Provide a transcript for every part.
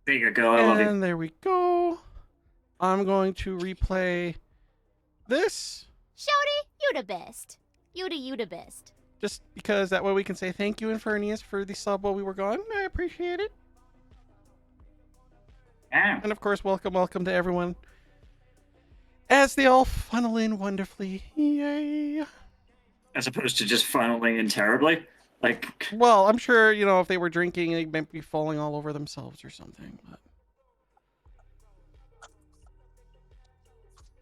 There you go. I love you. And there we go. I'm going to replay this Shorty, you the best. You the best. just because that way we can say thank you, Infernius, for the sub while we were gone. I appreciate it. Yeah. And of course, welcome to everyone as they all funnel in wonderfully. Yay. As opposed to just funneling in terribly. Like, Well, I'm sure, if they were drinking, they might be falling all over themselves or something. But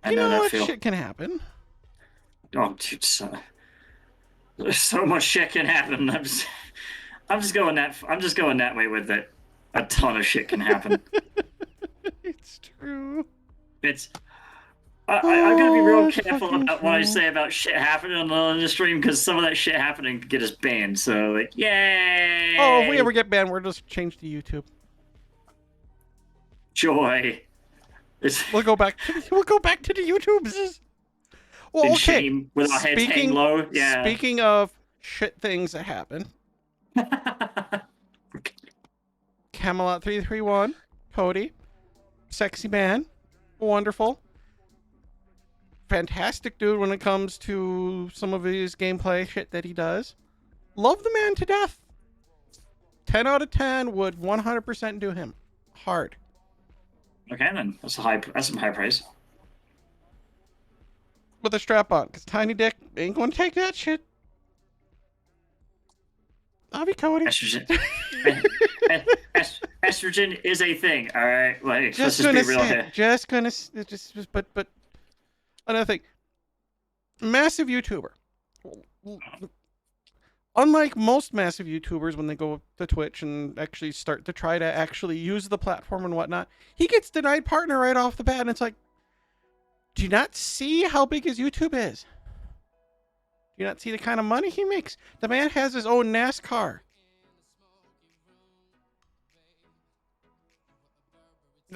I know that feel. shit can happen. Oh, dude, so much shit can happen. I'm just going that way with it. A ton of shit can happen. It's true. It's. I'm gonna be real it's careful fucking about what I true. say about shit happening on the stream because some of that shit happening could get us banned. So, like, yay! Oh, if we ever get banned, we'll just change to YouTube. Joy. It's We'll go back to the YouTubes. Well, in okay. shame with our heads hang low. Yeah. Speaking of shit things that happen, Camelot 331, Cody, sexy man, wonderful, fantastic dude when it comes to some of his gameplay shit that he does. Love the man to death. 10 out of 10 would 100% do him. Hard. Okay, then that's some high praise. With a strap on, because Tiny Dick ain't going to take that shit. Love you, Cody. Estrogen. Estrogen is a thing. All right, like let's Just just gonna be real say, here. but another thing, massive YouTuber. Unlike most massive YouTubers, when they go to Twitch and actually start to try to actually use the platform and whatnot, he gets denied partner right off the bat, and it's like, do you not see how big his YouTube is? Do you not see the kind of money he makes? The man has his own NASCAR.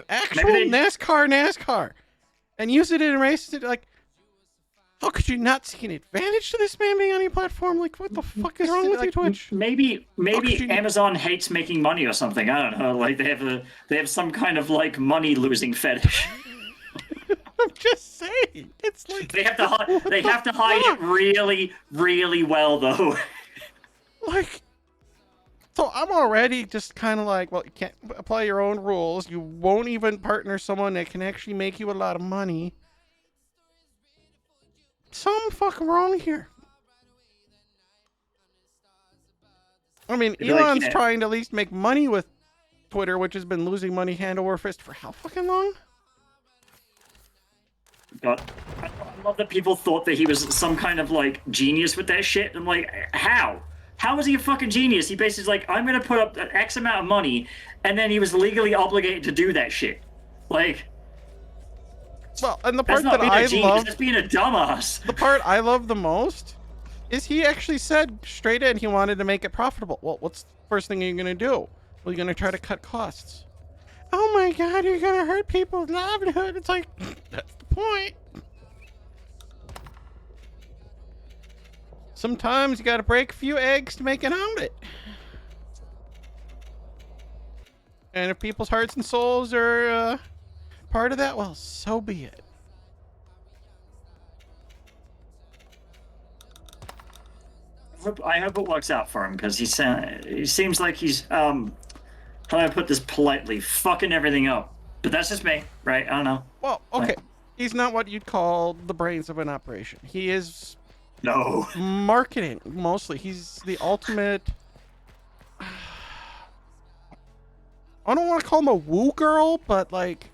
Actual NASCAR. And use it in races. Like, how could you not see an advantage to this man being on your platform? Like, what the fuck is wrong with you, Twitch? Maybe Amazon hates making money or something. I don't know. Like they have some kind of like money losing fetish. I'm just saying. It's like They have to hide it really, really well though. Like, so I'm already just kind of like, well, you can't apply your own rules. You won't even partner someone that can actually make you a lot of money. Something fucking wrong here. I mean, Elon's trying to at least make money with Twitter, which has been losing money hand over fist for how fucking long? God, I love that people thought that he was some kind of like genius with that shit. I'm like, how? How is he a fucking genius? He basically is like, I'm gonna put up X amount of money, and then he was legally obligated to do that shit. Like, well, and the part that I love, that's being a dumbass. The part I love the most is he actually said straight in he wanted to make it profitable. Well, what's the first thing you're gonna do? Well, you're gonna try to cut costs. Oh my god, you're gonna hurt people's livelihood. It's like, that's the point. Sometimes you gotta break a few eggs to make an omelet. And if people's hearts and souls are part of that, well, so be it. I hope it works out for him because he seems like he's how do I put this politely, fucking everything up. But that's just me, right? I don't know. Well, okay. He's not what you'd call the brains of an operation. He is marketing mostly. He's the ultimate. I don't want to call him a woo girl, but like,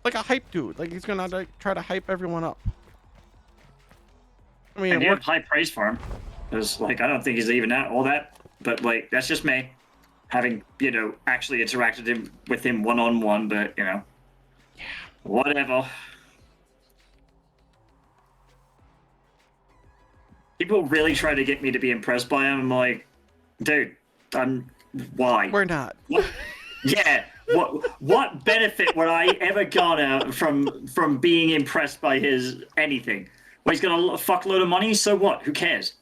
like a hype dude. Like he's gonna like try to hype everyone up. I mean, and you have high praise for him because like I don't think he's even all that. But like that's just me, having actually interacted with him one-on-one. But yeah, whatever. People really try to get me to be impressed by him. I'm like, dude, why? We're not. Yeah. What benefit would I ever garner from being impressed by his anything? Well, he's got a fuckload of money, so what? Who cares?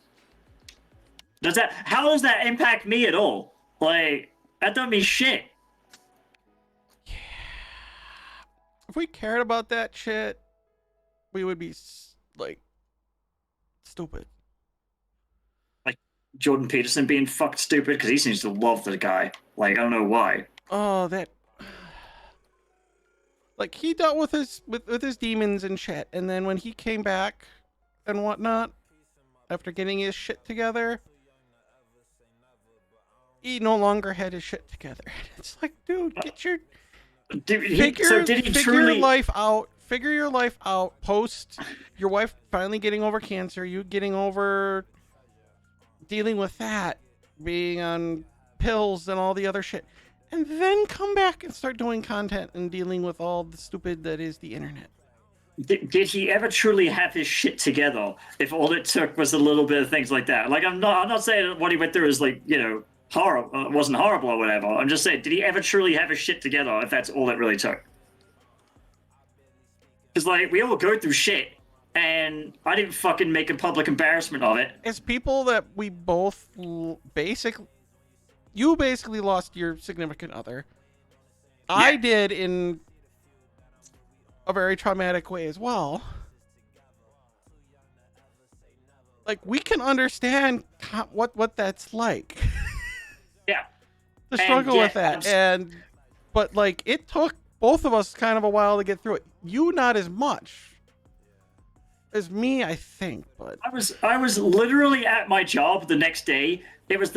How does that impact me at all? Like, that doesn't mean shit. If we cared about that shit, we would be like stupid. Like Jordan Peterson being fucked stupid because he seems to love the guy. Like, I don't know why. Oh, that. Like, he dealt with his demons and shit, and then when he came back and whatnot, after getting his shit together, he no longer had his shit together. It's like, dude, get your figure your life out. Figure your life out. Post your wife finally getting over cancer, you getting over dealing with that, being on pills and all the other shit, and then come back and start doing content and dealing with all the stupid that is the internet. Did he ever truly have his shit together? If all it took was a little bit of things like that. Like, I'm not saying that what he went through is like, you know, horrible, wasn't horrible or whatever. I'm just saying, did he ever truly have his shit together? If that's all it really took. Because like, we all go through shit, and I didn't fucking make a public embarrassment of it. As people that we both you basically lost your significant other. Yeah. I did in a very traumatic way as well. Like, we can understand what that's like. Yeah. To struggle with that. But like, it took both of us kind of a while to get through it. You not as much as me, I think, but I was literally at my job the next day. It was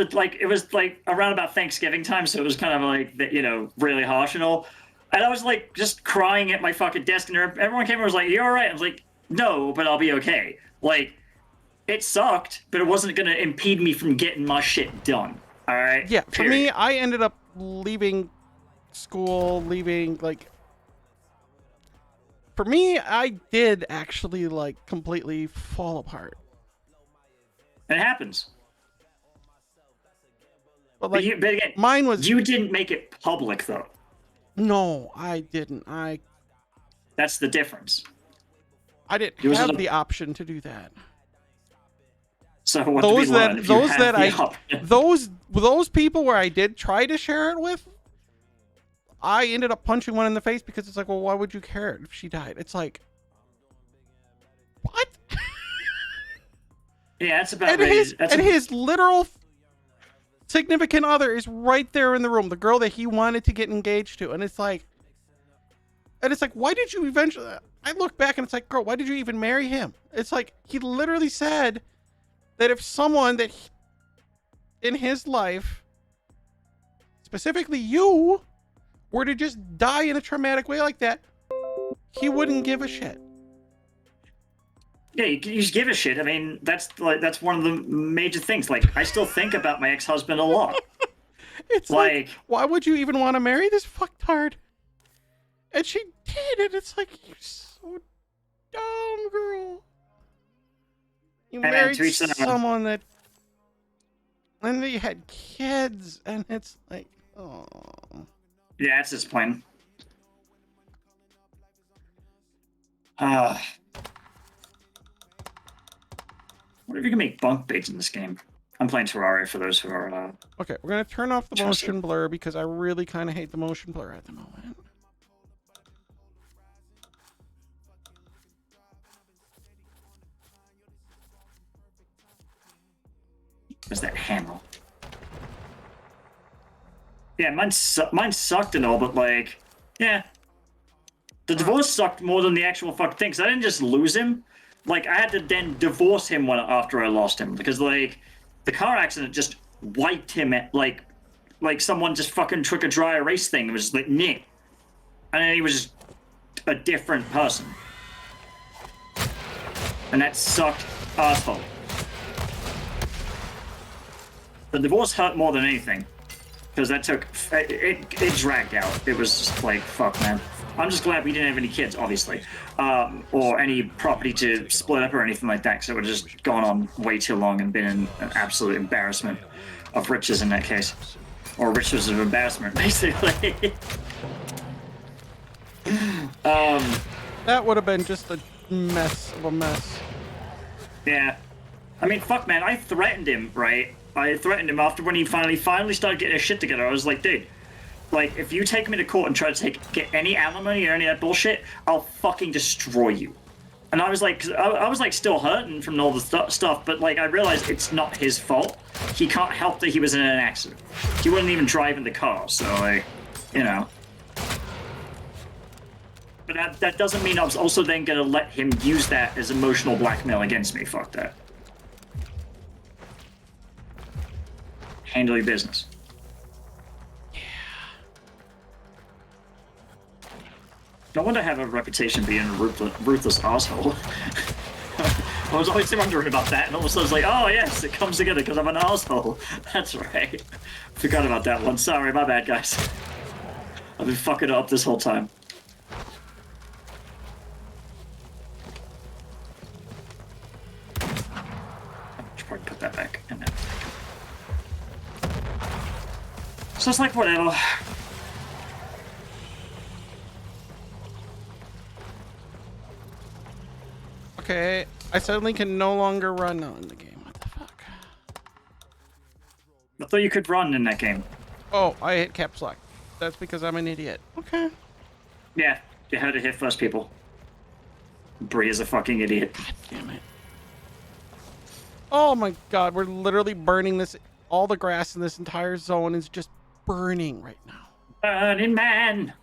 like around about Thanksgiving time, so it was kind of like, you know, really harsh and all. And I was like just crying at my fucking desk, and everyone came and was like, "You all right?" I was like, "No, but I'll be okay." Like, it sucked, but it wasn't gonna impede me from getting my shit done. All right. Yeah. For me, I ended up leaving school, for me, I did actually like completely fall apart. It happens. But like, but again, mine was. You didn't make it public though. No, I didn't. That's the difference. I didn't have the option to do that. So what those people where I did try to share it with, I ended up punching one in the face because it's like, well, why would you care if she died? It's like, what? Yeah, that's about his literal significant other is right there in the room, the girl that he wanted to get engaged to, and it's like, why did you eventually? I look back and it's like, girl, why did you even marry him? It's like, he literally said that if someone that in his life, specifically you, were to just die in a traumatic way like that, he wouldn't give a shit. Yeah, you just give a shit. I mean, that's one of the major things. Like, I still think about my ex-husband a lot. It's like, why would you even want to marry this fucktard? And she did, and it's like, you're so dumb, girl. You married someone that, and they had kids, and it's like, oh. Yeah, that's disappointing. What if you can make bunk beds in this game? I'm playing Terraria for those who are. Okay, we're gonna turn off the motion blur because I really kind of hate the motion blur at the moment. Where's that hammer? Yeah, mine sucked and all, but like, yeah. The divorce sucked more than the actual fucking thing, because I didn't just lose him. Like, I had to then divorce him after I lost him, because like, the car accident just wiped him at like someone just fucking took a dry erase thing. It was like, nah. And then he was just a different person. And that sucked asshole. The divorce hurt more than anything. Because that took, it dragged out. It was just like, fuck, man. I'm just glad we didn't have any kids, obviously. Or any property to split up or anything like that, because it would have just gone on way too long and been an absolute embarrassment of riches in that case. Or riches of embarrassment, basically. That would have been just a mess of a mess. Yeah. I mean, fuck, man. I threatened him, right? I threatened him after when he finally started getting his shit together. I was like, dude, like, if you take me to court and try to get any alimony or any of that bullshit, I'll fucking destroy you. And I was like, 'cause I was like still hurting from all the stuff, but like I realized it's not his fault. He can't help that he was in an accident. He wasn't even driving the car, so like, you know. But that doesn't mean I was also then gonna let him use that as emotional blackmail against me. Fuck that. Handle your business. No wonder I have a reputation being a ruthless asshole. I was always wondering about that, and all of a sudden I was like, oh yes, it comes together because I'm an asshole. That's right. Forgot about that one. Sorry, my bad, guys. I've been fucking it up this whole time. I should probably put that back in there. So it's like, whatever. Okay, I suddenly can no longer run on the game. What the fuck? I thought you could run in that game. Oh, I hit caps lock. That's because I'm an idiot. Okay. Yeah, you had to hit first people. Bree is a fucking idiot. God damn it. Oh my god, we're literally burning this. All the grass in this entire zone is just burning right now. Burning Man!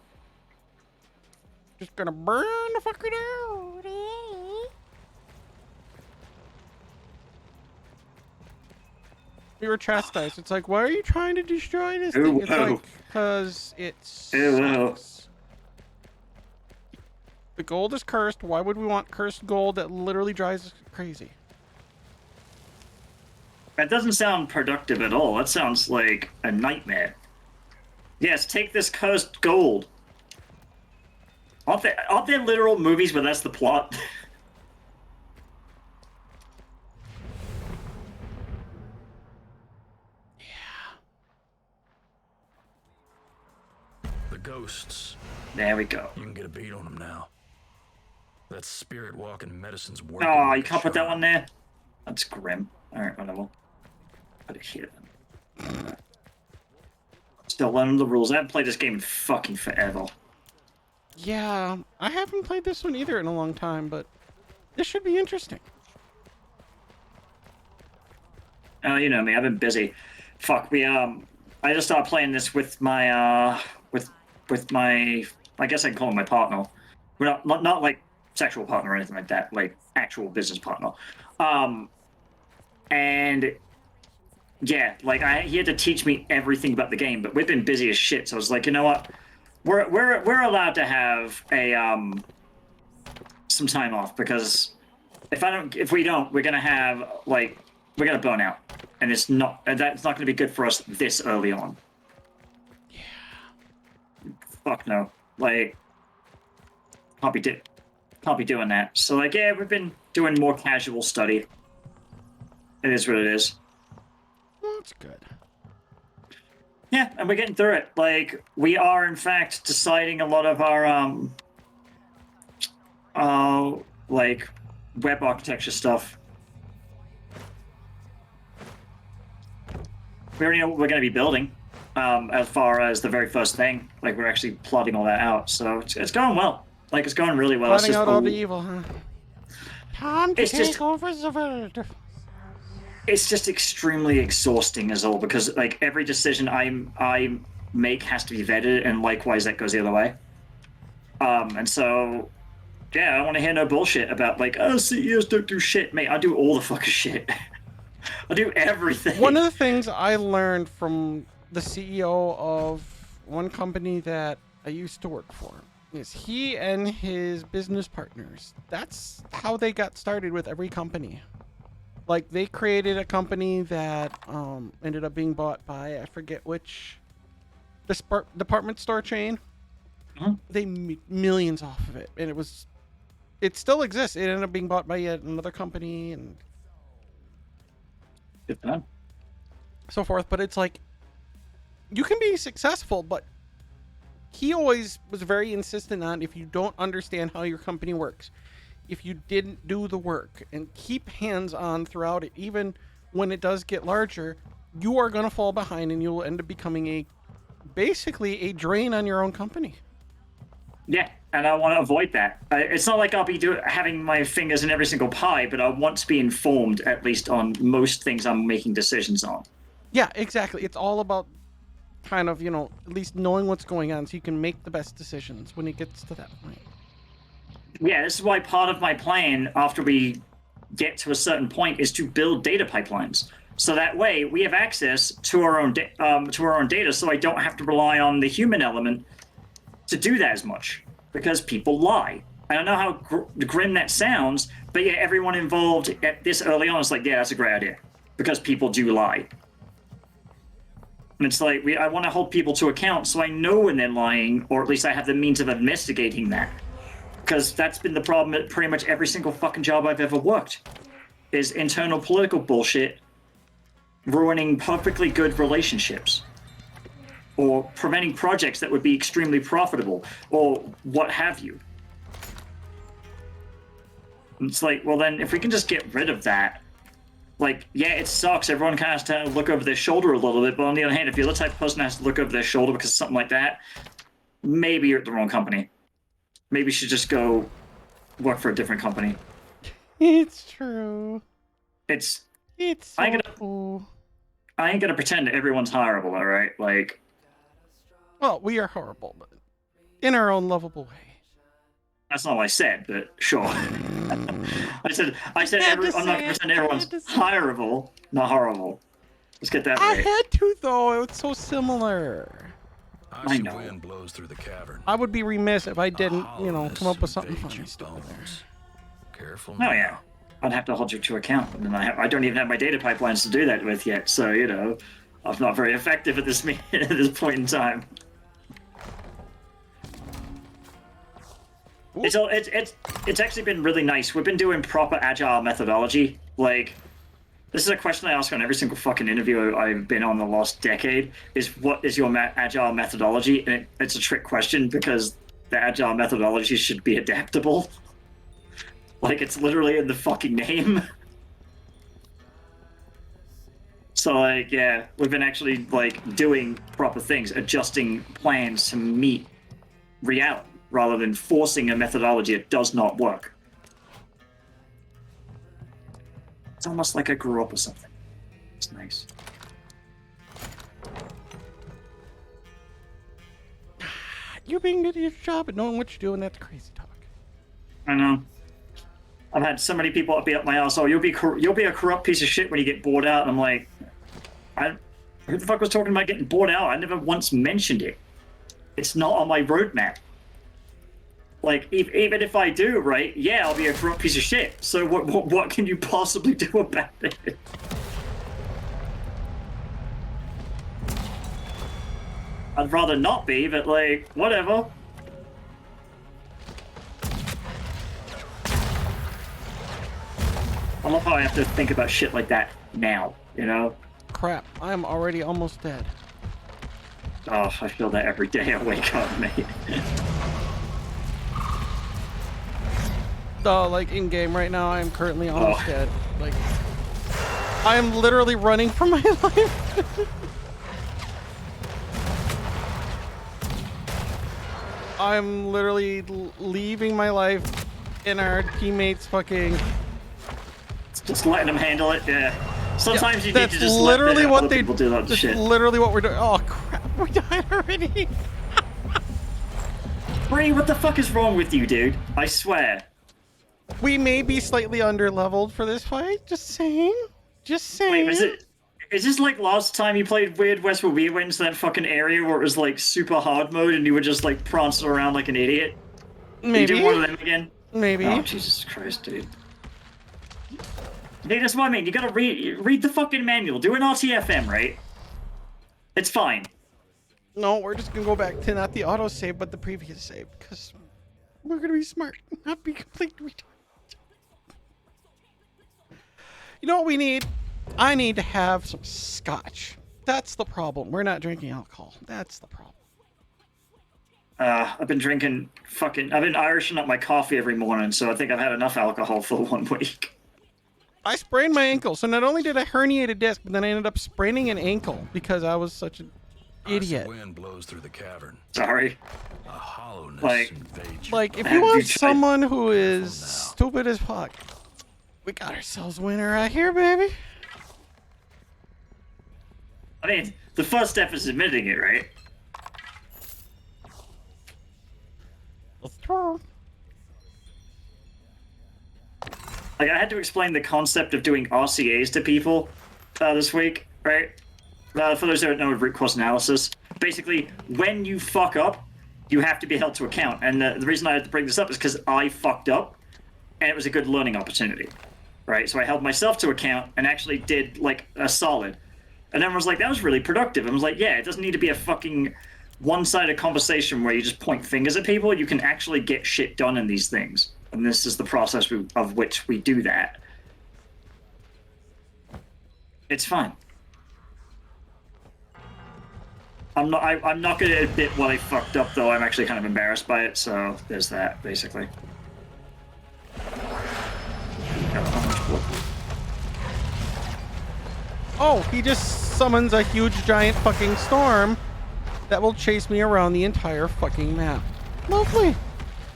Just gonna burn the fucker down. We were chastised. It's like, why are you trying to destroy this thing? It's like, because it's. The gold is cursed. Why would we want cursed gold that literally drives us crazy? That doesn't sound productive at all. That sounds like a nightmare. Yes, take this cursed gold. Aren't there literal movies where that's the plot? The ghosts. There we go. You can get a beat on them now. That spirit walking medicine's working. Oh, you can't put that one there? That's grim. Alright, whatever. Put it here then. Still learning the rules. I haven't played this game in fucking forever. Yeah, I haven't played this one either in a long time, but this should be interesting. Oh, you know me, I've been busy. Fuck, I just started playing this with my, with my, I guess I can call him my partner. We're not like sexual partner or anything like that, like actual business partner. And yeah, like he had to teach me everything about the game, but we've been busy as shit. So I was like, you know what? We're allowed to have a some time off, because if we don't, we're gonna burn out, and that's not gonna be good for us this early on. Yeah. Fuck no. Like, can't be doing that. So like, yeah, we've been doing more casual study. It is what it is. Well, that's good. Yeah, and we're getting through it. Like, we are in fact deciding a lot of our like web architecture stuff. We already know what we're going to be building, as far as the very first thing. Like, we're actually plotting all that out, so it's going well. Like, it's going really well. Plotting out all the evil, huh? Time to It's take just- over the world. It's just extremely exhausting as all, because like every decision I make has to be vetted, and likewise that goes the other way. And so, yeah, I don't want to hear no bullshit about like, oh, CEOs don't do shit, mate. I do all the fucking shit. I do everything. One of the things I learned from the CEO of one company that I used to work for is he and his business partners. That's how they got started with every company. Like, they created a company that ended up being bought by, I forget which, department store chain. Mhm. They made millions off of it, and it still exists. It ended up being bought by yet another company and Good fun. so forth. But it's like, you can be successful, but he always was very insistent on, if you don't understand how your company works, if you didn't do the work and keep hands on throughout it, even when it does get larger, you are going to fall behind and you'll end up becoming basically a drain on your own company. Yeah, and I want to avoid that. It's not like I'll be having my fingers in every single pie, but I want to be informed at least on most things I'm making decisions on. Yeah, exactly. It's all about kind of, at least knowing what's going on so you can make the best decisions when it gets to that point. Yeah, this is why part of my plan after we get to a certain point is to build data pipelines. So that way we have access to our own data, so I don't have to rely on the human element to do that as much, because people lie. I don't know how grim that sounds, but yeah, everyone involved at this early on is like, yeah, that's a great idea, because people do lie. And it's like, I want to hold people to account so I know when they're lying, or at least I have the means of investigating that. Because that's been the problem at pretty much every single fucking job I've ever worked, is internal political bullshit ruining perfectly good relationships, or preventing projects that would be extremely profitable, or what have you. And it's like, well then, if we can just get rid of that, like, yeah, it sucks. Everyone kind of has to look over their shoulder a little bit, but on the other hand, if you're the type of person that has to look over their shoulder because of something like that, maybe you're at the wrong company. Maybe you should just go work for a different company. It's true. It's so cool. I ain't gonna pretend that everyone's hireable, all right? Like, well, we are horrible, but in our own lovable way. That's not what I said, but sure. I said I'm not gonna pretend everyone's hireable, not horrible. Let's get that right. I had to though. It's so similar. I know. Wind blows through the cavern. I would be remiss if I didn't, come up with something funny. Careful. Oh yeah, I'd have to hold you to account, and I don't even have my data pipelines to do that with yet. So I'm not very effective at this at this point in time. It's actually been really nice. We've been doing proper agile methodology. Like, this is a question I ask on every single fucking interview I've been on the last decade, is what is your agile methodology? And it's a trick question because the agile methodology should be adaptable. Like, it's literally in the fucking name. So, like, yeah, we've been actually, like, doing proper things, adjusting plans to meet reality, rather than forcing a methodology that does not work. It's almost like I grew up or something. It's nice. You're being good at your job at knowing what you're doing. That's crazy talk. I know. I've had so many people be up my ass. Oh, you'll be a corrupt piece of shit when you get bored out. And I'm like, who the fuck was talking about getting bored out? I never once mentioned it. It's not on my roadmap. Like, even if I do, right? Yeah, I'll be a corrupt piece of shit. So what can you possibly do about it? I'd rather not be, but like, whatever. I love how I have to think about shit like that now, Crap, I am already almost dead. Oh, I feel that every day I wake up, mate. Like in game right now, I am currently almost dead. Like, I am literally running for my life. I'm literally leaving my life in our teammates fucking. Just letting them handle it. Yeah. Sometimes you need to just literally let what other people do that shit. Literally what we're doing. Oh crap! We died already. Bree, what the fuck is wrong with you, dude? I swear. We may be slightly under-leveled for this fight. Just saying. Just saying. Wait, is this like last time you played Weird West where we went into that fucking area where it was like super hard mode and you were just like prancing around like an idiot? Maybe. You did one of them again? Maybe. Oh, Jesus Christ, dude. Dude, that's what I mean. You gotta read the fucking manual. Do an RTFM, right? It's fine. No, we're just gonna go back to not the autosave, but the previous save, because we're gonna be smart, not be completely retarded. You know what we need? I need to have some scotch. That's the problem. We're not drinking alcohol. That's the problem. I've been drinking I've been Irishing up my coffee every morning, so I think I've had enough alcohol for 1 week. I sprained my ankle, so not only did I herniate a disc, but then I ended up spraining an ankle because I was such an idiot. Icy wind blows through the cavern. Sorry. A hollowness Like- invades Like, if Have you you want tried- someone who is Careful now. stupid as fuck, we got ourselves a winner right here, baby. I mean, the first step is admitting it, right? Like, I had to explain the concept of doing RCAs to people this week, right? For those who don't know, root cause analysis. Basically, when you fuck up, you have to be held to account. And the reason I had to bring this up is because I fucked up, and it was a good learning opportunity, right? So I held myself to account and actually did, like, a solid. And everyone was like, that was really productive. And I was like, yeah, it doesn't need to be a fucking one-sided conversation where you just point fingers at people. You can actually get shit done in these things. And this is the process of which we do that. It's fine. I'm not going to admit what I fucked up, though. I'm actually kind of embarrassed by it, so there's that, basically. Oh, he just summons a huge giant fucking storm that will chase me around the entire fucking map. Lovely.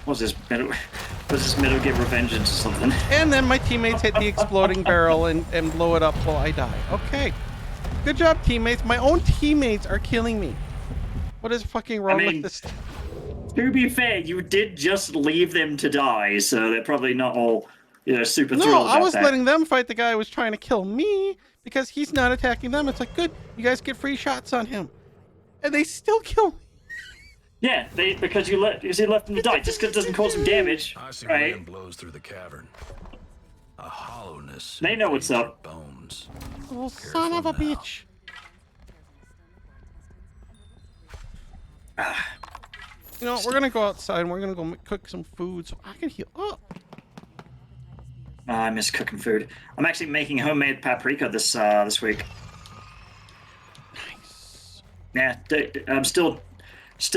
Was this Metal Gear Revengeance or something? And then my teammates hit the exploding barrel and blow it up while I die. Okay. Good job, teammates. My own teammates are killing me. What is fucking wrong mean, with this? To be fair, you did just leave them to die, so they're probably not all, super thrilled No, about I was that. letting them fight the guy who was trying to kill me because he's not attacking them. It's like, good, you guys get free shots on him. And they still kill me. Yeah, because you left them to die. Just because it doesn't cause them damage, Icy right? wind blows through the cavern. A hollowness. They know what's invades up. your bones. Oh, son of a Careful now. bitch. You know, we're gonna go outside and we're gonna go cook some food so I can heal up. I miss cooking food. I'm actually making homemade paprika this week. Nice. Yeah, I'm still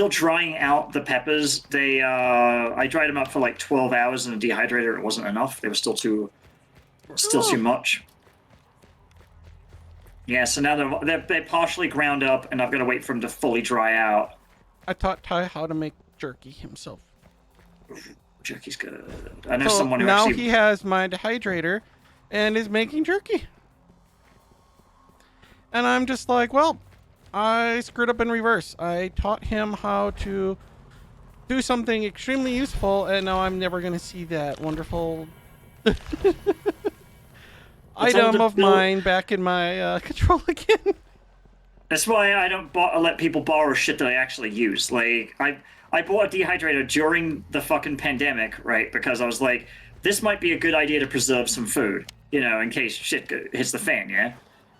drying out the peppers. I dried them up for like 12 hours in a dehydrator. It wasn't enough. They were still too much. Yeah, so now they're partially ground up, and I've got to wait for them to fully dry out. I taught Ty how to make jerky himself. Jerky's good. I know So someone who now actually. he has my dehydrator and is making jerky. And I'm just like, well, I screwed up in reverse. I taught him how to do something extremely useful, and now I'm never going to see that wonderful item of mine back in my control again. That's why I don't let people borrow shit that I actually use. Like, I bought a dehydrator during the fucking pandemic, right? Because I was like, this might be a good idea to preserve some food, in case shit hits the fan, yeah?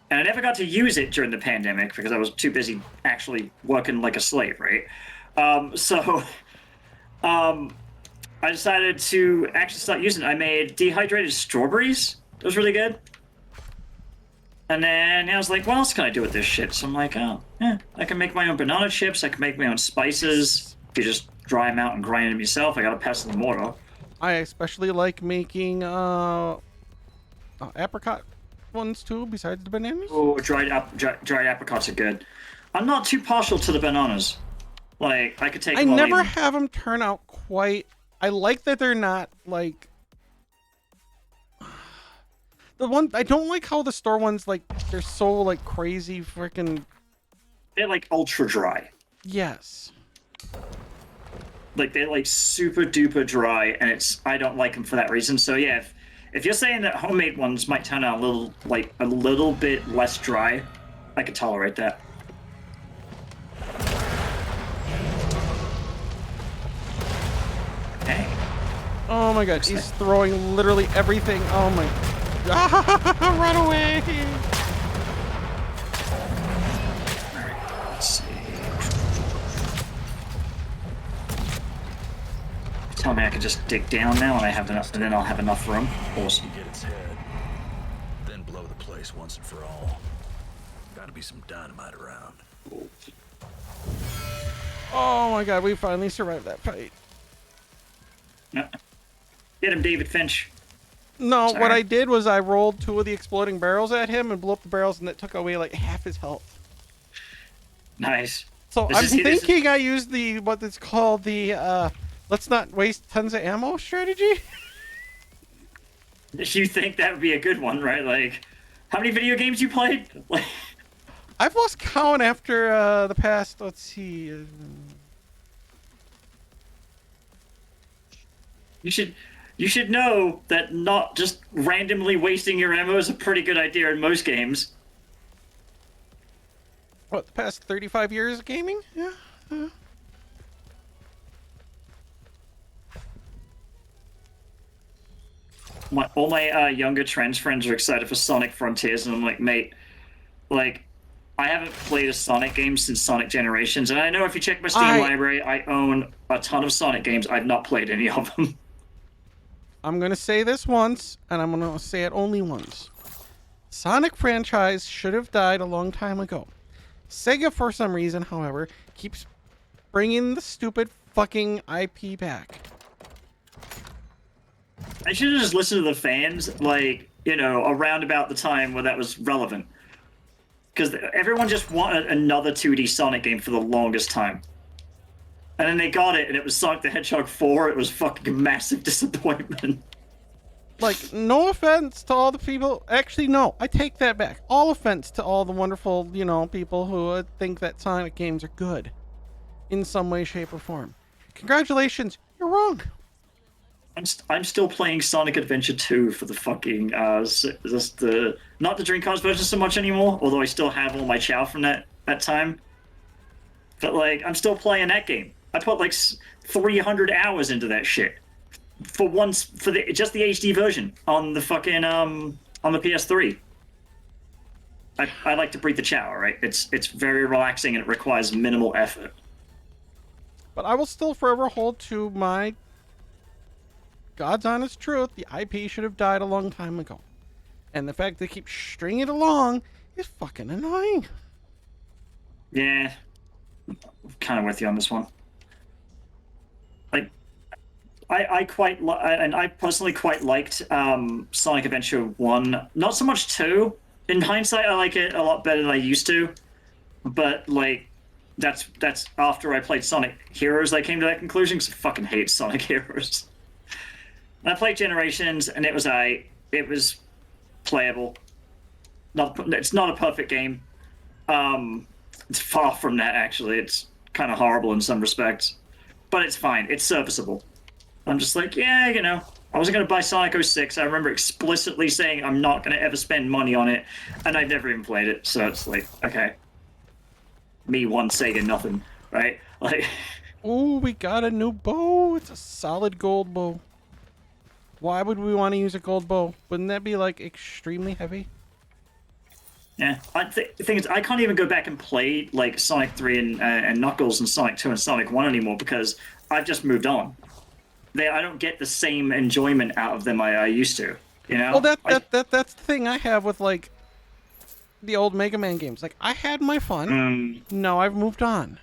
And I never got to use it during the pandemic because I was too busy actually working like a slave, right? I decided to actually start using it. I made dehydrated strawberries. It was really good. And then I was like, what else can I do with this shit? So I'm like, oh, yeah, I can make my own banana chips. I can make my own spices. You just dry them out and grind them yourself. I got to pass them the mortar. I especially like making apricot ones too, besides the bananas. Oh, dried apricots are good. I'm not too partial to the bananas. Like, I could take I them all never even. have them turn out quite. I like that they're not like the one. I don't like how the store ones like they're so like crazy freaking. They're like ultra dry. Yes. Like, they're like super duper dry, and I don't like them for that reason. So yeah, if you're saying that homemade ones might turn out a little bit less dry, I could tolerate that. Hey. Oh my god, he's throwing literally everything. Oh my. Run away! Let's see. Tell me I can just dig down now, and I have enough, and then I'll have enough room. Awesome. Get its head. Then blow the place once and for all. Gotta be some dynamite around. Oh my god, we finally survived that fight. Get him, David Finch. No, Sorry. what I did was I rolled 2 of the exploding barrels at him and blew up the barrels, and that took away like half his health. Nice. So This I'm is- this is- thinking I used the what it's called the let's not waste tons of ammo strategy. You think that would be a good one, right? Like, how many video games you played? Like, I've lost count after the past. Let's see. you should know that not just randomly wasting your ammo is a pretty good idea in most games. What, the past 35 years of gaming? Yeah. All my younger trans friends are excited for Sonic Frontiers, and I'm like, mate, like, I haven't played a Sonic game since Sonic Generations, and I know if you check my Steam library, I own a ton of Sonic games. I've not played any of them. I'm going to say this once, and I'm going to say it only once. Sonic franchise should have died a long time ago. Sega, for some reason, however, keeps bringing the stupid fucking IP back. I should have just listened to the fans, like, you know, around about the time where that was relevant. Because everyone just wanted another 2D Sonic game for the longest time. And then they got it, and it was Sonic the Hedgehog 4. It was fucking massive disappointment. Like, no offense to all the people. Actually, no, I take that back. All offense to all the wonderful, you know, people who think that Sonic games are good in some way, shape, or form. Congratulations, you're wrong. I'm still playing Sonic Adventure 2 for the fucking just the not the Dreamcast version so much anymore. Although I still have all my chow from that time. But like, I'm still playing that game. I put like 300 hours into that shit for just the HD version on the fucking on the PS3. I like to breathe the chow, right? It's very relaxing and it requires minimal effort. But I will still forever hold to my God's honest truth. The IP should have died a long time ago. And the fact they keep stringing it along is fucking annoying. Yeah. I'm kind of with you on this one. Like, I personally quite liked Sonic Adventure 1. Not so much 2. In hindsight, I like it a lot better than I used to. But, like, that's after I played Sonic Heroes I came to that conclusion, because I fucking hate Sonic Heroes. And I played Generations, and it was playable. It's not a perfect game. It's far from that, actually. It's kind of horrible in some respects. But it's fine. It's serviceable. I'm just like, yeah, you know, I wasn't going to buy Sonic 06. I remember explicitly saying I'm not going to ever spend money on it, and I've never even played it. So it's like, okay. Me, one Sega, nothing, right? Like, Ooh, we got a new bow. It's a solid gold bow. Why would we want to use a gold bow? Wouldn't that be, like, extremely heavy? yeah. The thing is, I can't even go back and play, like, Sonic 3 and Knuckles and Sonic 2 and Sonic 1 anymore because I've just moved on. I don't get the same enjoyment out of them I used to, you know? Well, that's the thing I have with, like, the old Mega Man games. Like, I had my fun. Now I've moved on.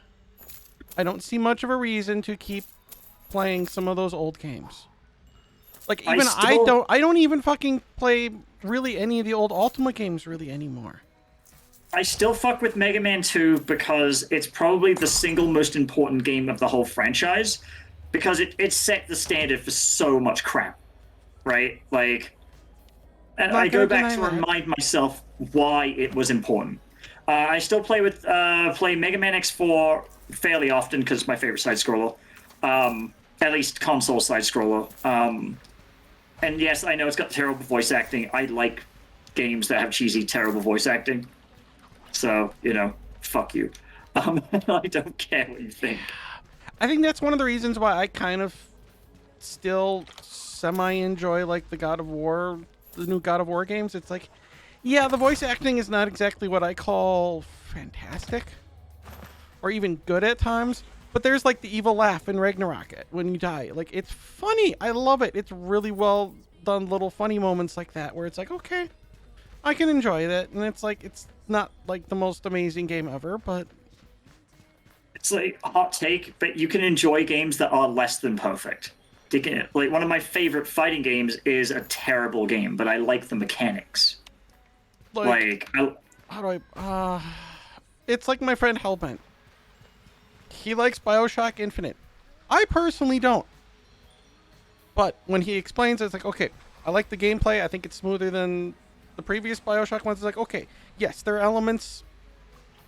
I don't see much of a reason to keep playing some of those old games. Like, even I don't even fucking play really any of the old Ultima games really anymore. I still fuck with Mega Man 2 because it's probably the single most important game of the whole franchise because it set the standard for so much crap, right? Like, and I go back to remind myself why it was important. I still play Mega Man X4 fairly often because it's my favorite side scroller, at least console side scroller. And yes, I know it's got terrible voice acting. I like games that have cheesy, terrible voice acting. So, you know, fuck you. I don't care what you think. I think that's one of the reasons why I kind of still semi-enjoy, like, the new God of War games. It's like, yeah, the voice acting is not exactly what I call fantastic or even good at times, but there's, like, the evil laugh in Ragnarok when you die. Like, it's funny. I love it. It's really well done little funny moments like that where it's like, okay, I can enjoy that. And it's like, it's not, like, the most amazing game ever, but It's like a hot take, but you can enjoy games that are less than perfect. Like one of my favorite fighting games is a terrible game, but I like the mechanics. How do it's like my friend Hellbent. He likes BioShock Infinite. I personally don't. But when he explains, it's like, okay, I like the gameplay. I think it's smoother than the previous BioShock ones. It's like, okay, yes, there are elements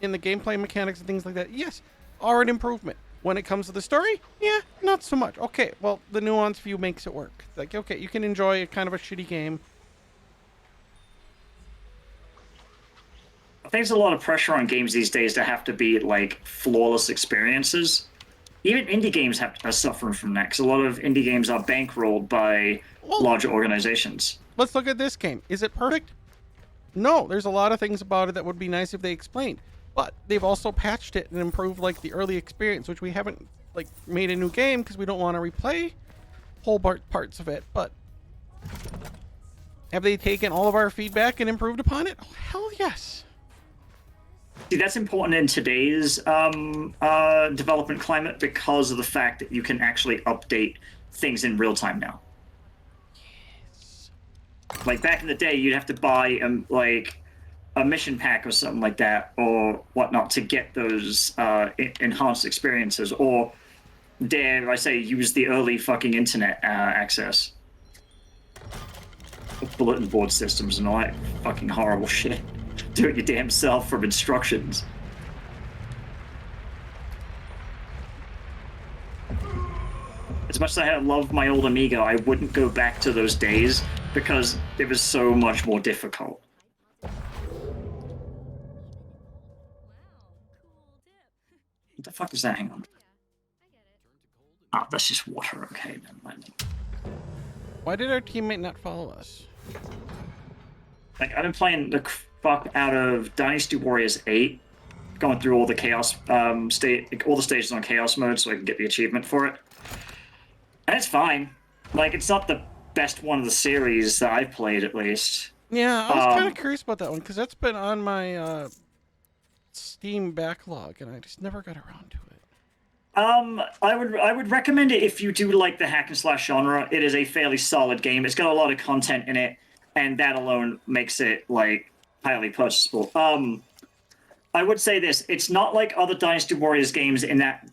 in the gameplay mechanics and things like that. Yes, are an improvement. When it comes to the story, yeah, not so much. Okay, well, the nuanced view makes it work. It's like, okay, you can enjoy a kind of a shitty game. I think there's a lot of pressure on games these days to have to be like flawless experiences. Even indie games are suffering from that because a lot of indie games are bankrolled by larger organizations. Let's look at this game. Is it perfect? No, there's a lot of things about it that would be nice if they explained. But they've also patched it and improved like the early experience, which we haven't like made a new game because we don't want to replay whole parts of it. But have they taken all of our feedback and improved upon it? Oh, hell yes. See, that's important in today's development climate because of the fact that you can actually update things in real time now. Yes. Like back in the day, you'd have to buy like a mission pack or something like that or whatnot to get those enhanced experiences, or dare I say, use the early fucking internet access. Bulletin board systems and all that fucking horrible shit. Do it your damn self from instructions. As much as I love my old Amiga, I wouldn't go back to those days because it was so much more difficult. What the fuck is that? Hang on. Ah, that's just water. Okay, never mind. Why did our teammate not follow us? Like, I've been playing the fuck out of Dynasty Warriors 8, going through all the chaos all the stages on chaos mode so I can get the achievement for it. And it's fine. Like, it's not the best one of the series that I've played, at least. Yeah, I was kind of curious about that one because that's been on my Steam backlog and I just never got around to it. I would recommend it if you do like the hack and slash genre. It is a fairly solid game. It's got a lot of content in it, and that alone makes it like highly purchasable. I would say this: it's not like other Dynasty Warriors games in that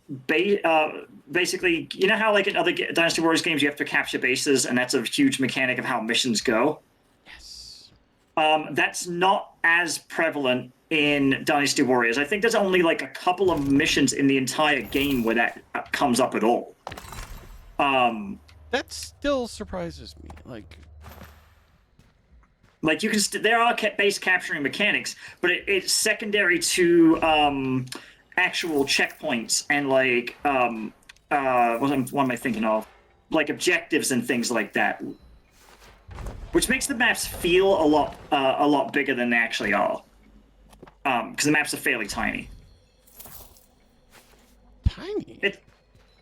basically, you know how like in other Dynasty Warriors games you have to capture bases, and that's a huge mechanic of how missions go. Yes. That's not as prevalent in Dynasty Warriors. I think there's only like a couple of missions in the entire game where that comes up at all. That still surprises me. Like you can, there are base capturing mechanics, but it's secondary to actual checkpoints and like what am I thinking of? Like objectives and things like that, which makes the maps feel a lot bigger than they actually are. Because the maps are fairly tiny. Tiny.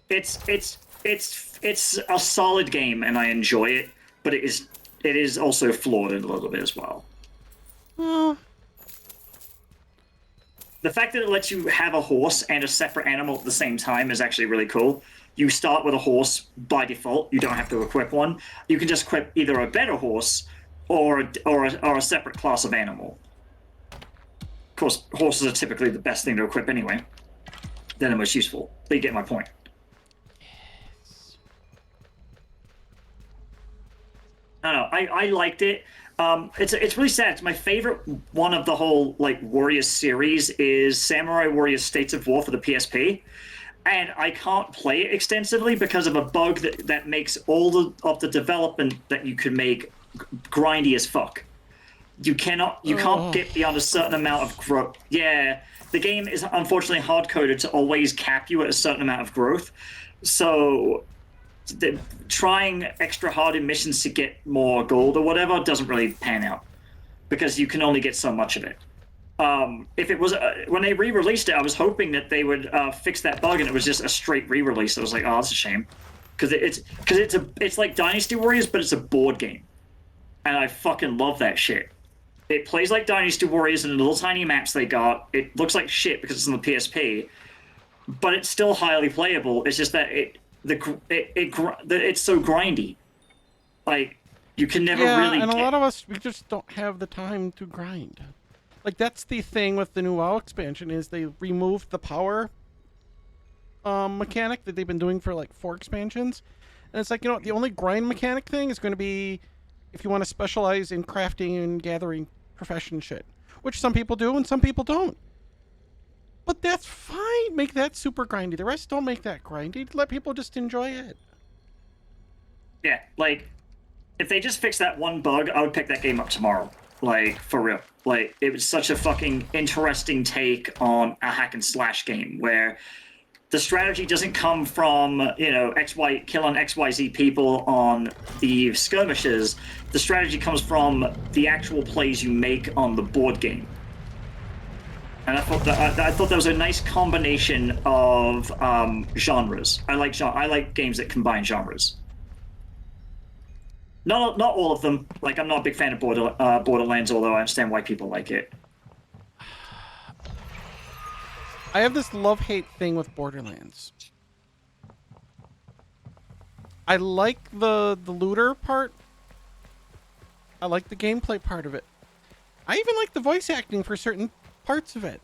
It's a solid game, and I enjoy it, but it is also flawed a little bit as well. Oh. The fact that it lets you have a horse and a separate animal at the same time is actually really cool. You start with a horse by default. You don't have to equip one. You can just equip either a better horse or a separate class of animal. Of course, horses are typically the best thing to equip anyway. They're the most useful. But you get my point. Yes. I don't know. I liked it. It's really sad. It's my favorite one of the whole like Warriors series is Samurai Warriors States of War for the PSP, and I can't play it extensively because of a bug that makes all of the development that you could make grindy as fuck. You can't get beyond a certain amount of growth. Yeah, the game is unfortunately hard coded to always cap you at a certain amount of growth. So trying extra hard in missions to get more gold or whatever doesn't really pan out because you can only get so much of it. If it was when they re-released it, I was hoping that they would fix that bug, and it was just a straight re-release. I was like, oh, that's a shame, because it's like Dynasty Warriors, but it's a board game, and I fucking love that shit. It plays like Dynasty Warriors in the little tiny maps they got. It looks like shit because it's on the PSP, but it's still highly playable. It's just that it's so grindy. Like you can never really. And a lot of us, we just don't have the time to grind. Like that's the thing with the new WoW expansion is they removed the power mechanic that they've been doing for like 4 expansions, and it's like, you know what, the only grind mechanic thing is going to be if you want to specialize in crafting and gathering profession shit, which some people do and some people don't. But that's fine. Make that super grindy. The rest don't make that grindy. Let people just enjoy it. Yeah, like if they just fix that one bug, I would pick that game up tomorrow. Like for real. Like it was such a fucking interesting take on a hack and slash game where the strategy doesn't come from, you know, killing XYZ people on the skirmishes. The strategy comes from the actual plays you make on the board game. And I thought that was a nice combination of genres. I like games that combine genres. Not all of them. Like I'm not a big fan of Borderlands, although I understand why people like it. I have this love-hate thing with Borderlands. I like the looter part. I like the gameplay part of it. I even like the voice acting for certain parts of it.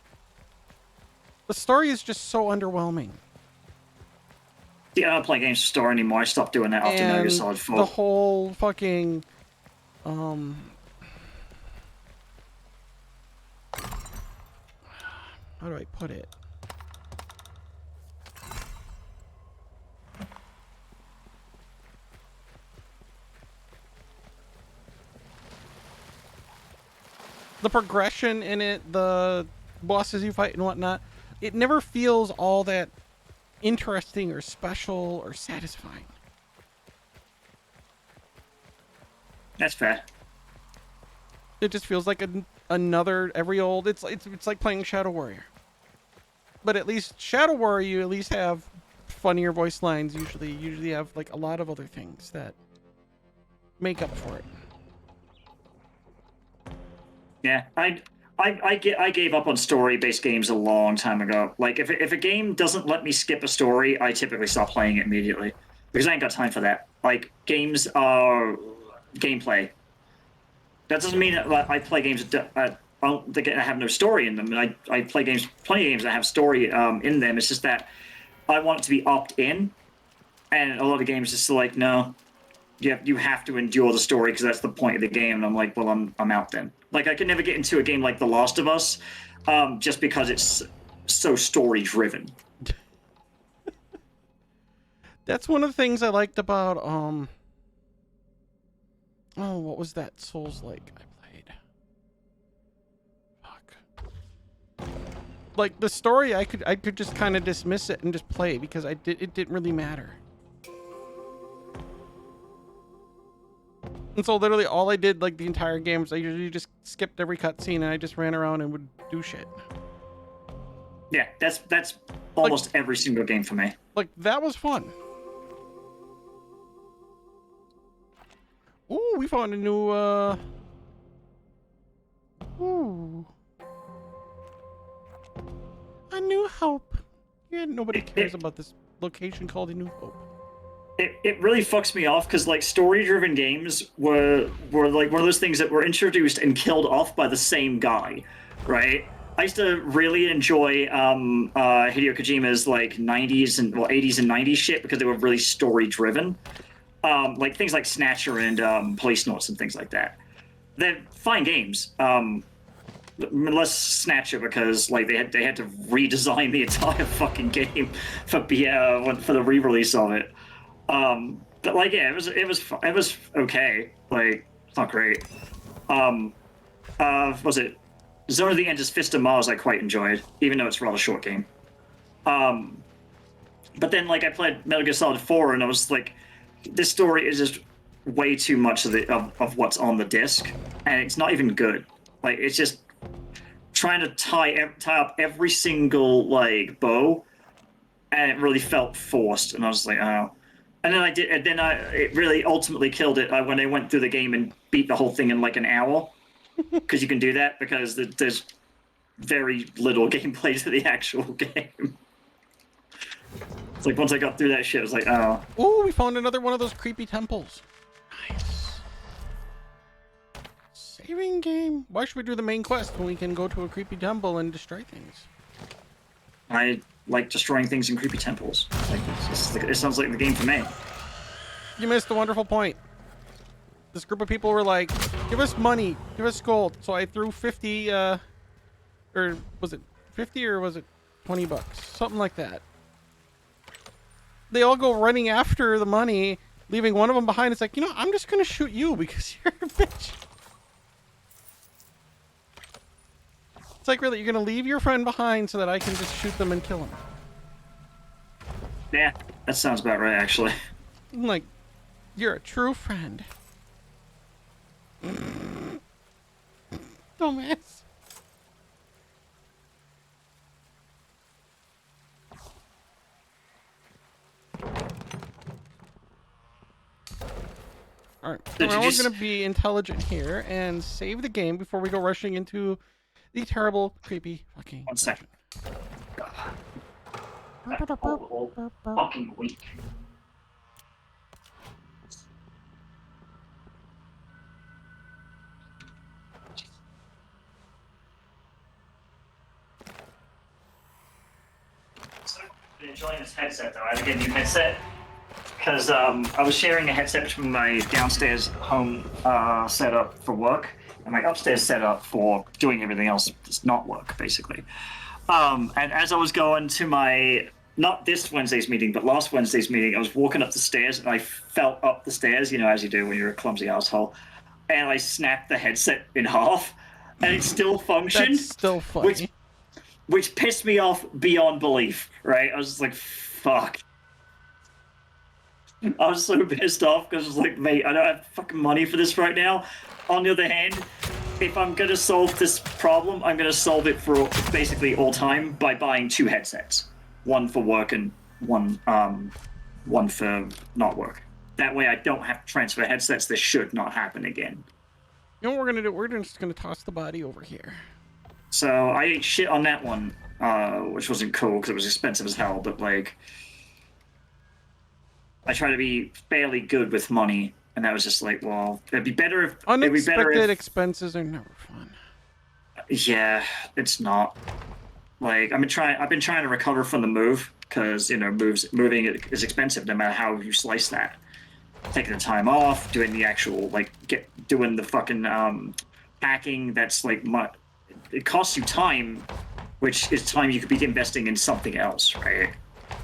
The story is just so underwhelming. Yeah, I don't play games for story anymore. I stopped doing that after Metal Gear Solid 4. The whole fucking how do I put it? The progression in it, the bosses you fight and whatnot, it never feels all that interesting or special or satisfying. That's fair. It just feels like another every old. It's like playing Shadow Warrior. But at least Shadow Warrior, you at least have funnier voice lines. Usually have like a lot of other things that make up for it. Yeah, I gave up on story-based games a long time ago. Like if a game doesn't let me skip a story, I typically stop playing it immediately because I ain't got time for that. Like games are gameplay. That doesn't mean that I play games that have no story in them. And I play plenty of games that have story in them. It's just that I want it to be opt-in, and a lot of games just like, no, you have to endure the story because that's the point of the game. And I'm like, well, I'm out then. Like I could never get into a game like The Last of Us just because it's so story-driven. That's one of the things I liked about oh, what was that Souls-like I played? Fuck. Like the story, I could just kind of dismiss it and just play because it didn't really matter. And so literally all I did like the entire game was I usually just skipped every cutscene and I just ran around and would do shit. Yeah, that's almost like, every single game for me. Like that was fun. Ooh, we found a new ooh. A New Hope. Yeah, nobody cares about this location called A New Hope. It really fucks me off because like story-driven games were like one of those things that were introduced and killed off by the same guy, right? I used to really enjoy Hideo Kojima's like 90s and 80s and 90s shit because they were really story-driven. Like things like Snatcher and Police Notes and things like that. They're fine games. Less Snatcher because like they had to redesign the entire fucking game for the re-release of it. But like yeah, it was okay. Like it's not great. Was it Zone of the Enders Fist of Mars? I quite enjoyed, even though it's a rather short game. But then like I played Metal Gear Solid 4 and I was like, this story is just way too much of what's on the disc, and it's not even good. Like it's just trying to tie up every single like bow, and it really felt forced. And I was like, oh. And then it really ultimately killed it when I went through the game and beat the whole thing in like an hour, because you can do that because there's very little gameplay to the actual game. It's like once I got through that shit, I was like, oh. Ooh, we found another one of those creepy temples. Nice. Saving game. Why should we do the main quest when we can go to a creepy temple and destroy things? I like destroying things in creepy temples. Like, it sounds like the game for me. You missed a wonderful point. This group of people were like, give us money, give us gold. So I threw 50, or was it 50 or was it 20 bucks? Something like that. They all go running after the money, leaving one of them behind. It's like, you know, I'm just going to shoot you because you're a bitch. It's like, really, you're going to leave your friend behind so that I can just shoot them and kill him. Yeah, that sounds about right, actually. I'm like, you're a true friend. Dumbass. Alright, so now we're going to be intelligent here and save the game before we go rushing into the terrible, creepy fucking... 1 second. Fucking weak. So, I've been enjoying this headset though. I had to get a new headset because I was sharing a headset between my downstairs home setup for work and my upstairs setup for doing everything else that's not work, basically. And as I was going to my, not this Wednesday's meeting, but last Wednesday's meeting, I was walking up the stairs and I fell up the stairs, you know, as you do when you're a clumsy asshole, and I snapped the headset in half, and it still functioned. That's still funny. Which pissed me off beyond belief, right? I was just like, fuck. I was so pissed off because I was like, mate, I don't have fucking money for this right now. On the other hand, if I'm going to solve this problem, I'm going to solve it for basically all time by buying 2 headsets. One for work and one for not work. That way I don't have to transfer headsets. This should not happen again. You know what we're going to do? We're just going to toss the body over here. So I ate shit on that one, which wasn't cool because it was expensive as hell, but like... I try to be fairly good with money, and that was just like, well, it'd be better if... Unexpected expenses are never fun. Yeah, it's not. Like, I've been trying to recover from the move, because, you know, moving is expensive no matter how you slice that. Taking the time off, doing the actual, like, doing the fucking packing, that's like, it costs you time, which is time you could be investing in something else, right?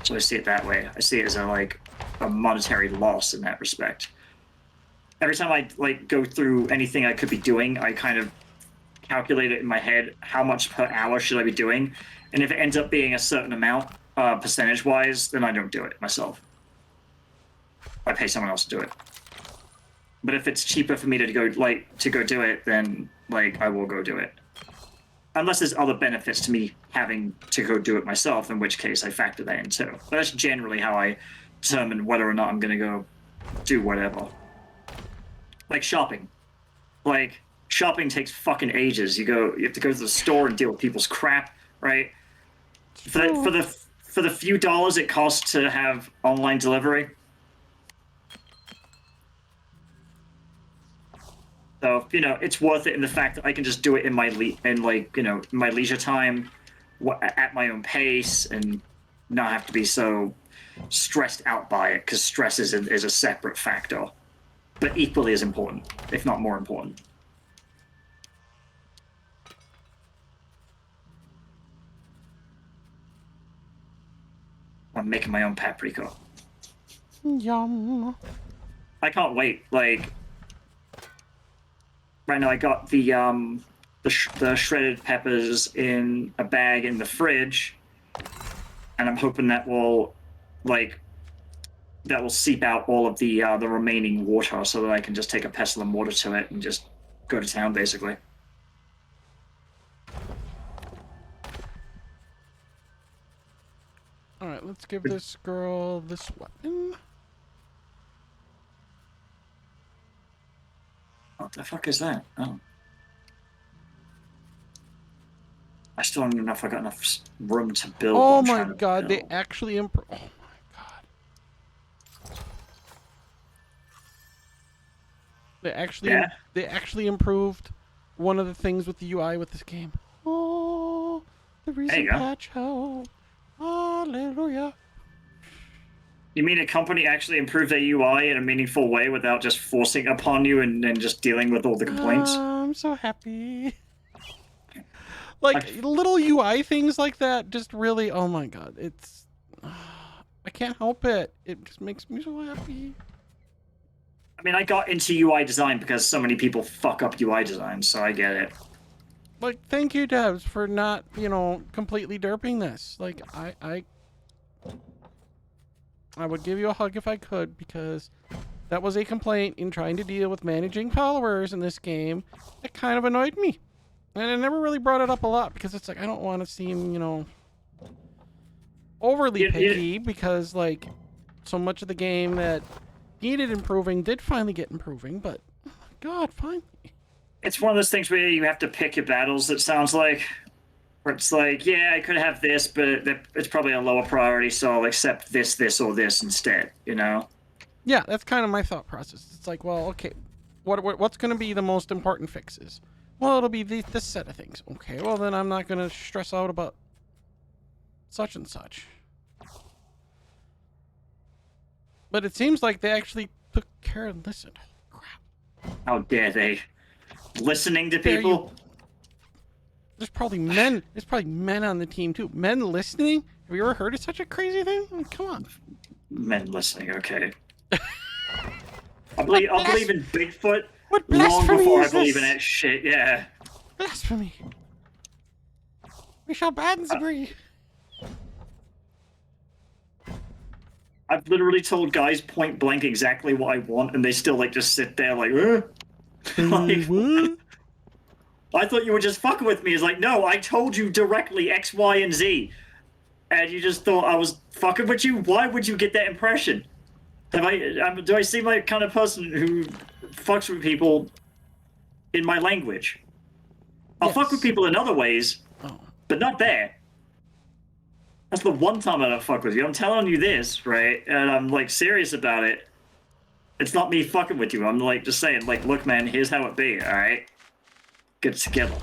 So I see it that way. I see it as a monetary loss in that respect. Every time I go through anything I could be doing, I kind of calculate it in my head, how much per hour should I be doing, and if it ends up being a certain amount, percentage-wise, then I don't do it myself. I pay someone else to do it. But if it's cheaper for me to go do it, then I will go do it. Unless there's other benefits to me having to go do it myself, in which case I factor that in too. But that's generally how I determine whether or not I'm going to go do whatever. Like shopping. Shopping takes fucking ages. You have to go to the store and deal with people's crap, right? For the few dollars it costs to have online delivery. So, you know, it's worth it in the fact that I can just do it in my my leisure time, at my own pace, and not have to be so stressed out by it, because stress is a separate factor, but equally as important, if not more important. I'm making my own paprika. Yum. I can't wait. Right now I got the shredded peppers in a bag in the fridge, and I'm hoping that will seep out all of the remaining water, so that I can just take a pestle and water to it and just go to town, basically. All right, let's give this girl this weapon. What the fuck is that? Oh. I still don't know if I got enough room to build. Oh my god, they actually oh my god. Yeah. They actually improved one of the things with the UI with this game. Oh, the recent go. patch. Oh, hallelujah. You mean a company actually improved their UI in a meaningful way without just forcing it upon you and then just dealing with all the complaints? I'm so happy. Like little UI things like that just really, oh my god, it's I can't help it. It just makes me so happy. I mean, I got into UI design because so many people fuck up UI design, so I get it. Like, thank you, devs, for not, completely derping this. Like, I would give you a hug if I could, because that was a complaint in trying to deal with managing followers in this game. It kind of annoyed me. And I never really brought it up a lot, because it's like, I don't want to seem, overly picky, because, like, so much of the game that needed improving did finally get improving, but, oh my god, finally. It's one of those things where you have to pick your battles, it sounds like. Where it's like, yeah, I could have this, but it's probably a lower priority, so I'll accept this, or this instead, Yeah, that's kind of my thought process. It's like, well, okay, what's going to be the most important fixes? Well, it'll be this set of things. Okay, well, then I'm not going to stress out about such and such. But it seems like they actually took care and listened. Crap. How dare they? Listening to people? There's probably men on the team, too. Men listening? Have you ever heard of such a crazy thing? I mean, come on. Men listening, okay. I'll believe in Bigfoot what long blasphemy before I is believe this? in that shit, yeah. Blasphemy. We shall ban the Bree. I've literally told guys point blank exactly what I want, and they still like just sit there like, like, What? I thought you were just fucking with me. It's like, no, I told you directly X, Y, and Z, and you just thought I was fucking with you. Why would you get that impression? Do I seem like the kind of person who fucks with people in my language? I'll Yes. fuck with people in other ways, Oh. but not there. That's the one time I don't fuck with you. I'm telling you this, right? And I'm like serious about it. It's not me fucking with you. I'm like just saying, like, look, man, here's how it be, all right? Get it together.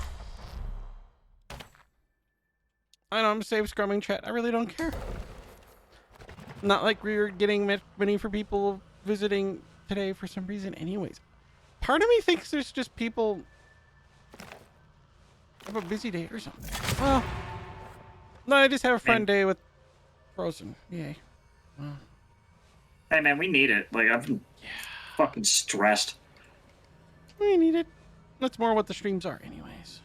I know I'm safe scrumming chat. I really don't care. Not like we were getting many for people visiting today for some reason anyways. Part of me thinks there's just people have a busy day or something. Well, no, I just have a fun day with Frozen. Yay. Well, Hey, man, we need it. Like, I've been fucking stressed. we need it. That's more what the streams are anyways.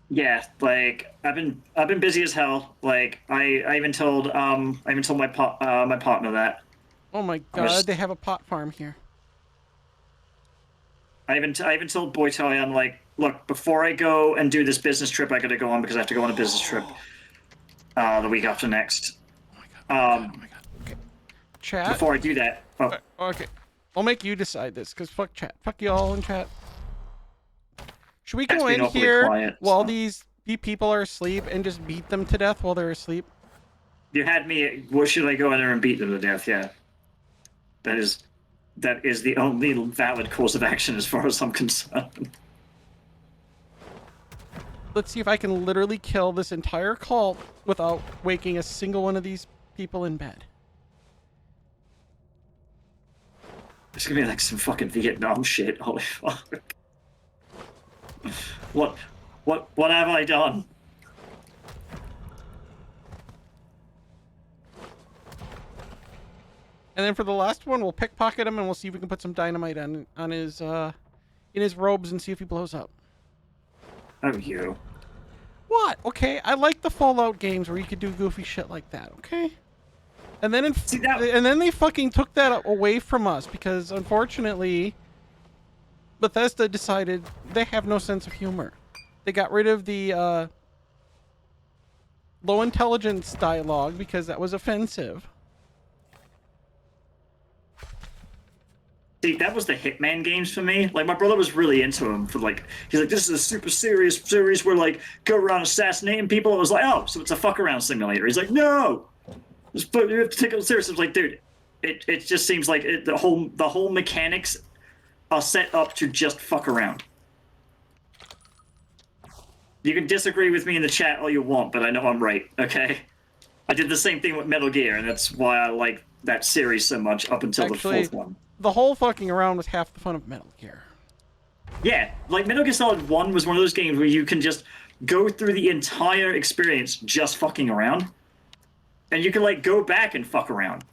Yeah, like I've been busy as hell. Like I even told my partner that. Oh my god, they have a pot farm here. I even told Boy Toy, I'm like, look, before I go and do this business trip I gotta go on because I have to go on a business trip the week after next. Oh my god. Oh my god. Okay. Chat. Before I do that. Oh, Okay. I'll make you decide this, because fuck chat. Fuck y'all in chat. Should we Chat's go been in awfully here quiet, while so. these people are asleep and just beat them to death while they're asleep? you had me. What should I go in there and beat them to death? Yeah. That is the only valid course of action as far as I'm concerned. Let's see if I can literally kill this entire cult without waking a single one of these people in bed. It's gonna be like some fucking Vietnam shit. Holy fuck. What have I done? And then for the last one, we'll pickpocket him and we'll see if we can put some dynamite on his in his robes and see if he blows up. Oh, you. What? Okay, I like the Fallout games where you could do goofy shit like that. Okay. And then and then they fucking took that away from us because unfortunately, Bethesda decided they have no sense of humor. They got rid of the low intelligence dialogue because that was offensive. See, that was the Hitman games for me. Like, my brother was really into them for, like, he's like, this is a super serious series where, like, go around assassinating people. I was like, oh, so it's a fuck around simulator. He's like, no! You have to take it seriously. I was like, dude, it just seems like the whole mechanics are set up to just fuck around. You can disagree with me in the chat all you want, but I know I'm right, okay? I did the same thing with Metal Gear, and that's why I like that series so much up until Actually, the 4th one. the whole fucking around was half the fun of Metal Gear. Yeah, like Metal Gear Solid 1 was one of those games where you can just go through the entire experience just fucking around. And you can, like, go back and fuck around.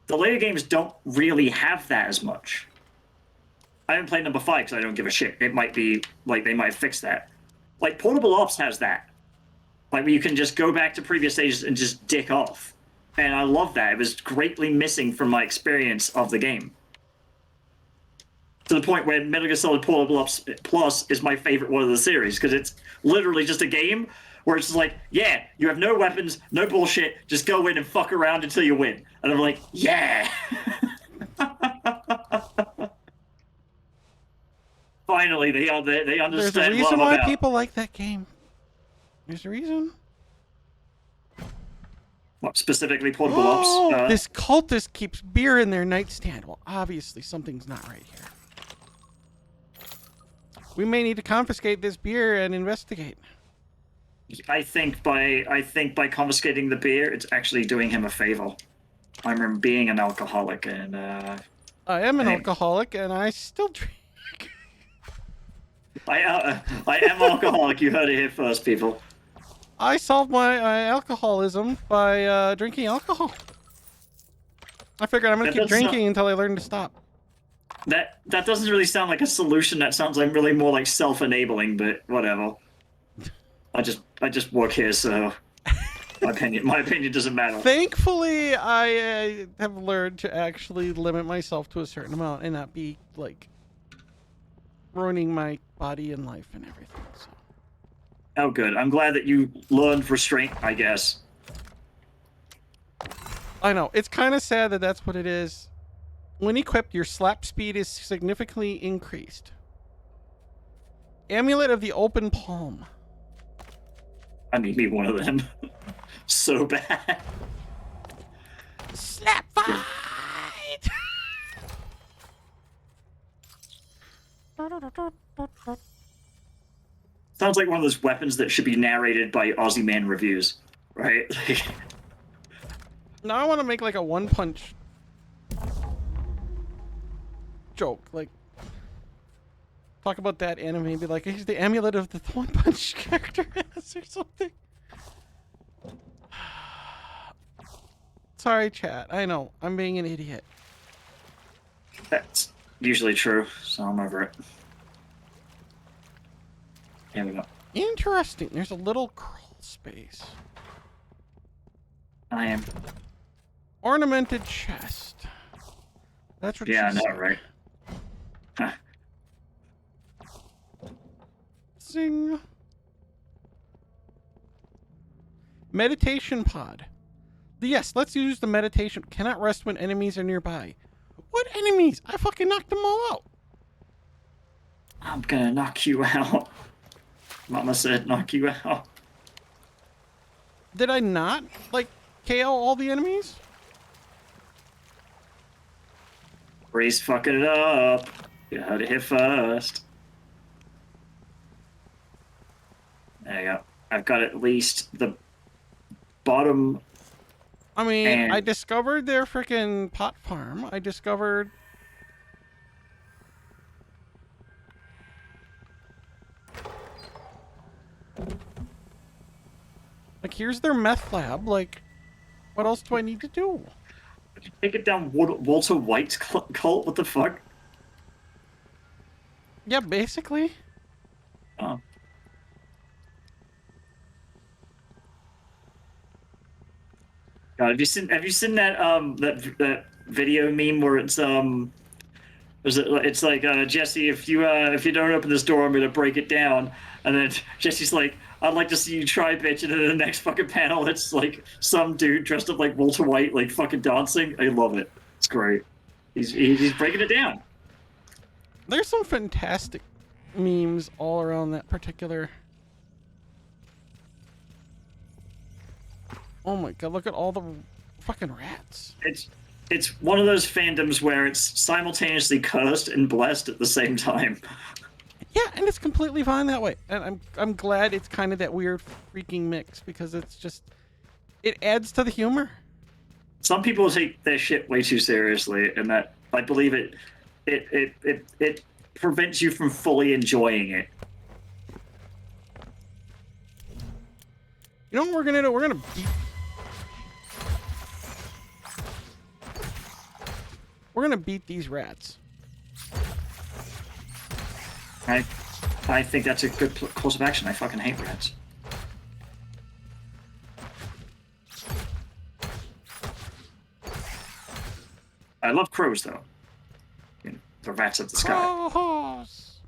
The later games don't really have that as much. I haven't played number 5 because I don't give a shit. It might be, like, they might fix that. Like, Portable Ops has that. Like, where you can just go back to previous stages and just dick off. And I love that. It was greatly missing from my experience of the game. To the point where Metal Gear Solid Portable Ops Plus is my favorite one of the series, because it's literally just a game where it's just like, yeah, you have no weapons, no bullshit, just go in and fuck around until you win. And I'm like, yeah! Finally, they understand There's a what reason I'm why about. people like that game. There's a reason. What, specifically Portable Oh, Ops? this cultist keeps beer in their nightstand. Well, obviously something's not right here. We may need to confiscate this beer and investigate. I think by confiscating the beer, it's actually doing him a favor. I remember being an alcoholic, and I am an Hey. alcoholic, and I still drink. I am alcoholic. You heard it here first, people. I solved my alcoholism by drinking alcohol. I figured I'm gonna That keep doesn't drinking until I learn to stop. That doesn't really sound like a solution. That sounds like really more like self-enabling, but whatever. I just work here, so my opinion doesn't matter. Thankfully, I have learned to actually limit myself to a certain amount and not be like ruining my body and life and everything. So. Oh, good. I'm glad that you learned restraint, I guess. I know. It's kind of sad that that's what it is. When equipped, your slap speed is significantly increased. Amulet of the Open Palm. I need me one of them. So bad. Slap fight! Sounds like one of those weapons that should be narrated by Aussie Man Reviews, right? Now I want to make like a one punch joke. Like, talk about that anime and be like, here's the amulet of the one punch character has or something. Sorry, chat. I know. I'm being an idiot. That's usually true, so I'm over it. Here we go. Interesting. There's a little crawl space. I am. Ornamented chest. That's what Yeah, I she know, said. right? Huh. Zing. Meditation pod. Yes, let's use the meditation. Cannot rest when enemies are nearby. What enemies? I fucking knocked them all out. I'm gonna knock you out. Mama said knock you out. Did I not, like, KO all the enemies? Bree's fucking it up. You heard it here first. There you go. I've got at least the bottom. I mean, And- I discovered their freaking pot farm. I discovered... Like, here's their meth lab. Like, what else do I need to do? Take it down Walter White's cult? What the fuck? Yeah, basically. Oh. God, have you seen that that video meme where it's it's like Jesse, if you don't open this door, I'm gonna break it down, and then Jesse's like, I'd like to see you try, bitch, and then the next fucking panel it's like some dude dressed up like Walter White, like fucking dancing. I love it. It's great. He's breaking it down. There's some fantastic memes all around that particular... Oh my god, look at all the fucking rats. it's one of those fandoms where it's simultaneously cursed and blessed at the same time. Yeah, and it's completely fine that way. And I'm glad it's kind of that weird freaking mix because it's just it adds to the humor. Some people take their shit way too seriously, and that I believe it prevents you from fully enjoying it. You know what we're gonna do? We're gonna beat these rats. I think that's a good course of action. I fucking hate rats. I love crows though. You know, the rats of the sky. Crows.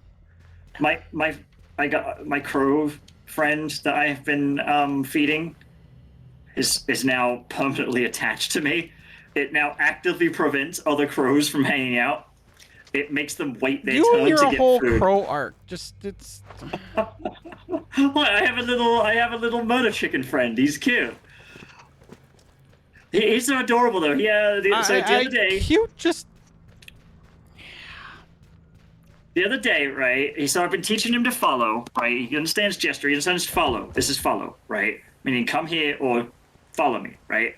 I got my crow friend that I've been feeding is now permanently attached to me. It now actively prevents other crows from hanging out. It makes them wait their You turn and your to get whole food. crow arc, just it's. What? I have a little murder chicken friend. He's cute. He's so adorable though. Yeah. The other day. Cute, just. The other day, right? So I've been teaching him to follow, right? He understands gesture. He understands follow. This is follow, right? Meaning come here or follow me, right?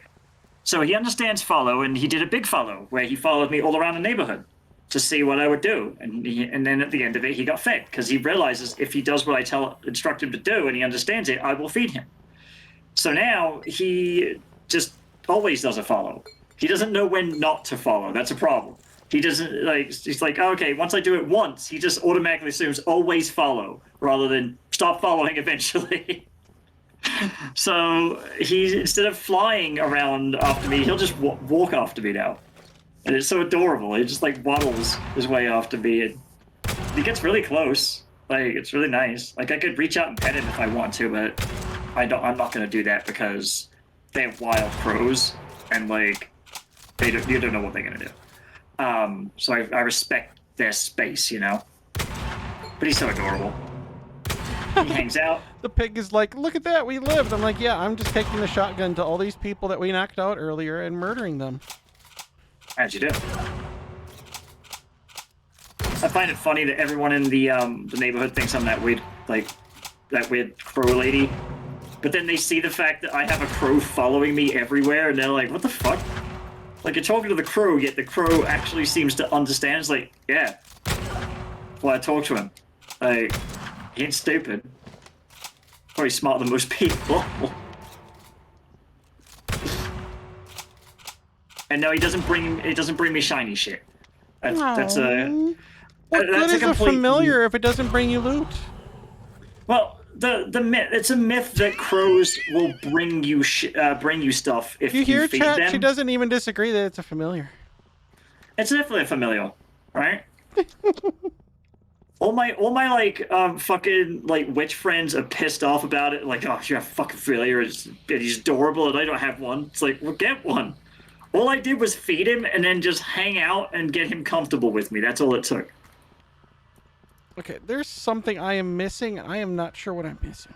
So he understands follow, and he did a big follow where he followed me all around the neighborhood to see what I would do, and then at the end of it, he got fed because he realizes if he does what I instruct him to do, and he understands it, I will feed him. So now he just always does a follow. He doesn't know when not to follow. That's a problem. He doesn't he's like, oh, okay, once I do it once, he just automatically assumes always follow rather than stop following eventually. So he, instead of flying around after me, he'll just walk after me now. And it's so adorable. He just like waddles his way after me, and he gets really close. Like, it's really nice. Like, I could reach out and pet him if I want to, but I'm not gonna do that because they have wild crows, and like you don't know what they're gonna do. So I respect their space, you know. But he's so adorable. He hangs out. The pig is like, look at that, we lived. I'm like, yeah, I'm just taking the shotgun to all these people that we knocked out earlier and murdering them. As you do. I find it funny that everyone in the neighborhood thinks I'm that weird crow lady. But then they see the fact that I have a crow following me everywhere, and they're like, what the fuck? Like, you're talking to the crow, yet the crow actually seems to understand. It's like, yeah. That's why I talk to him. Like, he ain't stupid. Probably smarter than most people. And no, he doesn't bring me shiny shit. That's a... What good is a familiar if it doesn't bring you loot? Well, the myth, it's a myth that crows will bring you stuff if you hear feed chat? them. She doesn't even disagree that it's a familiar. It's definitely a familial, right? all my like fucking like witch friends are pissed off about it. Like, oh, you have fucking familiar. He's adorable, and I don't have one. It's like, well, get one. All I did was feed him and then just hang out and get him comfortable with me. That's all it took. Okay, there's something I am missing. I am not sure what I'm missing.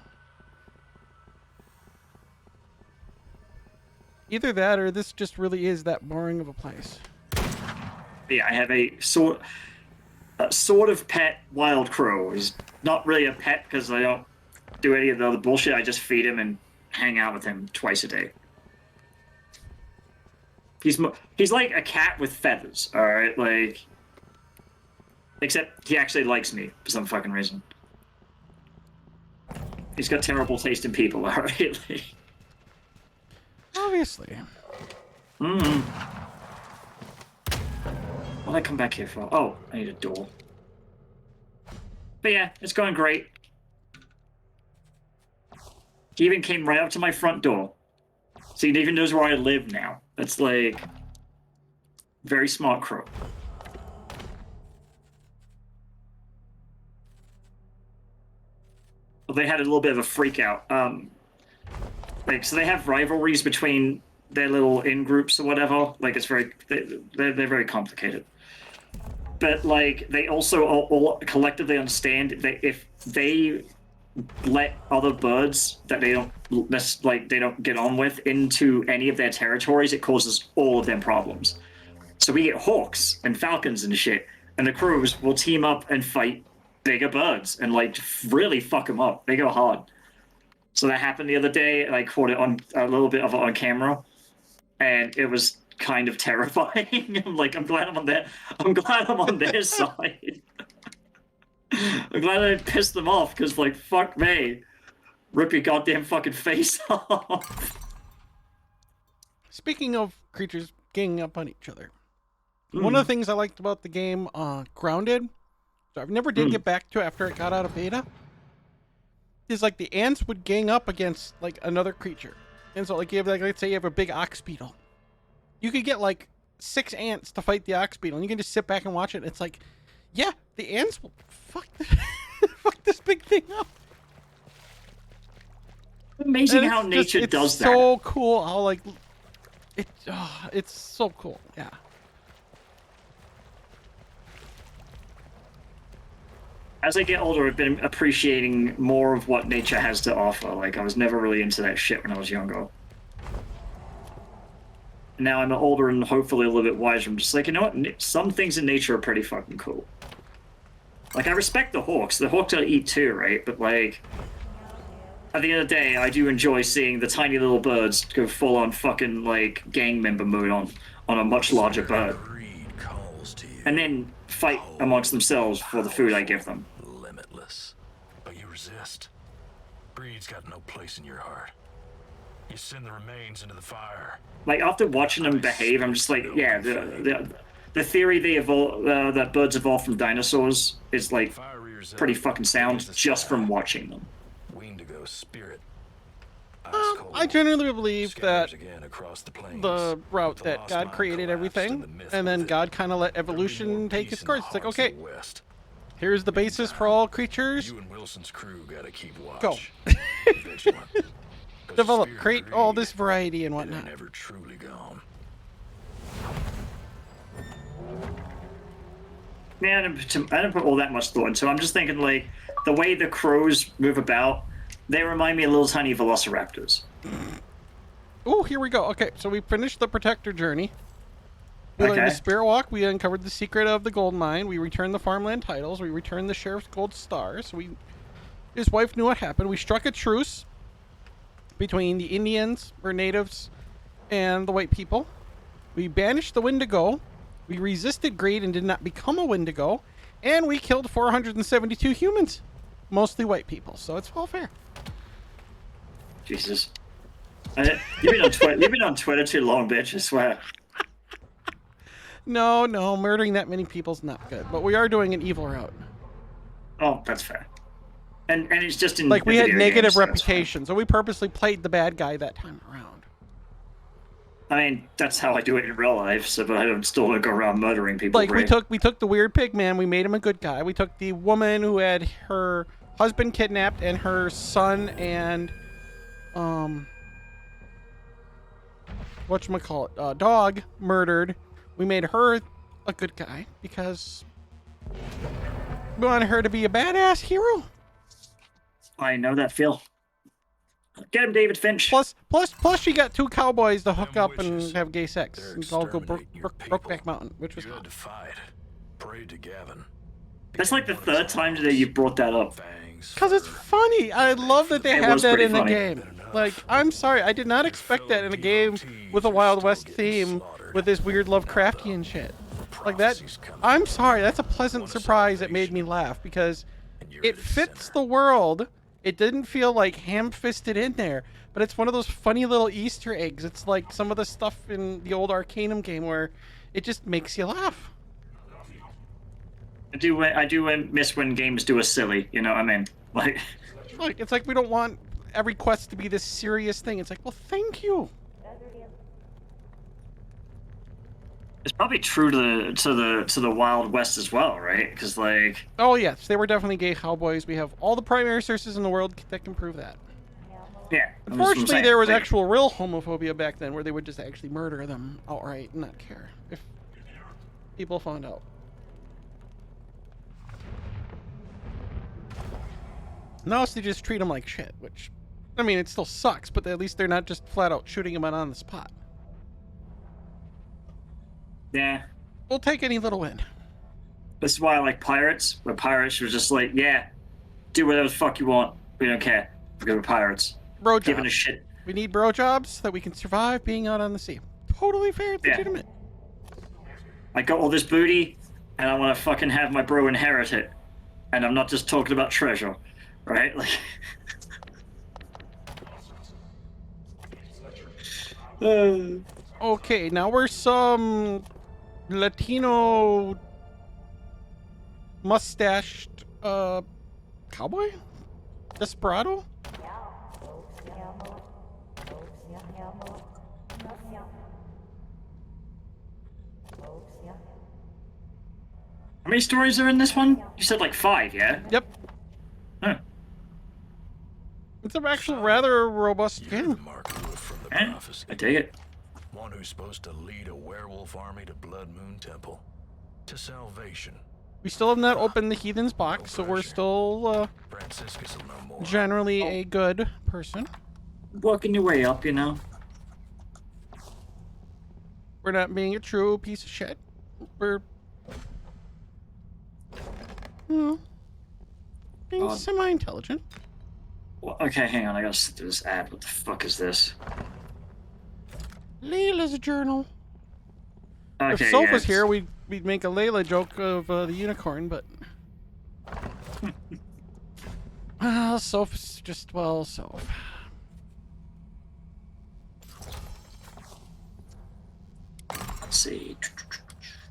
Either that or this just really is that boring of a place. Yeah, I have a sort of pet wild crow. He's not really a pet because I don't do any of the other bullshit. I just feed him and hang out with him twice a day. He's like a cat with feathers, all right? Like, except he actually likes me for some fucking reason. He's got terrible taste in people, all right? Obviously. Mm-hmm. What did I come back here for? Oh, I need a door. But yeah, it's going great. He even came right up to my front door. So he even knows where I live now. That's like very smart crow. Well, they had a little bit of a freak out. So they have rivalries between their little in groups or whatever. Like, it's they're very complicated. But like, they also all collectively understand that if they let other birds that they don't get on with into any of their territories, it causes all of them problems. So we get hawks and falcons and shit, and the crows will team up and fight bigger birds and like really fuck them up. They go hard. So that happened the other day, and I caught it on a little bit of it on camera, and it was kind of terrifying. I'm like, I'm glad I'm on their side. I'm glad I didn't piss them off, because like, fuck me. Rip your goddamn fucking face off. Speaking of creatures ganging up on each other, one of the things I liked about the game, Grounded, so I've never did get back to after it got out of beta, is like the ants would gang up against like another creature. And so like you have like, let's say you have a big ox beetle. You could get like 6 ants to fight the ox beetle, and you can just sit back and watch it. And it's like, yeah, the ants will fuck this big thing up. Amazing how nature does that. It's so cool how like it's so cool. Yeah. As I get older, I've been appreciating more of what nature has to offer. Like, I was never really into that shit when I was younger. Now I'm older and hopefully a little bit wiser. I'm just like, you know what? Some things in nature are pretty fucking cool. Like, I respect the hawks. The hawks gotta eat too, right? But, like, at the end of the day, I do enjoy seeing the tiny little birds go full-on fucking, like, gang member mode on a much larger bird. And then fight amongst themselves for the food I give them. Limitless. But you resist. Breed's got no place in your heart. You send the remains into the fire. Like, after watching them behave, I'm just like, yeah, the theory they evolve, that birds evolved from dinosaurs is, like, pretty fucking sound just from watching them. Wendigo spirit. I generally believe that the route that God created everything, and then God kind of let evolution take its course. It's like, okay, here's the basis for all creatures. You and Wilson's crew gotta keep watch. Go. Vigilant. Develop, create all this variety and whatnot. Never truly gone. Yeah, I didn't put all that much thought into it. I'm just thinking, like, the way the crows move about, they remind me of little tiny velociraptors. Oh, here we go. Okay, so we finished the Protector journey. We learned the Spirit Walk. We uncovered the secret of the gold mine. We returned the farmland titles. We returned the Sheriff's gold stars. His wife knew what happened. We struck a truce between the Indians, or natives, and the white people. We banished the Wendigo. We resisted greed and did not become a Wendigo. And we killed 472 humans. Mostly white people, so it's all fair. Jesus. You've been on Twitter too long, bitch, I swear. No, murdering that many people's not good. But we are doing an evil route. Oh, that's fair. And it's just in like we had negative games, reputation, so we purposely played the bad guy that time around. I mean, that's how I do it in real life. So, but I don't still go around murdering people. Like right? we took the weird pig man, we made him a good guy. We took the woman who had her husband kidnapped and her son and whatchamacallit, dog murdered. We made her a good guy because we wanted her to be a badass hero. I know that feel. Get him, David Finch. Plus, she got 2 cowboys to hook up and have gay sex. And all go Brokeback Mountain, which was hot. Prayed to Gavin. That's like the 3rd time today you brought that up. Because it's funny. I love that they have that in the game. Like, I'm sorry, I did not expect that in a game with a Wild West theme with this weird Lovecraftian shit. Like that, I'm sorry, that's a pleasant surprise that made me laugh because it fits the world. It didn't feel like ham-fisted in there, but it's one of those funny little Easter eggs. It's like some of the stuff in the old Arcanum game where it just makes you laugh. I do miss when games do a silly, you know what I mean? Like it's like we don't want every quest to be this serious thing. It's like, well, thank you. It's probably true to the Wild West as well, right? Because like, oh yes, they were definitely gay cowboys. We have all the primary sources in the world that can prove that. Yeah. Unfortunately, there was actual real homophobia back then, where they would just actually murder them outright and not care if people found out. Now they just treat them like shit, which, I mean, it still sucks, but at least they're not just flat out shooting them on the spot. Yeah, We'll take any little win. This is why I like pirates. Where pirates are just like, yeah, do whatever the fuck you want. We don't care. We're good with pirates. Bro Giving a jobs. shit. We need bro jobs so that we can survive being out on the sea. Totally fair and Yeah. legitimate. I got all this booty, and I want to fucking have my bro inherit it. And I'm not just talking about treasure, right? Like, Okay, now we're some Latino mustached cowboy? Desperado? how many stories are in this one? You said like 5, yeah? Yep. Huh. It's an actual rather robust You're the game. Mark Wolf from the Eh? prophecy. I dig it. One who's supposed to lead a werewolf army to Blood Moon Temple. To salvation. We still have not opened the Heathen's box, so we're still Franciscus will know more. generally a good person. Working your way up, you know? We're not being a true piece of shit. We're, you know, being semi-intelligent. Well, okay, hang on. I gotta sit through this ad. What the fuck is this? Layla's journal. Okay, If Soph yeah, was here, we'd make a Layla joke of the unicorn, but well, Soph's just Soph. Let's see.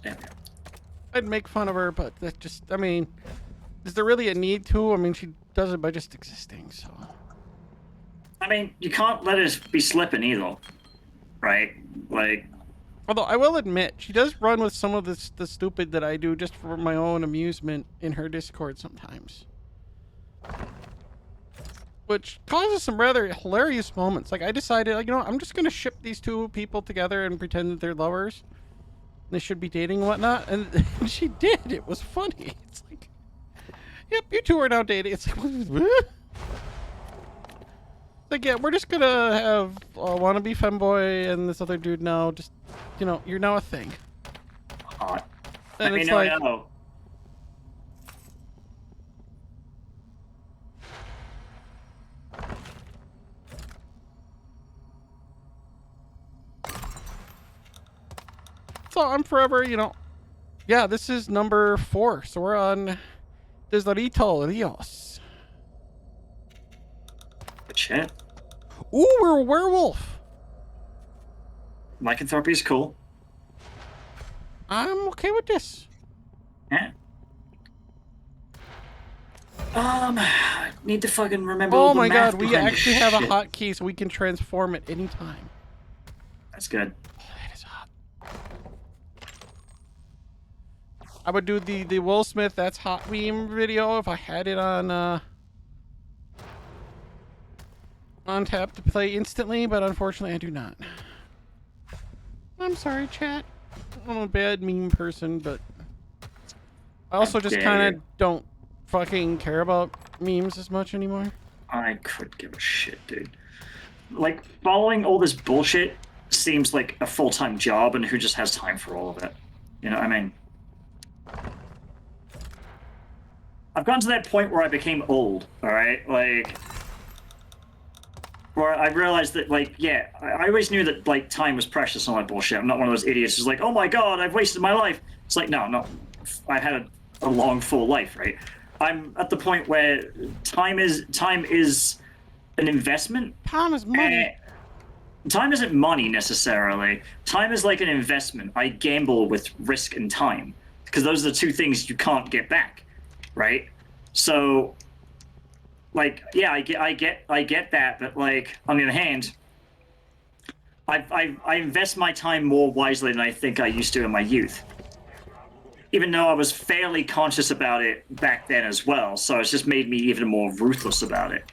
There we go. I'd make fun of her, but that just, I mean, is there really a need to? I mean, she does it by just existing, so. I mean, you can't let us be slipping either, right? Like, Although I will admit, she does run with some of the stupid that I do just for my own amusement in her Discord sometimes. Which causes some rather hilarious moments. Like, I decided, like, you know, I'm just going to ship these two people together and pretend that they're lovers. They should be dating and whatnot. And she did. It was funny. It's like, yep, you two are now dating. It's like, what? Like, yeah, we're just going to have a wannabe femboy and this other dude now. Just, you know, you're now a thing. hot. And Let me it's know, like, no. so I'm forever, you know. Yeah, this is number 4. So we're on Desarito Rios. Shit. Ooh, we're a werewolf. Lycanthropy is cool. I'm okay with this. Yeah. Need to fucking remember Oh all the my math god, we behind this actually have a shit. hotkey so we can transform at any time. That's good. Oh, that is hot. I would do the Will Smith That's Hot meme video if I had it on tap to play instantly, but unfortunately I do not. I'm sorry, chat. I'm a bad meme person, but I also just kind of don't fucking care about memes as much anymore. I could give a shit, dude. Like, following all this bullshit seems like a full-time job, and who just has time for all of it? You know what I mean? I've gotten to that point where I became old, alright? Like, where I realized that, like, yeah, I always knew that, like, time was precious and all that bullshit. I'm not one of those idiots who's like, oh my god, I've wasted my life. It's like, no, I've had a long, full life, right? I'm at the point where time is an investment. Time is money. Time isn't money necessarily. Time is like an investment. I gamble with risk and time because those are the two things you can't get back, right? So, like, yeah, I get that, but like on the other hand, I invest my time more wisely than I think I used to in my youth. Even though I was fairly conscious about it back then as well, so it's just made me even more ruthless about it.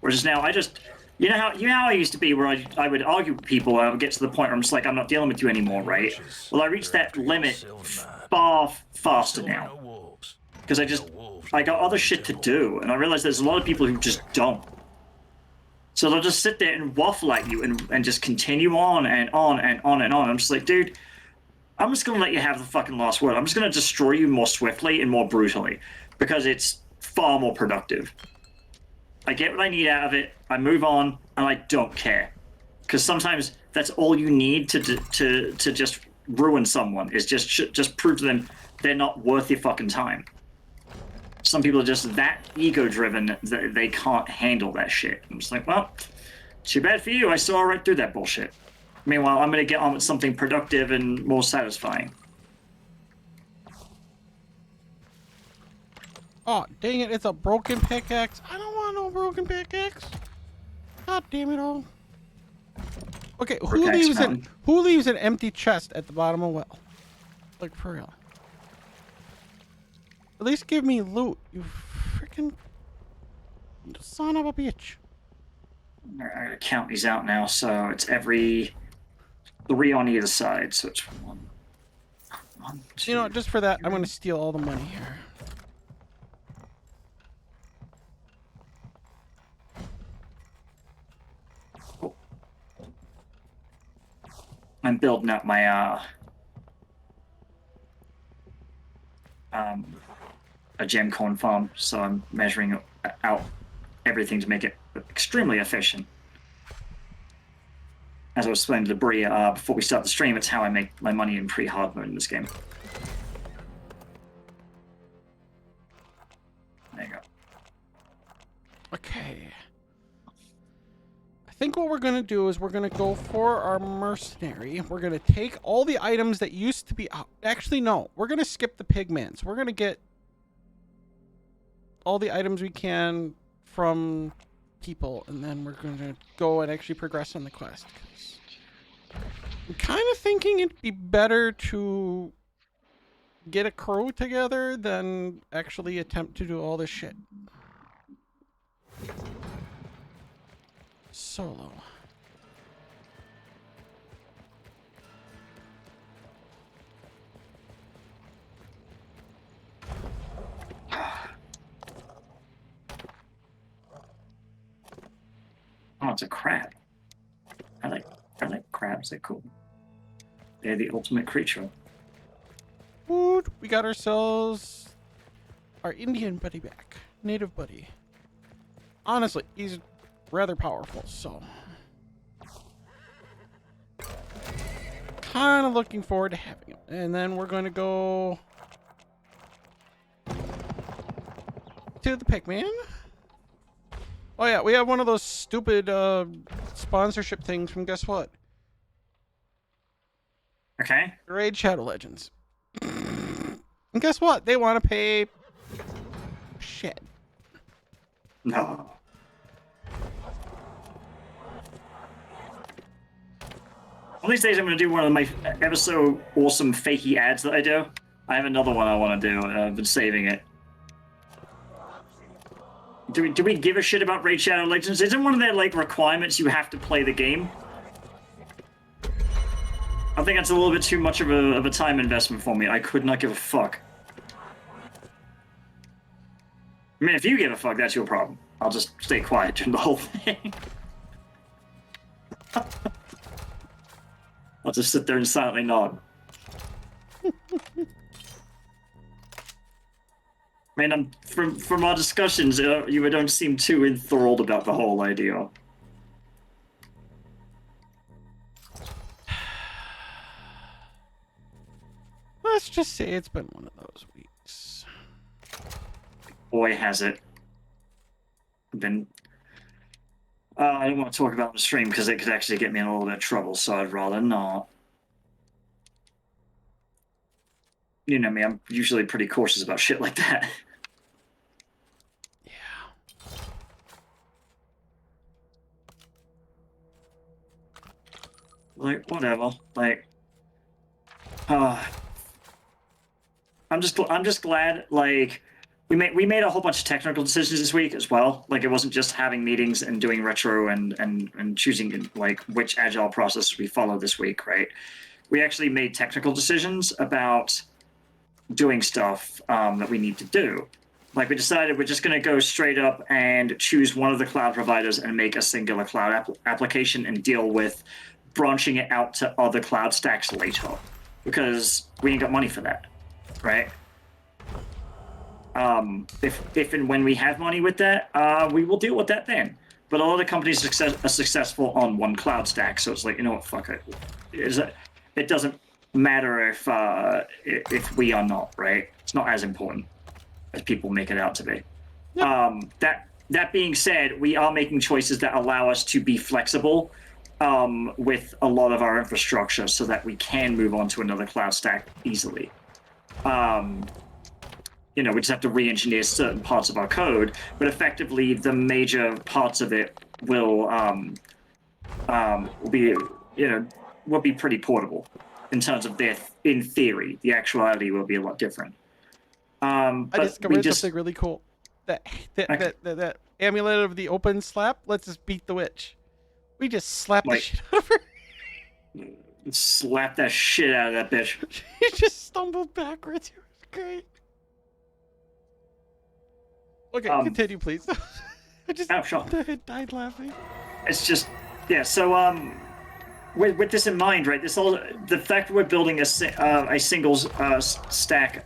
Whereas now I just, you know how I used to be, where I would argue with people, and I would get to the point where I'm just like, I'm not dealing with you anymore, right? Well, I reached that limit far faster now, because I got other shit to do, and I realize there's a lot of people who just don't. So they'll just sit there and waffle at you and just continue on and on and on and on. I'm just like, dude, I'm just going to let you have the fucking last word. I'm just going to destroy you more swiftly and more brutally because it's far more productive. I get what I need out of it. I move on, and I don't care. Because sometimes that's all you need to just ruin someone is just prove to them they're not worth your fucking time. Some people are just that ego-driven that they can't handle that shit. I'm just like, well, too bad for you. I saw right through that bullshit. Meanwhile, I'm going to get on with something productive and more satisfying. Oh, dang it, it's a broken pickaxe. I don't want no broken pickaxe. God damn it all. Okay, who leaves an empty chest at the bottom of a well? Like, for real. At least give me loot, you freaking son of a bitch. I gotta count these out now, so it's every 3 on either side, so it's 1, 2. You know, just for that, I'm gonna steal all the money here. I'm building up my a gem corn farm, so I'm measuring out everything to make it extremely efficient. As I was explaining to Bree before we start the stream, it's how I make my money in pre-hard mode in this game. There you go. Okay. I think what we're gonna do is we're gonna go for our mercenary. We're gonna take all the items that used to be out. Actually, no. We're gonna skip the pigments. We're gonna get all the items we can from people, and then we're gonna go and actually progress on the quest. I'm kind of thinking it'd be better to get a crew together than actually attempt to do all this shit solo. Oh, it's a crab. I like crabs. They're cool. They're the ultimate creature. Woot, we got ourselves our Indian buddy back. Native buddy. Honestly, he's rather powerful, so kind of looking forward to having him. And then we're going to go to the Pigman. Oh yeah, we have one of those stupid sponsorship things from guess what? Okay. Raid Shadow Legends. And guess what? They want to pay shit. No. One of these days I'm going to do one of my ever so awesome fakey ads that I do. I have another one I want to do. I've been saving it. Do we give a shit about Raid Shadow Legends? Isn't one of their like requirements you have to play the game? I think that's a little bit too much of a time investment for me. I could not give a fuck. I mean, if you give a fuck, that's your problem. I'll just stay quiet during the whole thing. I'll just sit there and silently nod. I mean, from our discussions, you don't seem too enthralled about the whole idea. Let's just say it's been one of those weeks. Boy, has it been. I don't want to talk about the stream because it could actually get me in a little bit of trouble, so I'd rather not. You know me, I'm usually pretty cautious about shit like that. Like, whatever. Like, I'm just glad, like, we made a whole bunch of technical decisions this week as well. Like, it wasn't just having meetings and doing retro and choosing, like, which agile process we follow this week, right? We actually made technical decisions about doing stuff that we need to do. Like, we decided we're just going to go straight up and choose one of the cloud providers and make a singular cloud application and deal with branching it out to other cloud stacks later. because we ain't got money for that, right? If and when we have money with that, we will deal with that then. But a lot of companies are successful on one cloud stack, so it's like, you know what, fuck it. It doesn't matter if we are not, right? It's not as important as people make it out to be. Yep. That being said, we are making choices that allow us to be flexible with a lot of our infrastructure so that we can move on to another cloud stack easily. We just have to re-engineer certain parts of our code, but effectively the major parts of it will be pretty portable in terms of in theory. The actuality will be a lot different. I discovered something really cool. That amulet of the open slap lets us beat the witch. We just slap the shit out of her. Slap that shit out of that bitch. She just stumbled backwards. It was great. Okay, continue, please. I just died laughing. It's just, yeah. So, with this in mind, right? The fact that we're building a single stack,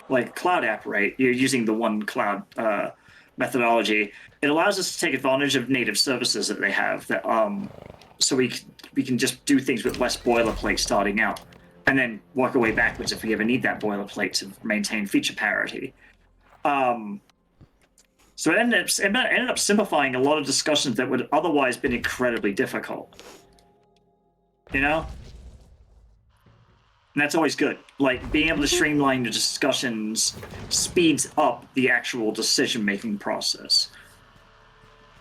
like cloud app, right? You're using the one cloud methodology. It allows us to take advantage of native services that they have. That so we can just do things with less boilerplate starting out, and then work our way backwards if we ever need that boilerplate to maintain feature parity. So it ended up simplifying a lot of discussions that would otherwise been incredibly difficult. And that's always good. Like, being able to streamline the discussions speeds up the actual decision-making process.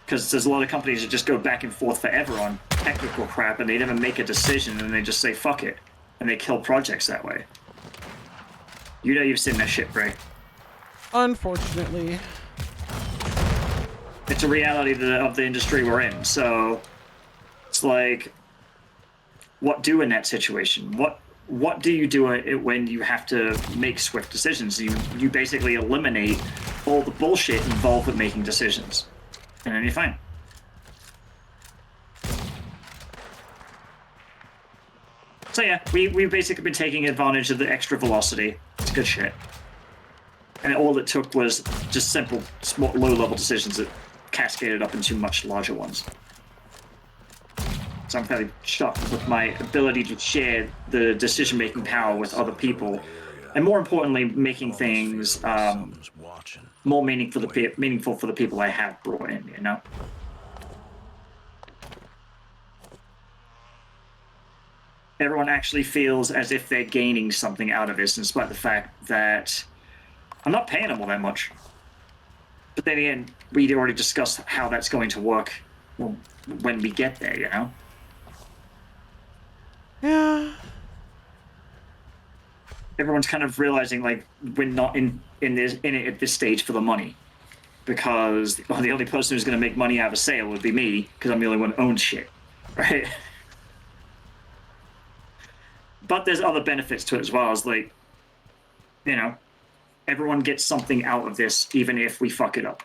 Because there's a lot of companies that just go back and forth forever on technical crap, and they never make a decision, and they just say, fuck it. And they kill projects that way. You've seen that shit, Bree. Unfortunately. It's a reality of the industry we're in. So it's like, what do in that situation? What do you do when you have to make swift decisions? You basically eliminate all the bullshit involved with making decisions, and then you're fine. So yeah, we've basically been taking advantage of the extra velocity. It's good shit. And all it took was just simple, small, low-level decisions that cascaded up into much larger ones. So I'm fairly shocked with my ability to share the decision-making power with other people, and more importantly, making things more meaningful for the people I have brought in. Everyone actually feels as if they're gaining something out of this, despite the fact that I'm not paying them all that much. But then again, we'd already discussed how that's going to work when we get there, Yeah. Everyone's kind of realizing, like, we're not in it at this stage for the money. Because the only person who's going to make money out of a sale would be me, because I'm the only one who owns shit. Right? But there's other benefits to it as well, as like, everyone gets something out of this, even if we fuck it up.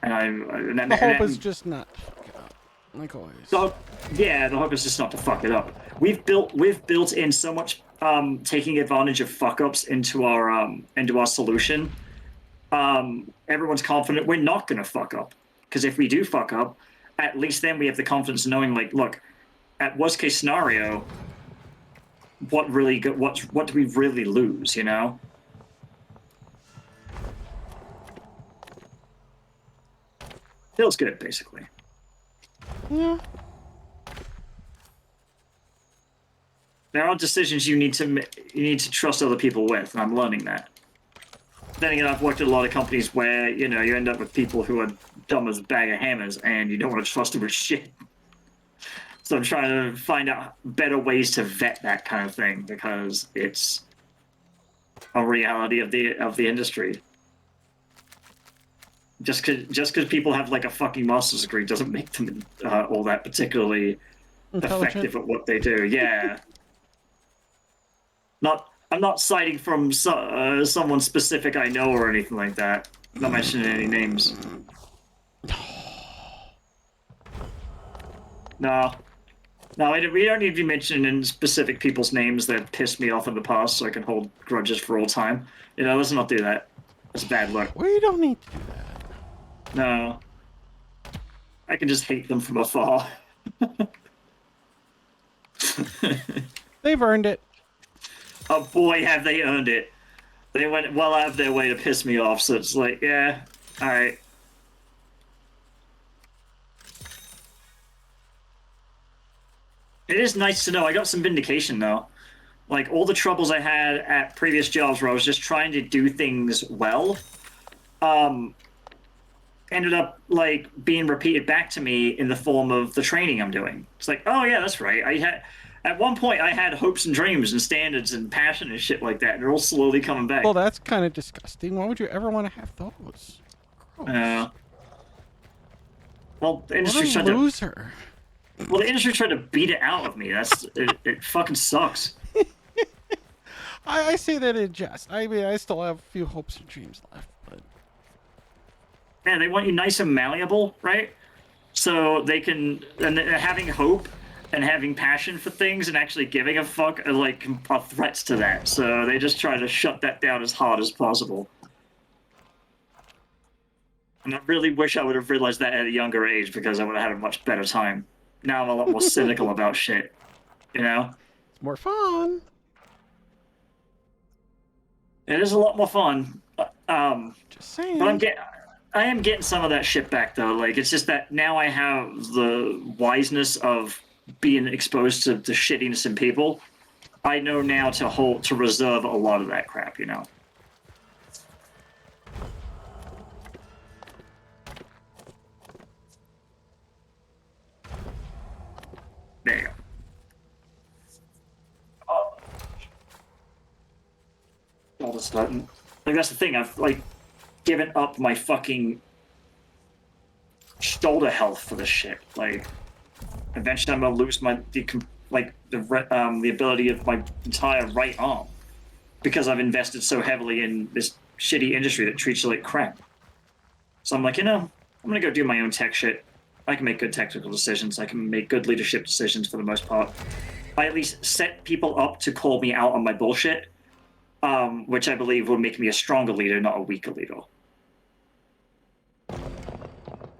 And the hope is just not to fuck it up, like always. The hope is just not to fuck it up. We've built in so much taking advantage of fuck ups into our solution. Everyone's confident we're not going to fuck up, because if we do fuck up, at least then we have the confidence knowing, like, look, at worst case scenario, what do we really lose? Feels good, basically. Yeah. There are decisions you need to trust other people with, and I'm learning that. Then again, I've worked at a lot of companies where you end up with people who are dumb as a bag of hammers, and you don't want to trust them with shit. So I'm trying to find out better ways to vet that kind of thing, because it's a reality of the industry. Just because people have like a fucking master's degree doesn't make them all that particularly effective at what they do. Yeah. I'm not citing from someone specific I know or anything like that. I'm not mentioning any names. No. No, we don't need to be mentioning specific people's names that pissed me off in the past, so I can hold grudges for all time. You know, let's not do that. That's a bad look. We don't need to do that. No. I can just hate them from afar. They've earned it. Oh boy, have they earned it. They went well out of their way to piss me off, so it's like, yeah, alright. It is nice to know. I got some vindication, though. Like, all the troubles I had at previous jobs where I was just trying to do things well, ended up, like, being repeated back to me in the form of the training I'm doing. It's like, oh, yeah, that's right. At one point, I had hopes and dreams and standards and passion and shit like that, and they're all slowly coming back. Well, that's kind of disgusting. Why would you ever want to have those? Gross. Well, the What industry a tried to... loser. Well, the industry tried to beat it out of me. It fucking sucks. I say that in jest. I mean, I still have a few hopes and dreams left, but Man, they want you nice and malleable, right? So they can, and having hope and having passion for things and actually giving a fuck are threats to that. So they just try to shut that down as hard as possible. And I really wish I would have realized that at a younger age, because I would have had a much better time. Now I'm a lot more cynical about shit, you know? it's more fun. It is a lot more fun. Just saying. But I am getting some of that shit back, though. Like, it's just that now I have the wiseness of being exposed to the shittiness in people. I know now to reserve a lot of that crap, you know? There you go. Oh. All of a sudden. Like, that's the thing. I've, like, given up my fucking shoulder health for this shit. Like, eventually I'm gonna lose the ability of my entire right arm because I've invested so heavily in this shitty industry that treats you like crap. So I'm like, I'm gonna go do my own tech shit. I can make good technical decisions. I can make good leadership decisions for the most part. I at least set people up to call me out on my bullshit, which I believe will make me a stronger leader, not a weaker leader.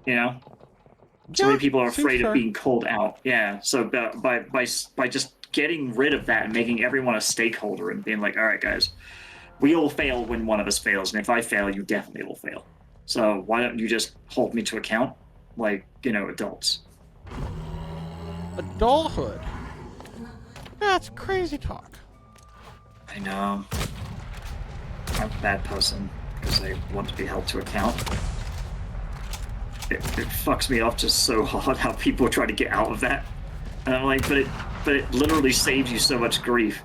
You know? So many people are afraid of being called out. Yeah. So by just getting rid of that and making everyone a stakeholder and being like, all right, guys, we all fail when one of us fails. And if I fail, you definitely will fail. So why don't you just hold me to account like, adults? Adulthood. That's crazy talk. I know. I'm a bad person because I want to be held to account. It fucks me off just so hard how people try to get out of that. And I'm like, but it literally saves you so much grief.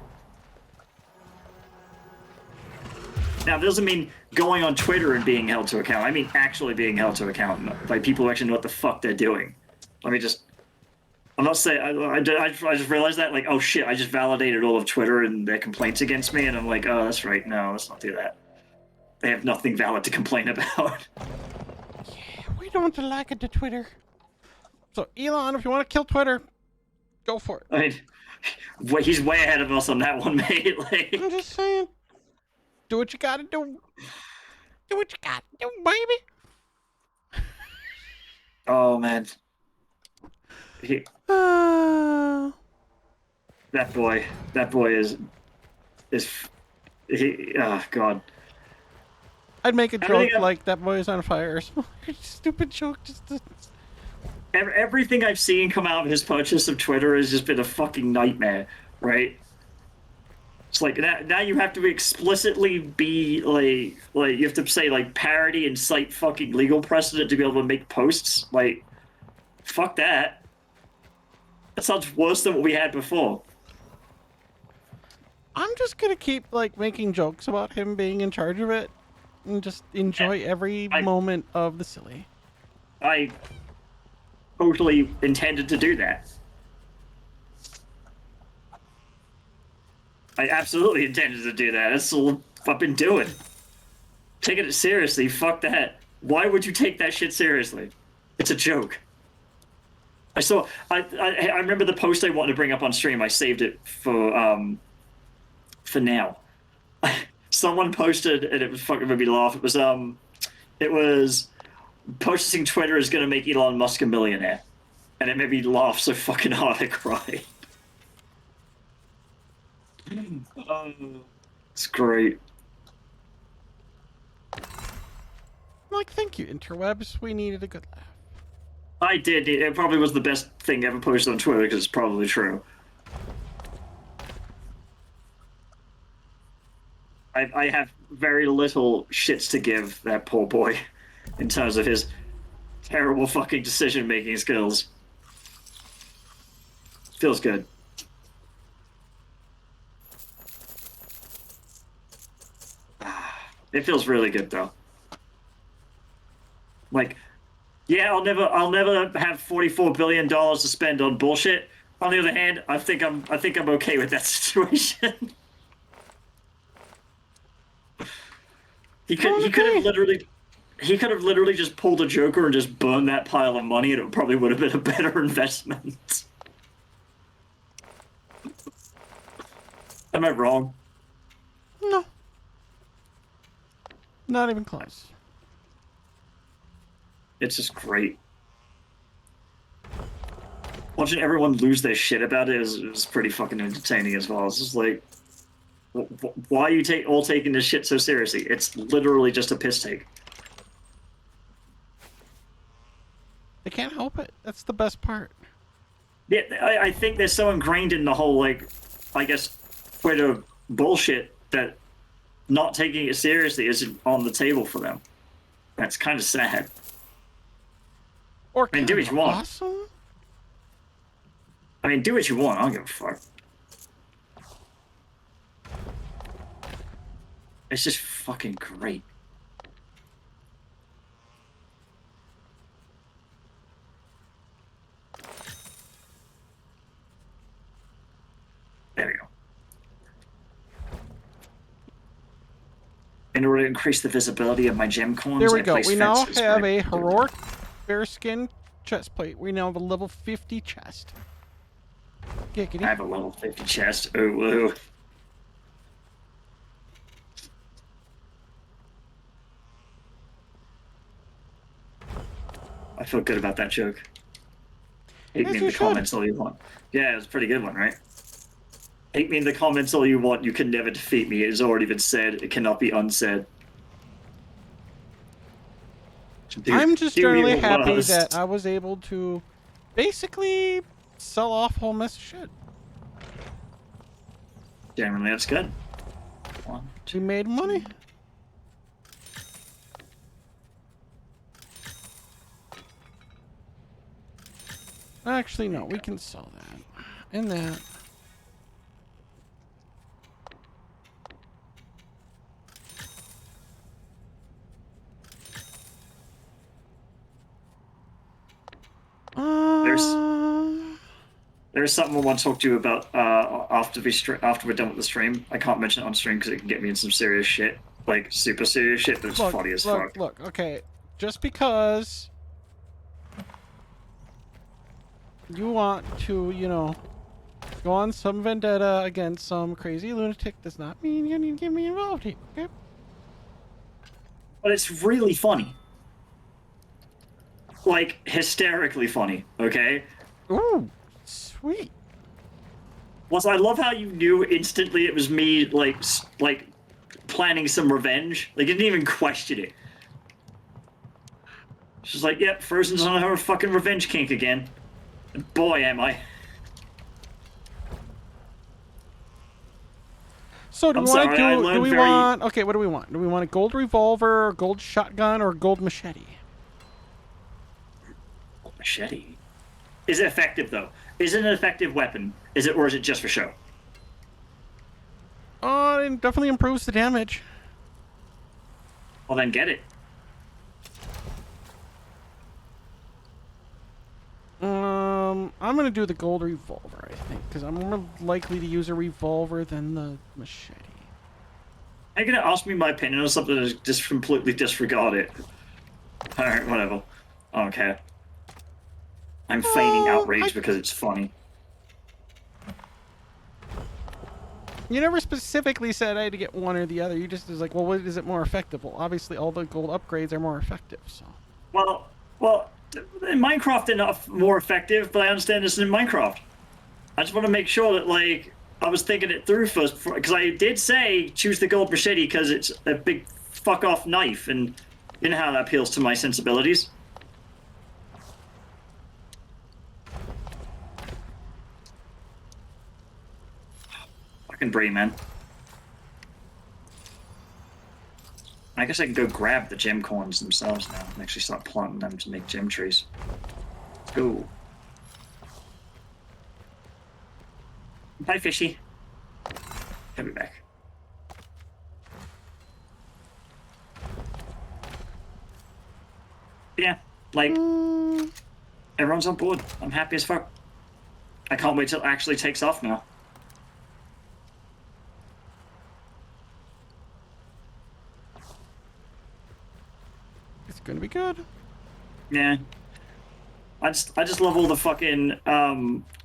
Now, it doesn't mean going on Twitter and being held to account. I mean actually being held to account by people who actually know what the fuck they're doing. I'm not saying, I just realized that, like, oh shit, I just validated all of Twitter and their complaints against me, and I'm like, oh, that's right, no, let's not do that. They have nothing valid to complain about. We don't like it to Twitter. So, Elon, if you want to kill Twitter, go for it. I mean, he's way ahead of us on that one, mate. Like, I'm just saying. Do what you gotta do. Do what you gotta do, baby. oh man, that boy is he? Oh god. I'd make a joke like that boy's on fire. Stupid joke. Everything I've seen come out of his purchase of Twitter has just been a fucking nightmare, right? It's like now you have to explicitly be like you have to say like parody and cite fucking legal precedent to be able to make posts. Like, fuck that. That sounds worse than what we had before. I'm just gonna keep like making jokes about him being in charge of it and just enjoy every moment of the silly. I totally intended to do that. I absolutely intended to do that. That's all I've been doing. Taking it seriously, fuck that. Why would you take that shit seriously? It's a joke. I saw. I remember the post I wanted to bring up on stream. I saved it for now. Someone posted, and it was fucking made me laugh. It was posting Twitter is going to make Elon Musk a millionaire, and it made me laugh so fucking hard I cried. It's great. Like, thank you, interwebs. We needed a good laugh. I did. It probably was the best thing ever posted on Twitter because it's probably true. I have very little shits to give that poor boy in terms of his terrible fucking decision-making skills. Feels good. It feels really good though. Like, yeah, I'll never have $44 billion to spend on bullshit. On the other hand, I think I'm okay with that situation. He could have literally just pulled a Joker and just burned that pile of money, and it probably would have been a better investment. Am I wrong? No. Not even close. It's just great. Watching everyone lose their shit about it is pretty fucking entertaining as well. It's just like, why are you all taking this shit so seriously? It's literally just a piss take. They can't help it. That's the best part. Yeah, I think they're so ingrained in the whole, like, I guess, Twitter bullshit that not taking it seriously isn't on the table for them. That's kind of sad. Or I mean, do what you want. awesome. I mean, do what you want. I don't give a fuck. It's just fucking great. There we go. In order to increase the visibility of my gem coins, There we I go. place We now fences have where a heroic bearskin chest plate. We now have a level 50 chest. Giggity. I have a level 50 chest. Ooh, woo. I feel good about that joke. Hate Yes, me in you the should. comments all you want. Yeah, it was a pretty good one, right? Hate me in the comments all you want. You can never defeat me. It has already been said. It cannot be unsaid. I'm just Do generally your happy worst. that I was able to basically sell off a whole mess of shit. Generally, that's good. One, We made money. Actually, no, we can sell that. And that. There's something I want to talk to you about after we're done with the stream. I can't mention it on stream because it can get me in some serious shit, like super serious shit. But it's funny as fuck. Look, okay. Just because you want to, you know, go on some vendetta against some crazy lunatic does not mean you need to get me involved here, okay? But it's really funny, like hysterically funny. Okay. Ooh, sweet. Plus, I love how you knew instantly it was me, like planning some revenge. Like, you didn't even question it. She's like, yep, Frozen's on her fucking revenge kink again. And boy, am I. So do I'm we want sorry, to I do? learned Do we very- want? Okay, what do we want? Do we want a gold revolver, a gold shotgun, or a gold machete? Machete. Is it effective though? Is it an effective weapon? Or is it just for show? Oh, it definitely improves the damage. Well, then get it. I'm gonna do the gold revolver, I think, because I'm more likely to use a revolver than the machete. Are you gonna ask me my opinion on something and just completely disregard it? Alright, whatever. I don't care. I'm feigning Oh, outrage because it's funny. You never specifically said I had to get one or the other. You just was like, well, what is it more effective? Well, obviously, all the gold upgrades are more effective. So. Well, in Minecraft they're not more effective, but I understand this in Minecraft. I just want to make sure that, like, I was thinking it through first, because I did say choose the gold machete because it's a big fuck off knife, and you know how that appeals to my sensibilities. Fucking Bree, man. I guess I can go grab the gem coins themselves now and actually start planting them to make gem trees. Let's go. Bye, fishy. He'll be back. Yeah, like, everyone's on board. I'm happy as fuck. I can't wait till it actually takes off now. It's gonna be good. Yeah. I just love all the fucking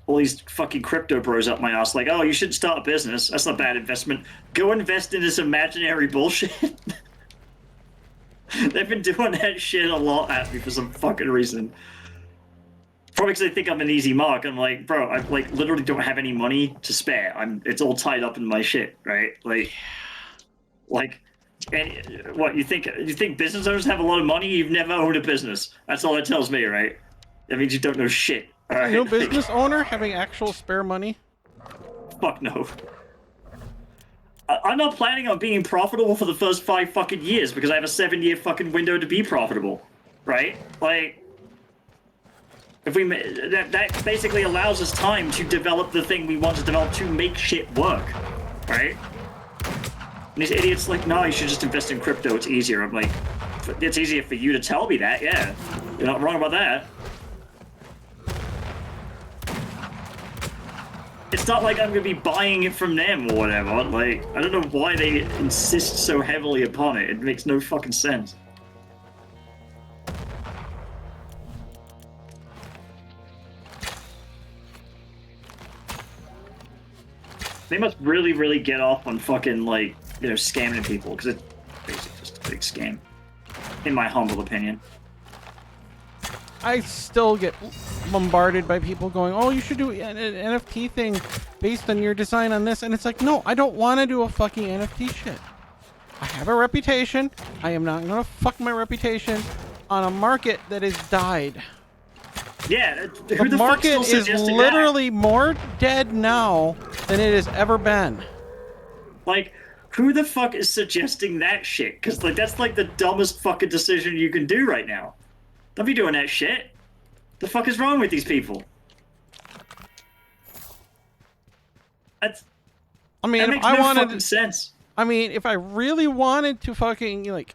all these fucking crypto bros up my ass. Like, oh, you should start a business. That's not a bad investment. Go invest in this imaginary bullshit. They've been doing that shit a lot at me for some fucking reason. Probably because they think I'm an easy mark. I'm like, bro, I like literally don't have any money to spare. It's all tied up in my shit, right? Like, and what you think? You think business owners have a lot of money? You've never owned a business. That's all it tells me, right? That means you don't know shit. All right? No business owner having actual spare money. Fuck no. I'm not planning on being profitable for the first 5 fucking years because I have a 7-year fucking window to be profitable, right? Like, if we that basically allows us time to develop the thing we want to develop to make shit work, right? And these idiots like, no, you should just invest in crypto. It's easier. I'm like, it's easier for you to tell me that. Yeah, you're not wrong about that. It's not like I'm going to be buying it from them or whatever. Like, I don't know why they insist so heavily upon it. It makes no fucking sense. They must really, really get off on fucking, like, you know, scamming people, because it's basically just a big scam, in my humble opinion. I still get bombarded by people going, oh, you should do an NFT thing based on your design on this. And it's like, no, I don't want to do a fucking NFT shit. I have a reputation. I am not going to fuck my reputation on a market that has died. Yeah, The market is literally more dead now than it has ever been. Like, who the fuck is suggesting that shit? Because, like, that's, like, the dumbest fucking decision you can do right now. Don't be doing that shit. The fuck is wrong with these people? That's... I mean, that if makes I no wanted fucking sense. I mean, if I really wanted to fucking, like,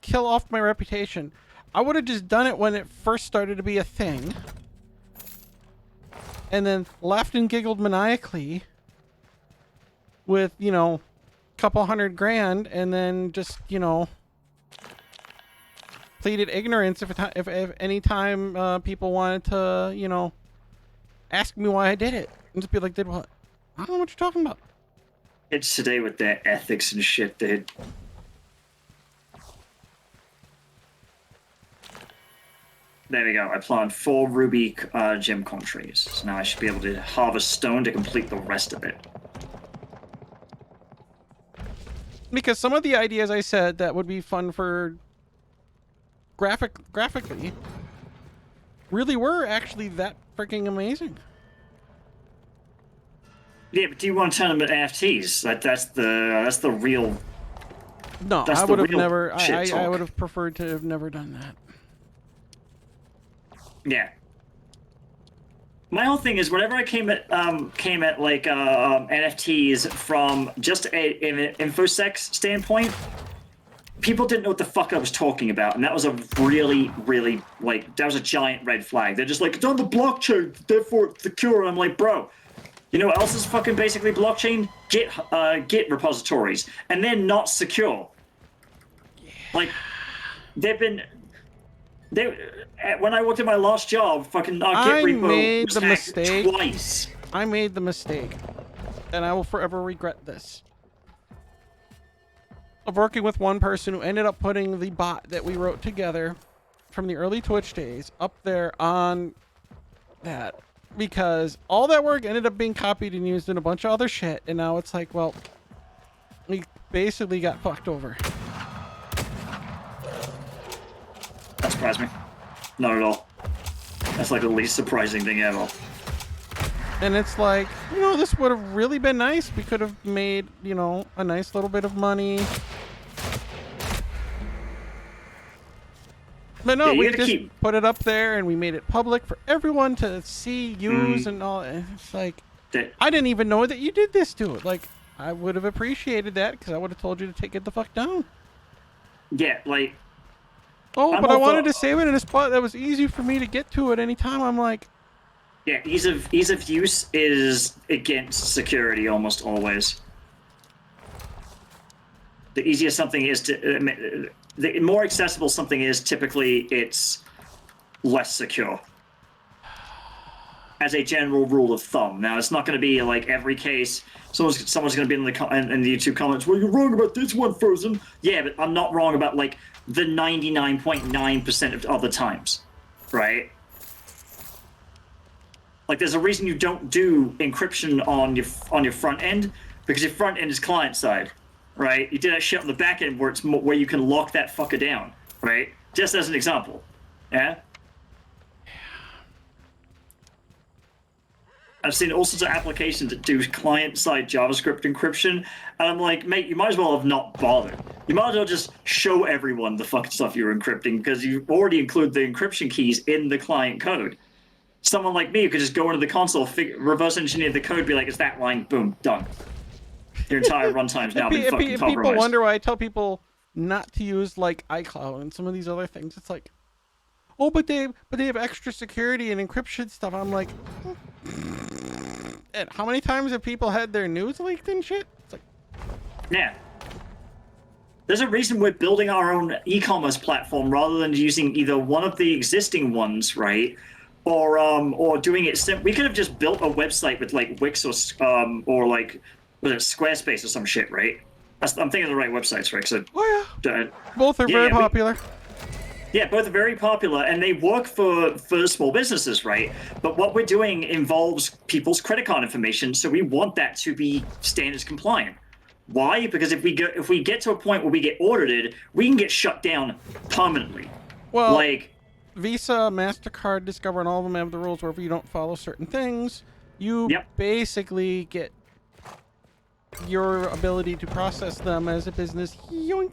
kill off my reputation, I would have just done it when it first started to be a thing. And then laughed and giggled maniacally with, you know, a couple $100,000, and then just, you know, pleaded ignorance if any time people wanted to, you know, ask me why I did it. And just be like, did what? I don't know what you're talking about. It's today with their ethics and shit, dude. There we go. I planted 4 ruby gemcon trees. So now I should be able to harvest stone to complete the rest of it. Because some of the ideas I said that would be fun for graphically really were actually that freaking amazing. Yeah, but do you want to turn them into NFTs? That's the real. No, That's I the would have real never. shit I talk. would have preferred to have never done that. Yeah. My whole thing is whenever I came at like NFTs from just an infosec standpoint, people didn't know what the fuck I was talking about, and that was a really, really, like, that was a giant red flag. They're just like, it's on the blockchain, therefore it's secure. And I'm like, bro, you know what else is fucking basically blockchain? Git repositories, and they're not secure. Like, they've been. When I worked at my last job, fucking our I Git repo made was the hacked mistake. twice. I made the mistake, and I will forever regret this, of working with one person who ended up putting the bot that we wrote together from the early Twitch days up there on that, because all that work ended up being copied and used in a bunch of other shit, and now it's like, well, we basically got fucked over. That surprised me. Not at all. That's like the least surprising thing ever. And it's like, you know, this would have really been nice. We could have made, you know, a nice little bit of money. But no, Yeah, you we gotta just keep- put it up there and we made it public for everyone to see, use, and all. And it's like, I didn't even know that you did this to it. Like, I would have appreciated that because I would have told you to take it the fuck down. Yeah, like, Oh, I'm but I all for- wanted to save it in a spot that was easy for me to get to at any time. I'm like, yeah, ease of use is against security almost always. The easier something is to, the more accessible something is, typically it's less secure. As a general rule of thumb. Now, it's not going to be like every case. Someone's going to be in the YouTube comments. Well, you're wrong about this one, Frozen. Yeah, but I'm not wrong about like the 99.9% of other times, right? Like, there's a reason you don't do encryption on your front end, because your front end is client side, right? You do that shit on the back end where it's where you can lock that fucker down, right? Just as an example, yeah. I've seen all sorts of applications that do client-side JavaScript encryption, and I'm like, mate, you might as well have not bothered. You might as well just show everyone the fucking stuff you're encrypting, because you already include the encryption keys in the client code. Someone like me could just go into the console, reverse engineer the code, be like, it's that line, boom, done. Your entire runtime's now been fucking if compromised. people wonder why I tell people not to use like iCloud and some of these other things, it's like, oh, but they have extra security and encryption stuff. I'm like, and how many times have people had their news leaked and shit? It's like, yeah. There's a reason we're building our own e-commerce platform rather than using either one of the existing ones, right? Or doing it we could have just built a website with like Wix or like was it Squarespace or some shit, right? I'm thinking of the right websites, right? So, oh yeah, both are very popular. Yeah, both are very popular, and they work for small businesses, right? But what we're doing involves people's credit card information, so we want that to be standards compliant. Why? Because if we get to a point where we get audited, we can get shut down permanently. Well, like Visa, MasterCard, Discover, and all of them have the rules where if you don't follow certain things, you basically get your ability to process them as a business yoinked.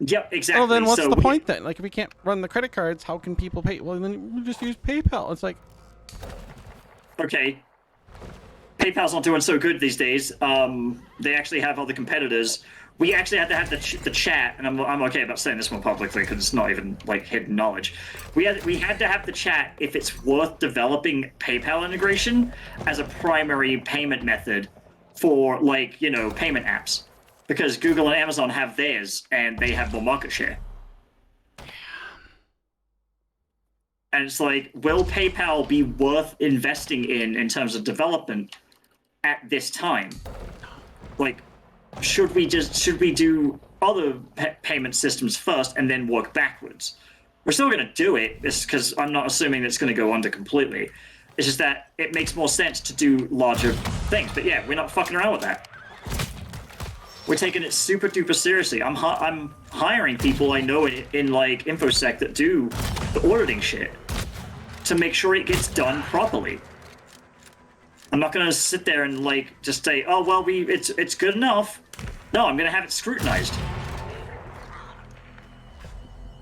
Yep, exactly. Well, then what's the point then? Like, if we can't run the credit cards, how can people pay? Well, then we just use PayPal. It's like, okay, PayPal's not doing so good these days. They actually have other competitors. We actually had to have the chat, and I'm okay about saying this one publicly because it's not even like hidden knowledge. We had to have the chat if it's worth developing PayPal integration as a primary payment method for, like, you know, payment apps, because Google and Amazon have theirs and they have more market share. And it's like, will PayPal be worth investing in terms of development at this time? Like, should we do other payment systems first and then work backwards? We're still going to do it, because I'm not assuming it's going to go under completely. It's just that it makes more sense to do larger things. But yeah, we're not fucking around with that. We're taking it super duper seriously. I'm hiring people I know in like InfoSec that do the auditing shit to make sure it gets done properly. I'm not going to sit there and like just say, oh well, it's good enough. No, I'm going to have it scrutinized.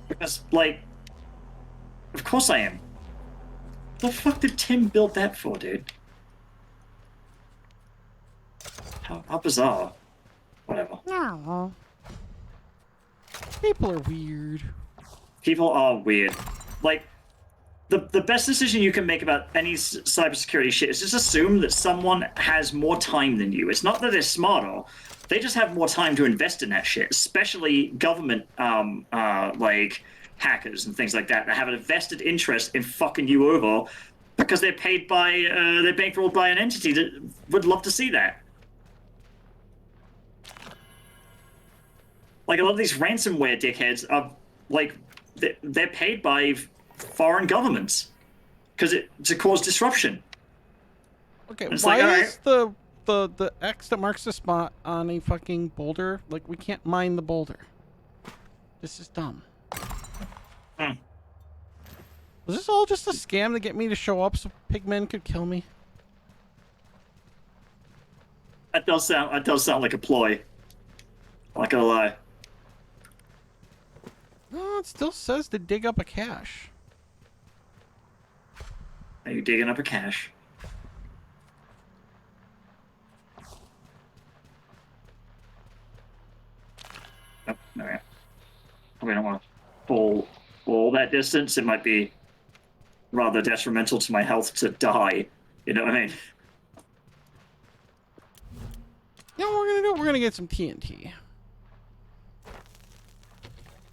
Because, like, of course I am. The fuck did Tim build that for, dude? How bizarre. Whatever. no. People are weird. People are weird. Like, the best decision you can make about any cybersecurity shit is just assume that someone has more time than you. It's not that they're smarter. They just have more time to invest in that shit, especially government, like, hackers and things like that have a vested interest in fucking you over because they're paid by, they're bankrolled by an entity that would love to see that. Like, a lot of these ransomware dickheads are, like, they're paid by foreign governments because to cause disruption. Okay, It's why like, is the X that marks the spot on a fucking boulder? Like, we can't mine the boulder. This is dumb. Hmm. Was this all just a scam to get me to show up so pigmen could kill me? That does sound like a ploy. I'm not gonna lie. No, it still says to dig up a cache. Are you digging up a cache? Oh, all right. We don't want to fall all that distance. It might be rather detrimental to my health to die. You know what I mean? You know what we're gonna do? We're gonna get some TNT.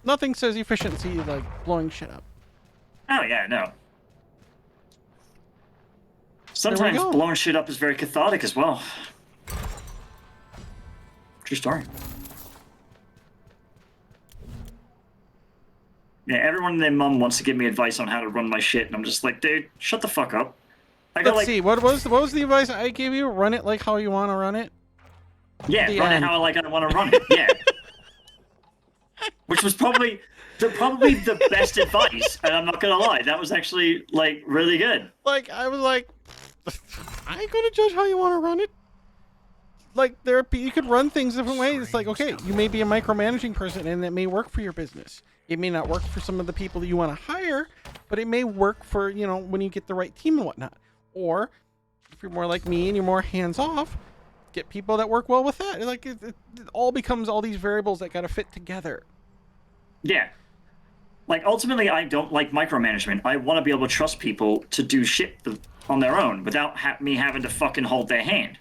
Nothing says efficiency like blowing shit up. Oh yeah, no. Sometimes go. blowing shit up is very cathartic as well. True story. Yeah, everyone and their mum wants to give me advice on how to run my shit, and I'm just like, dude, shut the fuck up. I got Let's see. What was the advice I gave you? Run it like how you want to run it. Yeah, The run end. it how I want to run it. Yeah. Which was probably the best advice, and I'm not gonna lie, that was actually like really good. Like I was like, I ain't gonna judge how you want to run it. Like you could run things different ways. It's like, okay, you may be a micromanaging person, and that may work for your business. It may not work for some of the people that you want to hire, but it may work for, you know, when you get the right team and whatnot. Or if you're more like me and you're more hands off, get people that work well with that. Like it all becomes all these variables that got to fit together. Yeah. Like, ultimately, I don't like micromanagement. I want to be able to trust people to do shit on their own without me having to fucking hold their hand.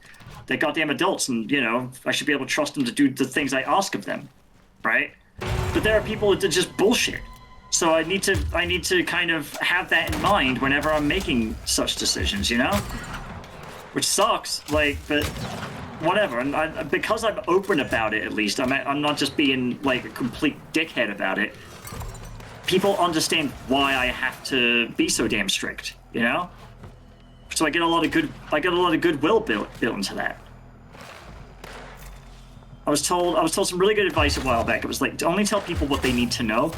They're goddamn adults, and, you know, I should be able to trust them to do the things I ask of them, right? But there are people that just bullshit. So I need to kind of have that in mind whenever I'm making such decisions, you know? Which sucks, like, but whatever. And because I'm open about it, at least, I'm not just being like a complete dickhead about it. People understand why I have to be so damn strict, you know? So I get a lot of goodwill built into that. I was told some really good advice a while back. It was like, to only tell people what they need to know.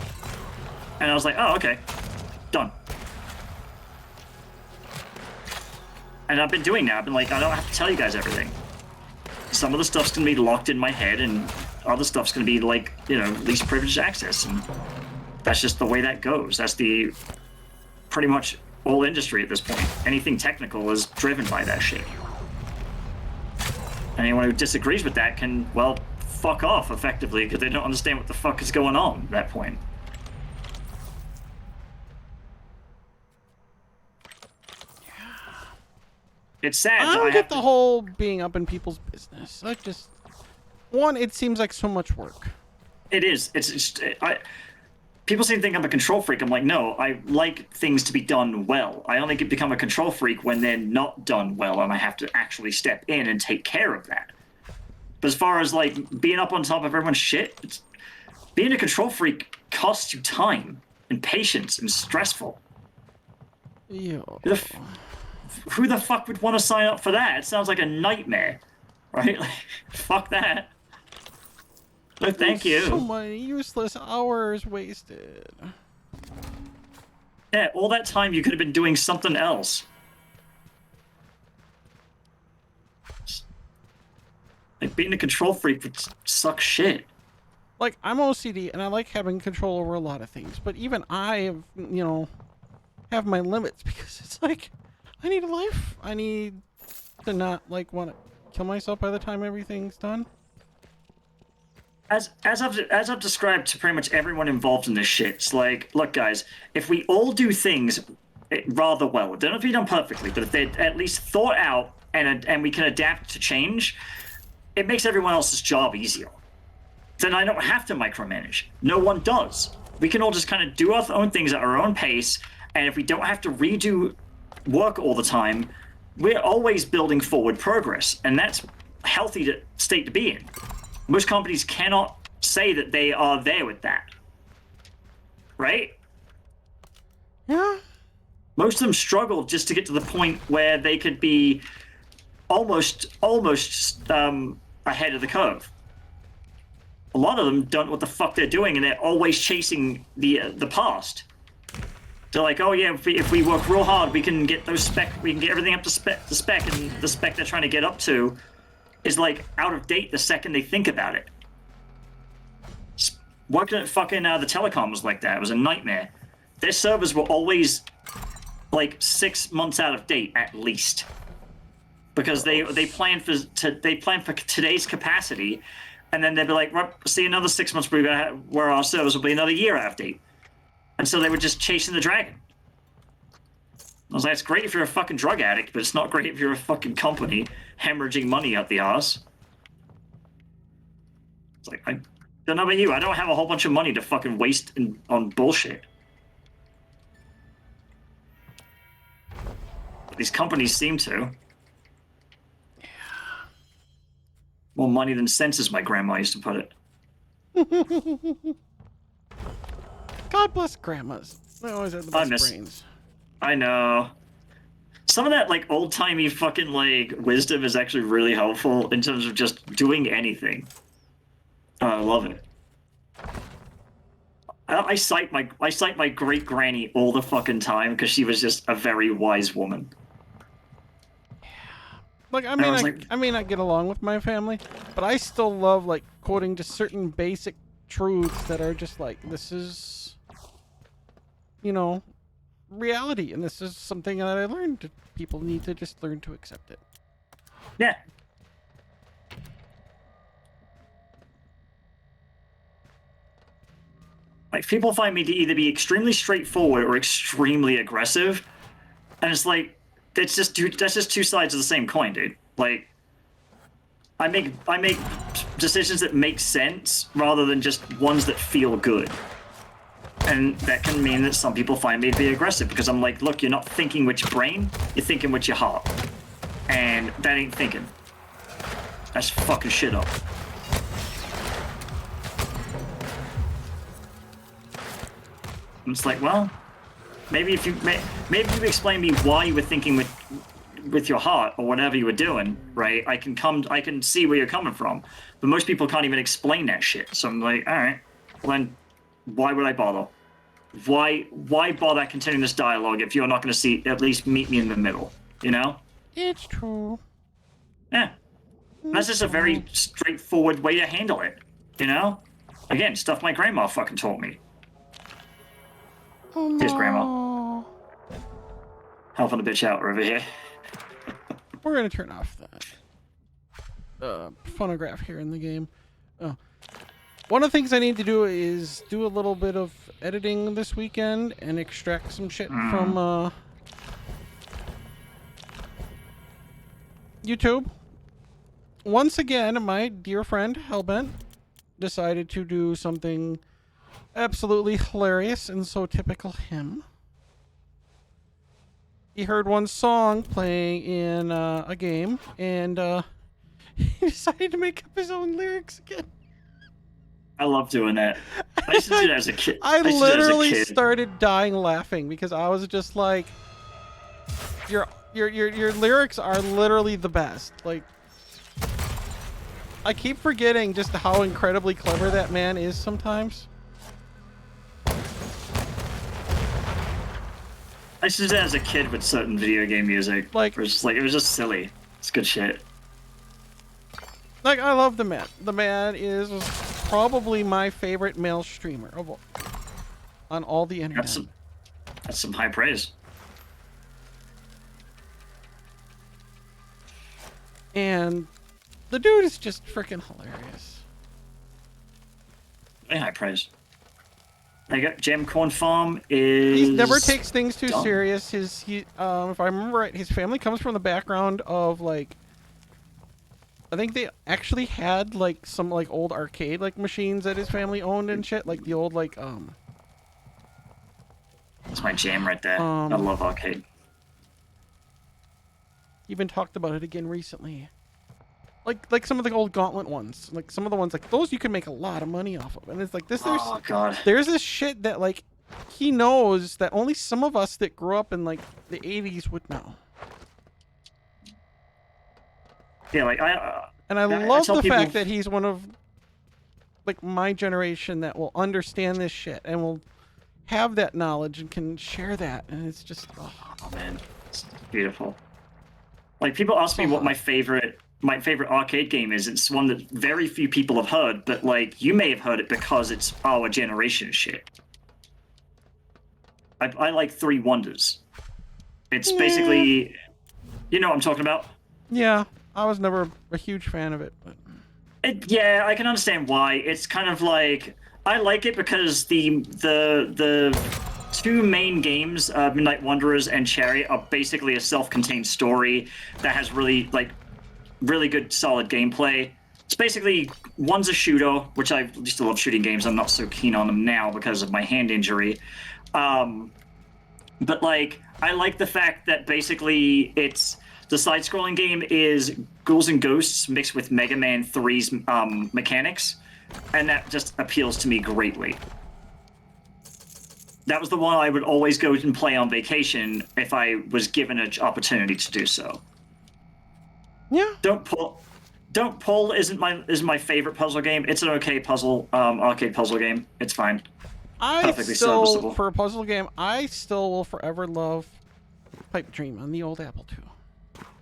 And I was like, oh, okay, done. And I've been doing that. I've been like, I don't have to tell you guys everything. Some of the stuff's gonna be locked in my head, and other stuff's gonna be like, you know, least privileged access. And that's just the way that goes. That's the pretty much all industry at this point. Anything technical is driven by that shit. Anyone who disagrees with that can, well, fuck off effectively, because they don't understand what the fuck is going on at that point. It's sad. I don't get the whole being up in people's business. Like, just one, it seems like so much work. It is. People seem to think I'm a control freak. I'm like, no, I like things to be done well. I only become a control freak when they're not done well, and I have to actually step in and take care of that. But as far as like being up on top of everyone's shit, being a control freak costs you time and patience and stressful. Yo. Who the fuck would want to sign up for that? It sounds like a nightmare, right? Like, fuck that. No, thank you. So many useless hours wasted. Yeah, all that time you could have been doing something else. Like, being a control freak would suck shit. Like, I'm OCD and I like having control over a lot of things, but even I have, you know, have my limits, because it's like, I need a life. I need to not, like, want to kill myself by the time everything's done. As I've described to pretty much everyone involved in this shit, it's like, look, guys, if we all do things rather well, they don't have to be done perfectly, but if they're at least thought out and we can adapt to change, it makes everyone else's job easier. Then I don't have to micromanage. No one does. We can all just kind of do our own things at our own pace, and if we don't have to redo work all the time, we're always building forward progress, and that's healthy state to be in. Most companies cannot say that they are there with that, right? Yeah. Most of them struggle just to get to the point where they could be almost ahead of the curve. A lot of them don't know what the fuck they're doing, and they're always chasing the past. They're like, oh yeah, if we work real hard, we can get we can get everything up to spec, and the spec they're trying to get up to is like out of date the second they think about it. Working at fucking the telecom was like that. It was a nightmare. Their servers were always like 6 months out of date at least, because they plan for today's capacity, and then they'd be like, well, see, another 6 months where our servers will be another year out of date. And so they were just chasing the dragon. I was like, it's great if you're a fucking drug addict, but it's not great if you're a fucking company hemorrhaging money out the arse. It's like, I don't know about you, I don't have a whole bunch of money to fucking waste on bullshit. But these companies seem to. More money than sense, as my grandma used to put it. God bless grandmas. They always have the best brains. I know. Some of that like old-timey fucking like wisdom is actually really helpful in terms of just doing anything. I love it. I cite my great granny all the fucking time because she was just a very wise woman. Like, I may not get along with my family, but I still love like quoting just certain basic truths that are just like, this is, you know, reality, and this is something that I learned. People need to just learn to accept it. Yeah. Like, people find me to either be extremely straightforward or extremely aggressive, and it's like, that's just two sides of the same coin, dude. Like, I make decisions that make sense rather than just ones that feel good. And that can mean that some people find me to be aggressive because I'm like, look, you're not thinking with your brain, you're thinking with your heart. And that ain't thinking. That's fucking shit up. And it's like, well, maybe you explain me why you were thinking with your heart or whatever you were doing, right? I can see where you're coming from. But most people can't even explain that shit. So I'm like, all right, well then why would I bother? Why bother continuing this dialogue if you're not going to at least meet me in the middle, you know? It's true. Yeah. That's just a very straightforward way to handle it, you know? Again, stuff my grandma fucking taught me. Oh, no. Here's grandma. Helping the bitch out over here. We're going to turn off that phonograph here in the game. Oh. One of the things I need to do is do a little bit of editing this weekend and extract some shit from YouTube. Once again, my dear friend Hellbent decided to do something absolutely hilarious and so typical him. He heard one song playing in a game, and he decided to make up his own lyrics again. I love doing that. I used to do that as a kid. I literally started dying laughing because I was just like, your lyrics are literally the best. Like, I keep forgetting just how incredibly clever that man is sometimes. I used to do that as a kid with certain video game music. Like, it was just silly. It's good shit. Like, I love the man. The man is probably my favorite male streamer of all, on all the internet. That's some high praise. And the dude is just freaking hilarious. Very high praise. I got Jam Corn Farm is. He never takes things too serious. If I remember right, his family comes from the background of like. I think they actually had like some like old arcade like machines that his family owned and shit, like the old like That's my jam right there. I love arcade. Even talked about it again recently. Like some of the old Gauntlet ones, like some of the ones like those you can make a lot of money off of, and it's like this. Oh god. There's this shit that like he knows that only some of us that grew up in like the 80s would know. Yeah, like And I I love tell the people- fact that he's one of like my generation that will understand this shit and will have that knowledge and can share that, and it's just Oh man, it's beautiful. Like people ask me what my favorite arcade game is. It's one that very few people have heard, but like you may have heard it because it's our generation shit. I like Three Wonders. It's basically, you know what I'm talking about. yeah. I was never a huge fan of it, but Yeah, I can understand why. It's kind of like I like it because the two main games, Midnight Wanderers and Chariot, are basically a self-contained story that has really good solid gameplay. It's basically one's a shooter, which I used to love shooting games. I'm not so keen on them now because of my hand injury. But like I like the fact that basically it's the side-scrolling game is Ghouls and Ghosts mixed with Mega Man 3's mechanics, and that just appeals to me greatly. That was the one I would always go and play on vacation if I was given an opportunity to do so. yeah. Don't Pull isn't my favorite puzzle game. It's an okay puzzle arcade puzzle game. It's fine. I Perfectly still, serviceable. for a puzzle game, I still will forever love Pipe Dream on the old Apple II.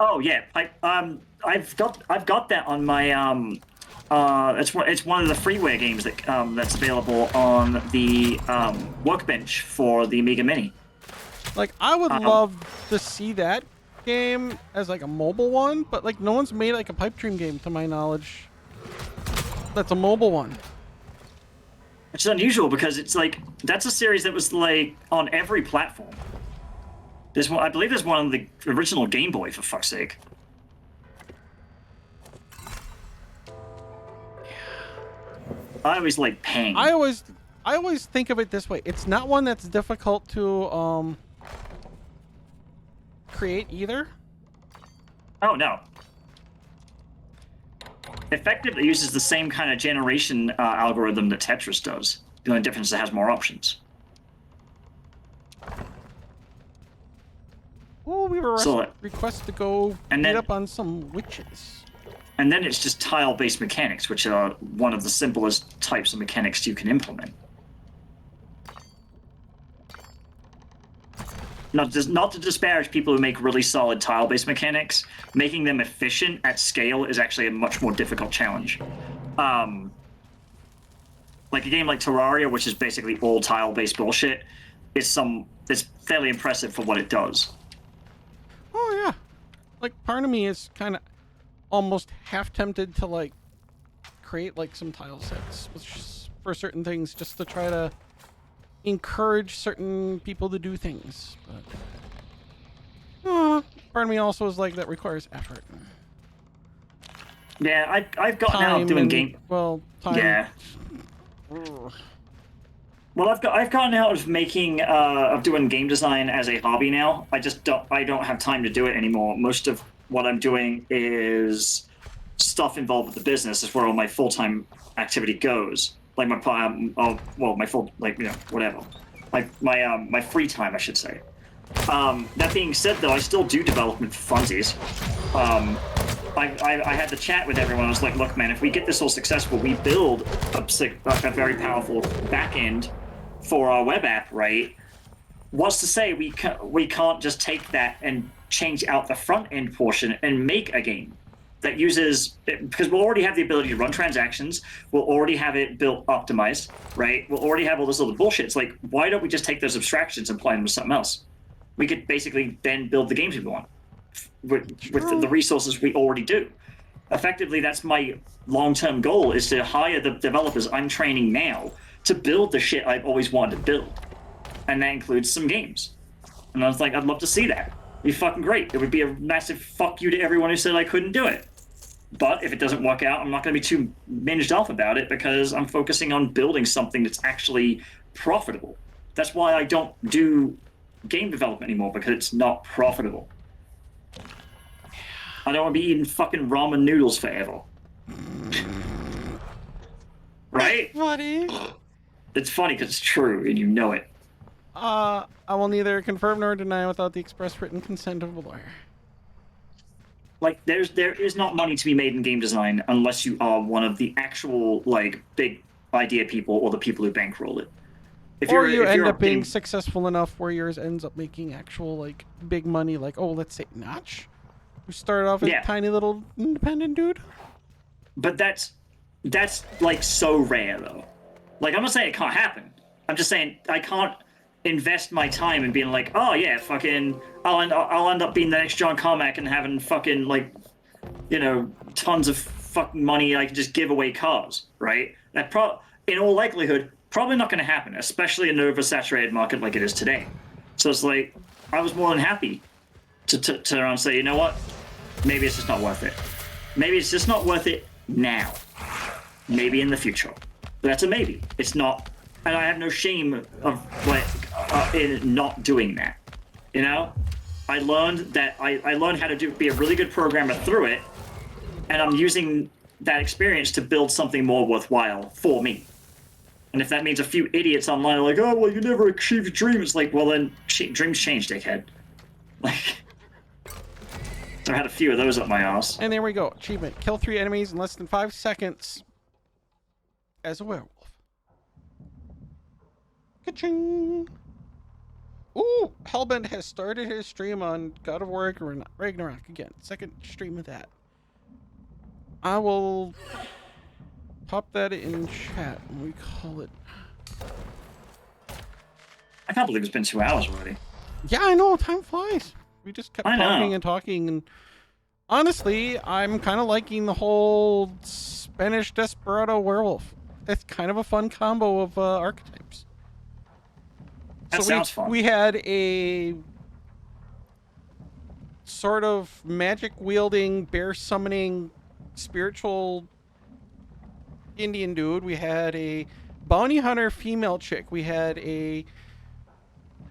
Oh yeah, I've got that on my it's one of the freeware games that that's available on the Workbench for the Amiga Mini. Like, I would love to see that game as like a mobile one, but like no one's made like a Pipe Dream game to my knowledge that's a mobile one. Which is unusual because it's like that's a series that was like on every platform. There's one, I believe there's one on the original Game Boy, for fuck's sake. I always like Pang. I always think of it this way. It's not one that's difficult to create either. Oh no. Effectively uses the same kind of generation algorithm that Tetris does. The only difference is it has more options. Oh, we were So, requested to go and beat then- up on some witches. And then it's just tile-based mechanics, which are one of the simplest types of mechanics you can implement. Not to disparage people who make really solid tile-based mechanics, making them efficient at scale is actually a much more difficult challenge. Like a game like Terraria, which is basically all tile-based bullshit, is fairly impressive for what it does. Oh yeah, like part of me is kind of almost half tempted to like create like some tile sets for certain things just to try to encourage certain people to do things. But part of me also is like that requires effort. Yeah, I've gotten out Time of doing and, game. well, time. Yeah. Ugh. Well, I've gotten out of making of doing game design as a hobby now. I don't have time to do it anymore. Most of what I'm doing is stuff involved with the business. Is where all my full-time activity goes. Like my my full, like, you know, whatever. My free time, I should say. That being said, though, I still do development for funsies. I had the chat with everyone. I was like, look, man, if we get this all successful, we build a very powerful back end for our web app, right? What's to say we can't just take that and change out the front end portion and make a game that uses, because we'll already have the ability to run transactions, we'll already have it built optimized, right? We'll already have all this other bullshit. It's like, why don't we just take those abstractions and apply them to something else? We could basically then build the games we want with the resources we already do. Effectively, that's my long-term goal, is to hire the developers I'm training now to build the shit I've always wanted to build. And that includes some games. And I was like, I'd love to see that. It'd be fucking great. It would be a massive fuck you to everyone who said I couldn't do it. But if it doesn't work out, I'm not going to be too minged off about it, because I'm focusing on building something that's actually profitable, That's why I don't do game development anymore, because it's not profitable. I don't want to be eating fucking ramen noodles forever. Right? Buddy. It's funny because it's true and you know it. I will neither confirm nor deny without the express written consent of a lawyer. Like, there is not money to be made in game design unless you are one of the actual, like, big idea people or the people who bankroll it. Or you end up being successful enough where yours ends up making actual, like, big money, like, oh, let's say Notch, who started off as a tiny little independent dude. But that's like so rare though. Like, I'm not saying it can't happen. I'm just saying I can't invest my time in being like, oh yeah, fucking, I'll end up being the next John Carmack and having fucking, like, you know, tons of fucking money I can just give away cars, right? That in all likelihood probably not going to happen, especially in an oversaturated market like it is today. So it's like, I was more than happy to turn around and say, you know what, maybe it's just not worth it. Maybe it's just not worth it now. Maybe in the future. But that's a maybe. It's not, and I have no shame of, like, in not doing that. You know, I learned that I learned how to be a really good programmer through it, and I'm using that experience to build something more worthwhile for me. And if that means a few idiots online are like, oh, well, you never achieved your dream, it's like, well, then dreams change, dickhead. Like, so I had a few of those up my ass. And there we go. Achievement. Kill 3 enemies in less than 5 seconds as a werewolf. Ka-ching! Ooh, Hellbent has started his stream on God of War Ragnarok again. Second stream of that. I will pop that in chat when we call it. I can't believe it's been 2 hours already. Yeah, I know. Time flies. We just kept talking and talking. And honestly, I'm kind of liking the whole Spanish Desperado werewolf. It's kind of a fun combo of archetypes. That sounds fun. We had a sort of magic wielding, bear summoning, spiritual Indian dude. We had a bounty hunter female chick. We had a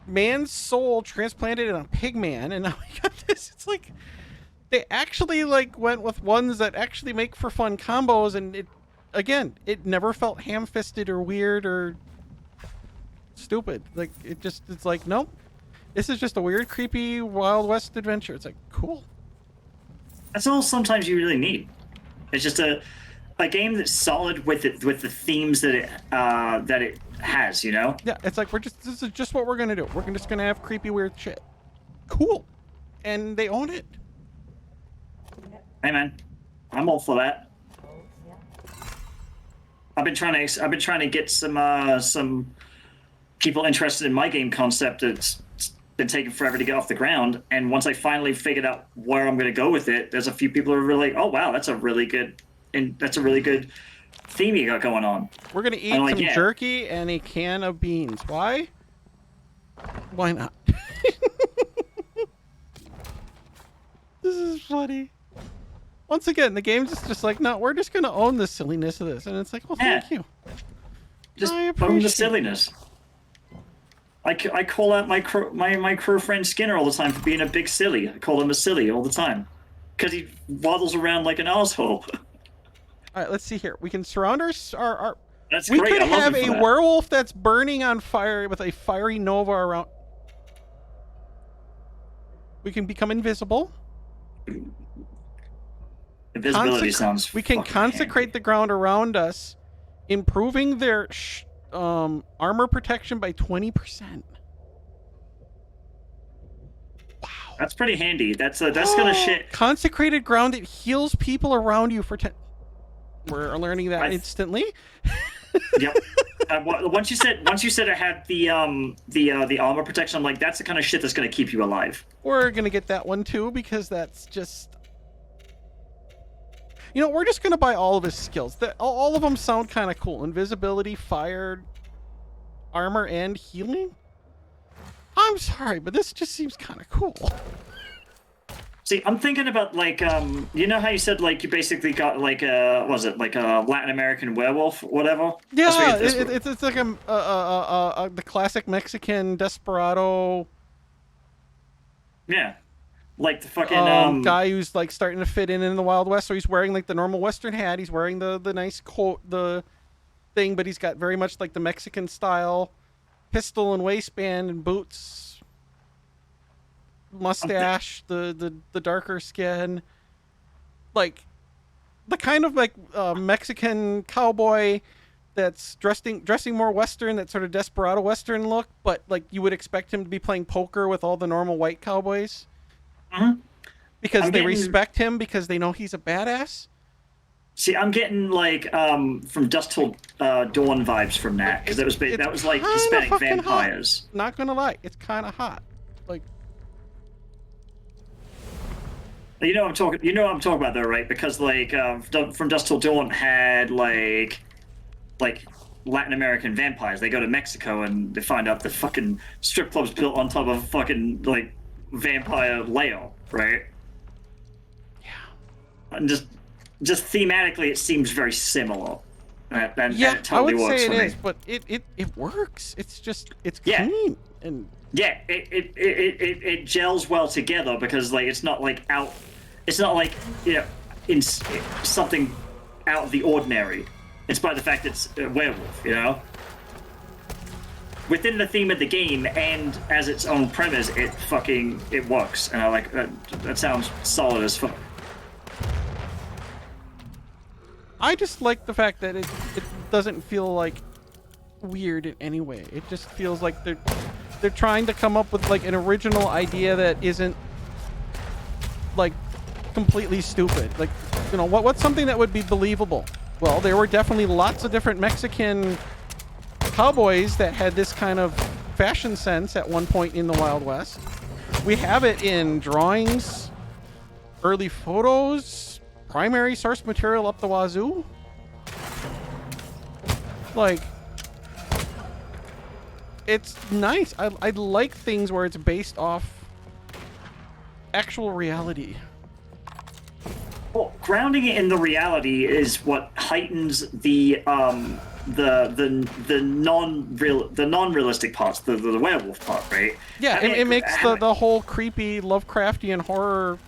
man's soul transplanted in a pig man, and now we got this. It's like they actually like went with ones that actually make for fun combos, and it never felt ham-fisted or weird or stupid. Like, it's like, nope, this is just a weird, creepy Wild West adventure. It's like, cool. That's all sometimes you really need. It's just a game that's solid with the themes that it has, you know? Yeah, it's like, this is just what we're gonna do. We're just gonna have creepy, weird shit. Cool. And they own it. Hey man, I'm all for that. I've been trying to get some people interested in my game concept. It's been taking forever to get off the ground, and once I finally figured out where I'm going to go with it, there's a few people who are really like, oh wow, that's a really good theme you got going on. We're gonna eat some jerky and a can of beans. Why? Why not? This is funny. Once again, the game's just like, no, we're just gonna own the silliness of this, and it's like, well, thank you. Just own the silliness. I call out my crew friend Skinner all the time for being a big silly. I call him a silly all the time because he waddles around like an asshole. All right, let's see here. We can surround our That's we great. could I love have it for a that. werewolf that's burning on fire with a fiery nova around. We can become invisible. Invisibility sounds. We can consecrate handy. the ground around us, improving their armor protection by 20%. Wow, That's pretty handy. That's gonna shit. Consecrated ground that heals people around you for 10. We're learning that instantly. Yep. Once you said it had the armor protection, I'm like, that's the kind of shit that's gonna keep you alive. We're gonna get that one too, because that's just, you know, we're just gonna buy all of his skills. All of them sound kind of cool. Invisibility, fire, armor, and healing. I'm sorry, but this just seems kind of cool. See, I'm thinking about like you know how you said like you basically got like a was it like a Latin American werewolf, whatever? That's what Yeah, you- that's what- it's like the classic Mexican desperado yeah, like the fucking guy who's like starting to fit in the Wild West. So he's wearing like the normal Western hat. He's wearing the nice coat, the thing, but he's got very much like the Mexican style pistol and waistband and boots, mustache, the darker skin, like the kind of like Mexican cowboy that's dressing more Western, that sort of desperado Western look, but like you would expect him to be playing poker with all the normal white cowboys. Mhm. Because I'm they getting- respect him because they know he's a badass. See, I'm getting like from Dusk Till Dawn vibes from that because It's that was like kinda Hispanic fucking vampires. Hot. Not gonna lie, it's kind of hot. Like, You know what I'm talking. You know what I'm talking about though, right? Because like from Dusk Till Dawn had like Latin American vampires. They go to Mexico and they find out the fucking strip club's built on top of a fucking like vampire lair, right? yeah, And just thematically, it seems very similar. And yeah, it totally I would works say for it me. is, but it works. It's just it's Yeah. clean and Yeah, it gels well together because like it's not like out, it's not like something out of the ordinary. It's by the fact it's a werewolf, you know. Within the theme of the game and as its own premise, it works, and I like that. That sounds solid as fuck. I just like the fact that it doesn't feel like weird in any way. It just feels like they're trying to come up with like an original idea that isn't like completely stupid. Like, you know, what's something that would be believable? Well, there were definitely lots of different Mexican cowboys that had this kind of fashion sense at one point in the Wild West. We have it in drawings, early photos, primary source material up the wazoo. Like, it's nice. I like things where it's based off actual reality. Well, grounding it in the reality is what heightens the non-realistic parts, the werewolf part, right? Yeah, I mean, it makes the whole creepy Lovecraftian horror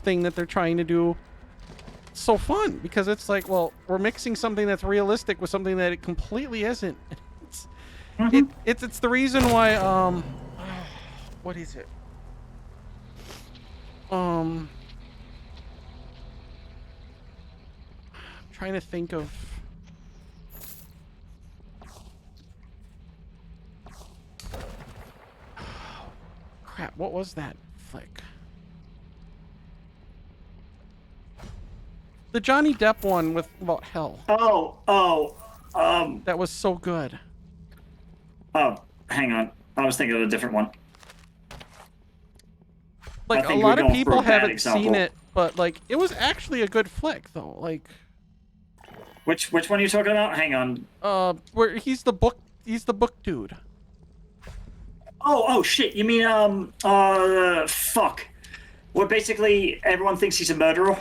thing that they're trying to do so fun, because it's like, well, we're mixing something that's realistic with something that it completely isn't. It's the reason why what is it? I'm trying to think of crap, what was that flick? The Johnny Depp one with about hell. That was so good. Oh, hang on. I was thinking of a different one. Like, I a think lot we're of going for people a bad haven't example. seen it, but like, it was actually a good flick though. Like, Which one are you talking about? Hang on. where he's the book dude. Oh shit. You mean fuck. Where basically everyone thinks he's a murderer.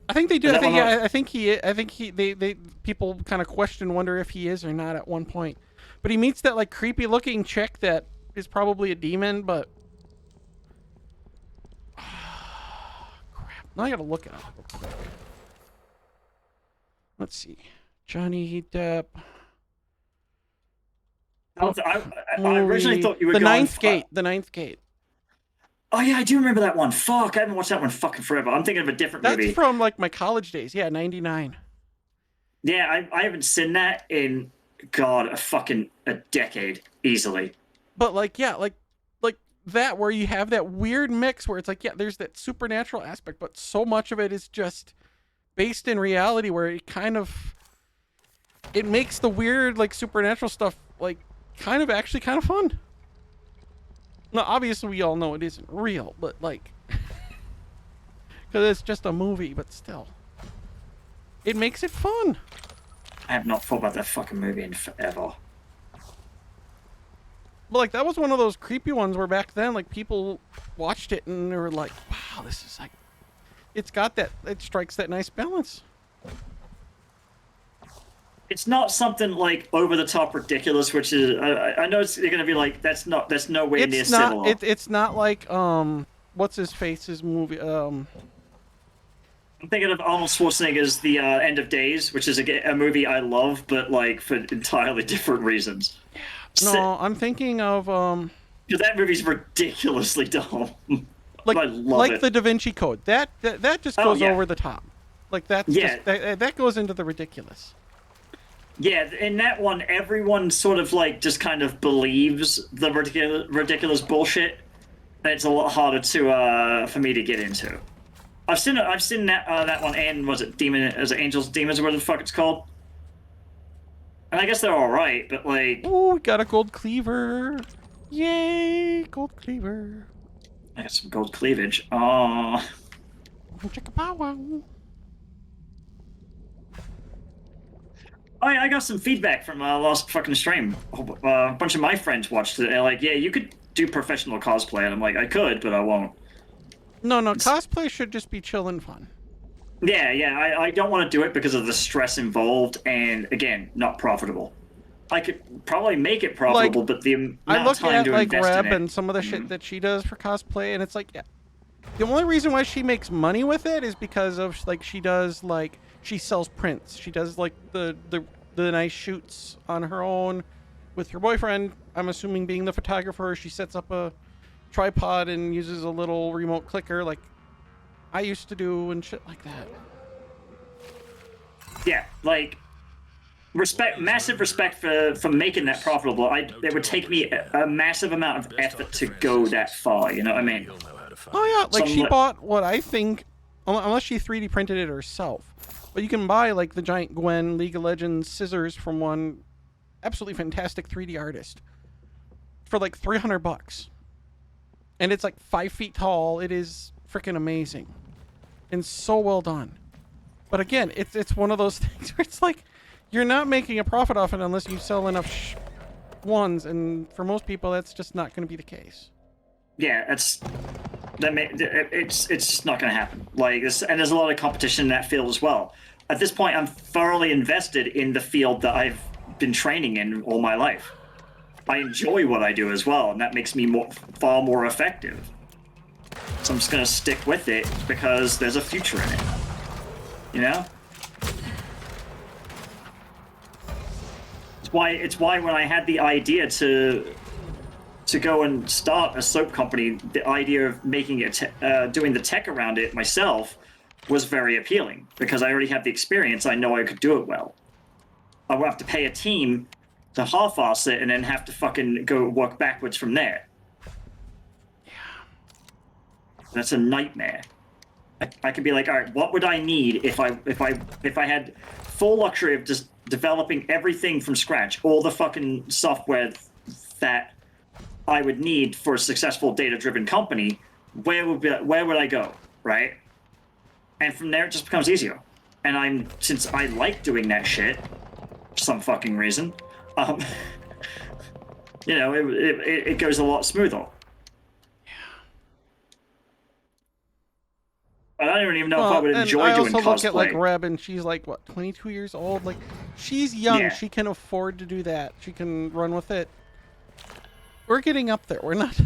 I think they do. Is I that think, one yeah, I think they people kind of wonder if he is or not at one point. But he meets that like creepy looking chick that is probably a demon, but crap. Now I gotta look it up real quick. Let's see. Johnny Depp. I originally thought you were The going Ninth Gate. The Ninth Gate. Oh yeah, I do remember that one. Fuck, I haven't watched that one fucking forever. I'm thinking of a different That's movie. from like my college days. Yeah, 99. Yeah, I haven't seen that in a decade easily. But like, yeah, like that, where you have that weird mix where it's like, yeah, there's that supernatural aspect, but so much of it is just based in reality, where it makes the weird like supernatural stuff like kind of fun. Now, obviously, we all know it isn't real, but like, because it's just a movie, but still, it makes it fun. I have not thought about that fucking movie in forever. But like that was one of those creepy ones where back then like people watched it and they were like, wow, this is like, it's got that, it strikes that nice balance. It's not something like over the top ridiculous, which is I know it's going to be like that's no way near It's not similar. it's not like what's his face's movie I'm thinking of Arnold Schwarzenegger's The End of Days, which is a movie I love, but like for entirely different reasons. no, I'm thinking of Because that movie's ridiculously dumb. like I love like it. the Da Vinci Code. That just Oh, goes yeah. over the top. Like that's Yeah. just, that goes into the ridiculous. Yeah, in that one, everyone sort of like just kind of believes the ridiculous bullshit. And it's a lot harder to for me to get into. I've seen that one, and was it Angels Demons, or what the fuck it's called? And I guess they're all right, but like, Ooh, we got a gold cleaver. Yay, gold cleaver. I got some gold cleavage. Oh, Chicka pow wow. I got some feedback from last fucking stream. A bunch of my friends watched it. And they're like, yeah, you could do professional cosplay, and I'm like, I could, but I won't. No, cosplay should just be chill and fun. Yeah, I don't want to do it because of the stress involved, and again, not profitable. I could probably make it profitable, but the amount I of look time at to like invest Reb in it. and some of the shit that she does for cosplay, and it's like, yeah. The only reason why she makes money with it is because of like she sells prints. She does like the nice shoots on her own with her boyfriend. I'm assuming being the photographer, she sets up a tripod and uses a little remote clicker like I used to do and shit like that. Yeah, like massive respect for making that profitable. It would take me a massive amount of effort to go that far. You know what I mean? He'll know how to find Oh yeah, like she Somewhat- bought what I think, unless she 3D printed it herself. But you can buy like the giant Gwen League of Legends scissors from one absolutely fantastic 3D artist for like $300, and it's like 5 feet tall. It is freaking amazing and so well done. But again, it's one of those things where it's like you're not making a profit off it unless you sell enough ones, and for most people, that's just not going to be the case. Yeah, it's just not going to happen. Like this, and there's a lot of competition in that field as well. At this point, I'm thoroughly invested in the field that I've been training in all my life. I enjoy what I do as well, and that makes me far more effective. So I'm just going to stick with it because there's a future in it. You know? It's why when I had the idea to go and start a soap company, the idea of making it, doing the tech around it myself was very appealing because I already have the experience. I know I could do it well. I would have to pay a team to half-ass it and then have to fucking go work backwards from there. Yeah. That's a nightmare. I could be like, all right, what would I need if I had full luxury of just developing everything from scratch, all the fucking software that I would need for a successful data-driven company? Where would I go, right? And from there, it just becomes easier. And since I like doing that shit, for some fucking reason, you know, it goes a lot smoother. But I don't even know if I would enjoy doing cosplay. I also look at like Reb, and she's like what, 22 years old. Like she's young. Yeah. She can afford to do that. She can run with it. We're getting up there. We're not.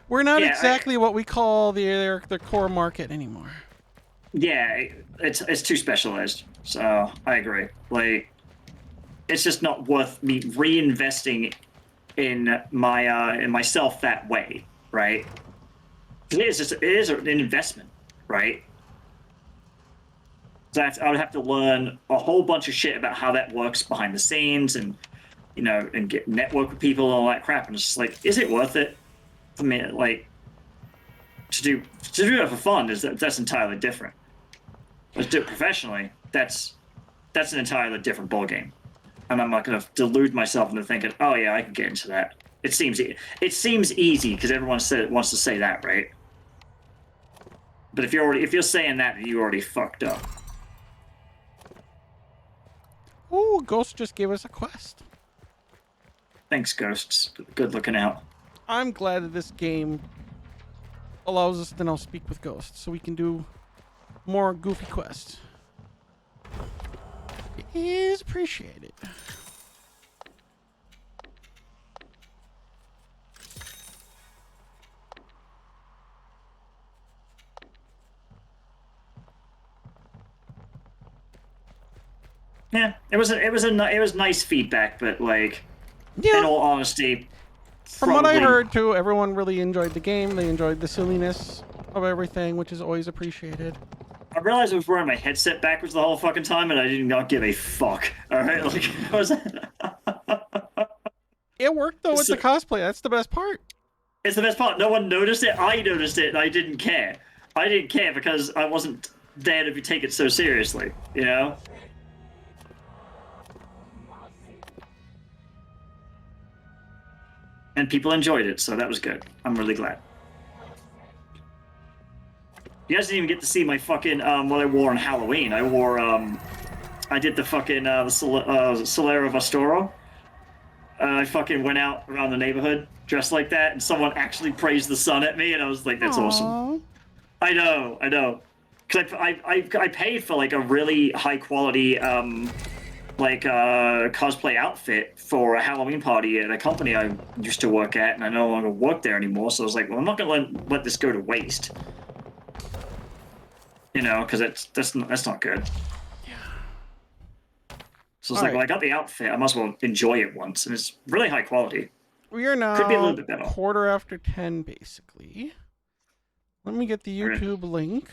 We're not exactly what we call the core market anymore. Yeah, it's too specialized. So I agree. Like, it's just not worth me reinvesting in myself that way, right? It is an investment, right? So I would have to learn a whole bunch of shit about how that works behind the scenes, and you know, and get network with people and all that crap. And it's just like, is it worth it for me? Like, to do it for fun that's entirely different. Let's do it professionally. That's an entirely different ballgame. And I'm not going to delude myself into thinking, oh yeah, I can get into that. It seems easy because everyone wants to say that, right? But if you're saying that, you already fucked up. Ooh, Ghost just gave us a quest. Thanks, Ghosts. Good looking out. I'm glad that this game allows us to now speak with ghosts, so we can do more goofy quests. It is appreciated. Yeah, it was nice feedback, but like, Yeah. in all honesty, From what I probably- heard, too, everyone really enjoyed the game. They enjoyed the silliness of everything, which is always appreciated. I realized I was wearing my headset backwards the whole fucking time, and I did not give a fuck. All right, like, I was. It worked, though, with So- the cosplay. That's the best part. It's the best part. No one noticed it. I noticed it, and I didn't care. I didn't care because I wasn't there to take it so seriously. You know. And people enjoyed it, so that was good. I'm really glad. You guys didn't even get to see my fucking what I wore on Halloween. I wore I did the fucking the Solera Vastoro. I fucking went out around the neighborhood dressed like that, and someone actually praised the sun at me, and I was like, "That's awesome." Aw. I know, because I paid for like a really high quality cosplay outfit for a Halloween party at a company I used to work at, and I no longer work there anymore. So I was like, well, I'm not gonna let this go to waste. You know, because that's not good. Yeah. So it's All like, well, I right. got the outfit. I might as well enjoy it once, and it's really high quality. We are now Could be a little bit better. quarter after 10, basically. Let me get the Okay. YouTube link.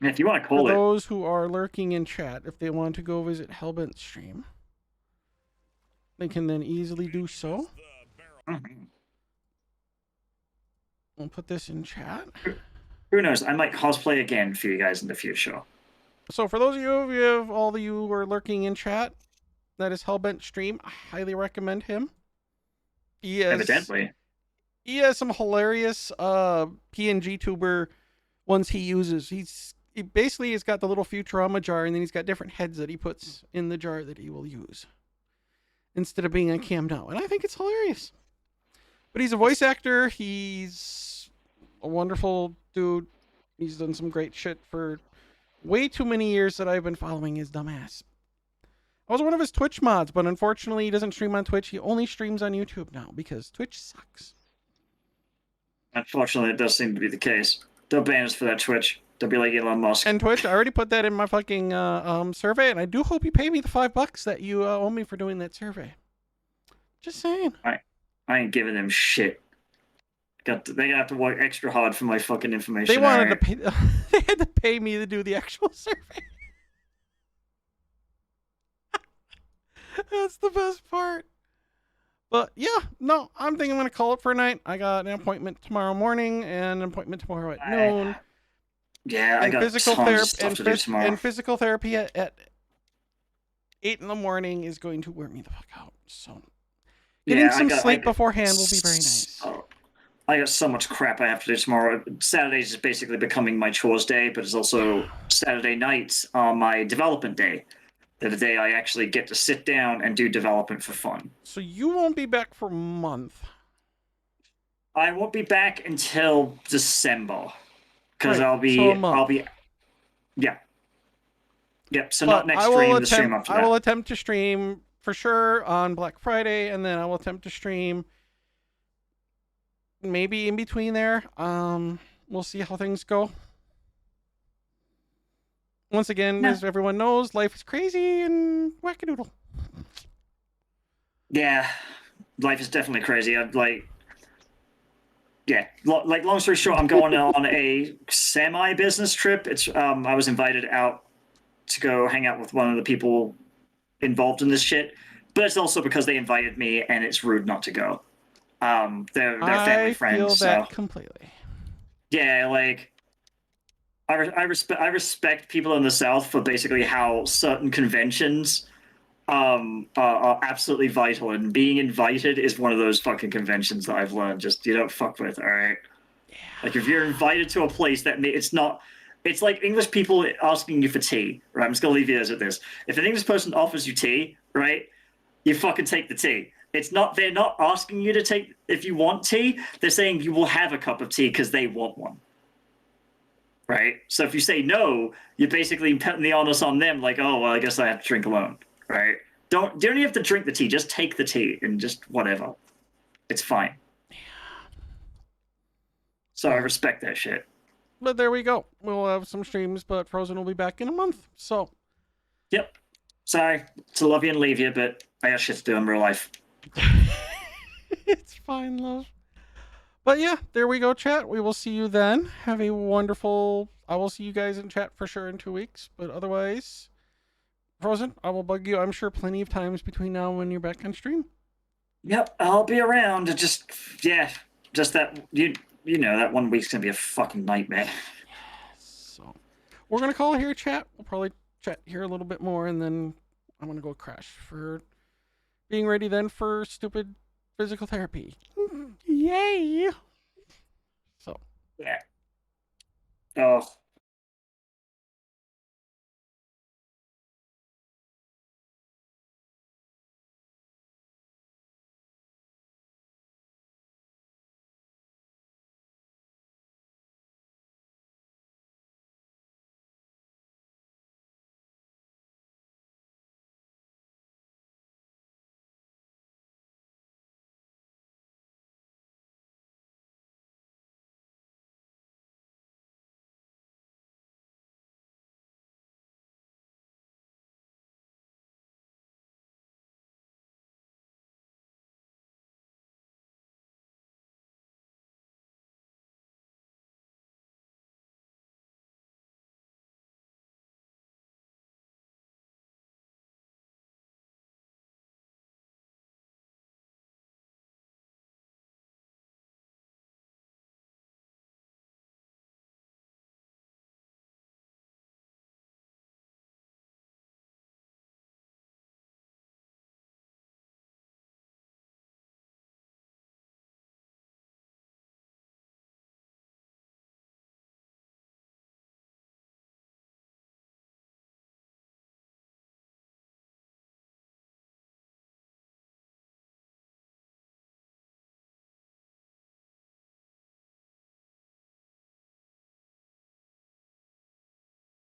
And if you want to For call it, those who are lurking in chat, if they want to go visit Hellbent's stream, they can then easily do so. Mhm. We'll put this in chat. Who knows? I might cosplay again for you guys in the future. So for those of you, all of you who are lurking in chat, that is Hellbent stream. I highly recommend him. He Evidently. has some hilarious PNG tuber ones he uses. He basically has got the little Futurama jar, and then he's got different heads that he puts in the jar that he will use instead of being on cam now. And I think it's hilarious. But he's a voice actor. He's a wonderful dude. He's done some great shit for way too many years that I've been following his dumbass. I was one of his Twitch mods, but unfortunately he doesn't stream on Twitch. He only streams on YouTube now because Twitch sucks. Unfortunately, it does seem to be the case. Don't ban us for that Twitch. Don't be like Elon Musk. And Twitch, I already put that in my fucking survey, and I do hope you pay me the $5 that you owe me for doing that survey. Just saying. I ain't giving them shit. They have to work extra hard for my fucking information. They wanted alright? to pay. They had to pay me to do the actual survey. That's the best part. But yeah, no, I'm thinking I'm gonna call it for a night. I got an appointment tomorrow morning and an appointment tomorrow at noon. Yeah, I And got physical tons of therapy stuff to do tomorrow. and physical therapy at 8 in the morning is going to wear me the fuck out. So getting Yeah, some sleep beforehand will be very nice. I got so much crap I have to do tomorrow. Saturdays is basically becoming my chores day, but it's also Saturday nights on my development day. The day I actually get to sit down and do development for fun. So you won't be back for a month. I won't be back until December because Right, I'll be so a month. yeah. Yep, so But not next I will stream, the attempt, stream after I will that. attempt to stream for sure on Black Friday, and then I will attempt to stream maybe in between there. We'll see how things go. Once again, Yeah. as everyone knows, life is crazy and wackadoodle. Yeah, life is definitely crazy. I'm like, yeah, like long story short, I'm going on a semi-business trip. It's I was invited out to go hang out with one of the people involved in this shit, but it's also because they invited me, and it's rude not to go. They're family I friends, feel so that completely. yeah, like I respect people in the South for basically how certain conventions are absolutely vital, and being invited is one of those fucking conventions that I've learned just you don't fuck with. All right, like if you're invited to a place that it's not. It's like English people asking you for tea, right? I'm just gonna leave you as at this. If an English person offers you tea, right, you fucking take the tea. It's not. They're not asking you to take if you want tea. They're saying you will have a cup of tea because they want one. Right. So if you say no, you're basically putting the onus on them. Like, oh well, I guess I have to drink alone. Right. Don't even have to drink the tea. Just take the tea and just whatever. It's fine. So I respect that shit. But there we go. We'll have some streams, but Frozen will be back in a month. So. Yep. Sorry to love you and leave you, but I got shit to do in real life. It's fine, love. But yeah, there we go, chat. We will see you then. Have a wonderful... I will see you guys in chat for sure in 2 weeks. But otherwise, Frozen, I will bug you, I'm sure, plenty of times between now and when you're back on stream. Yep, I'll be around. Just that... You know, that 1 week's going to be a fucking nightmare. So, we're going to call it here, chat. We'll probably chat here a little bit more, and then I'm going to go crash for being ready then for stupid physical therapy. Yay! So. Yeah. Oh.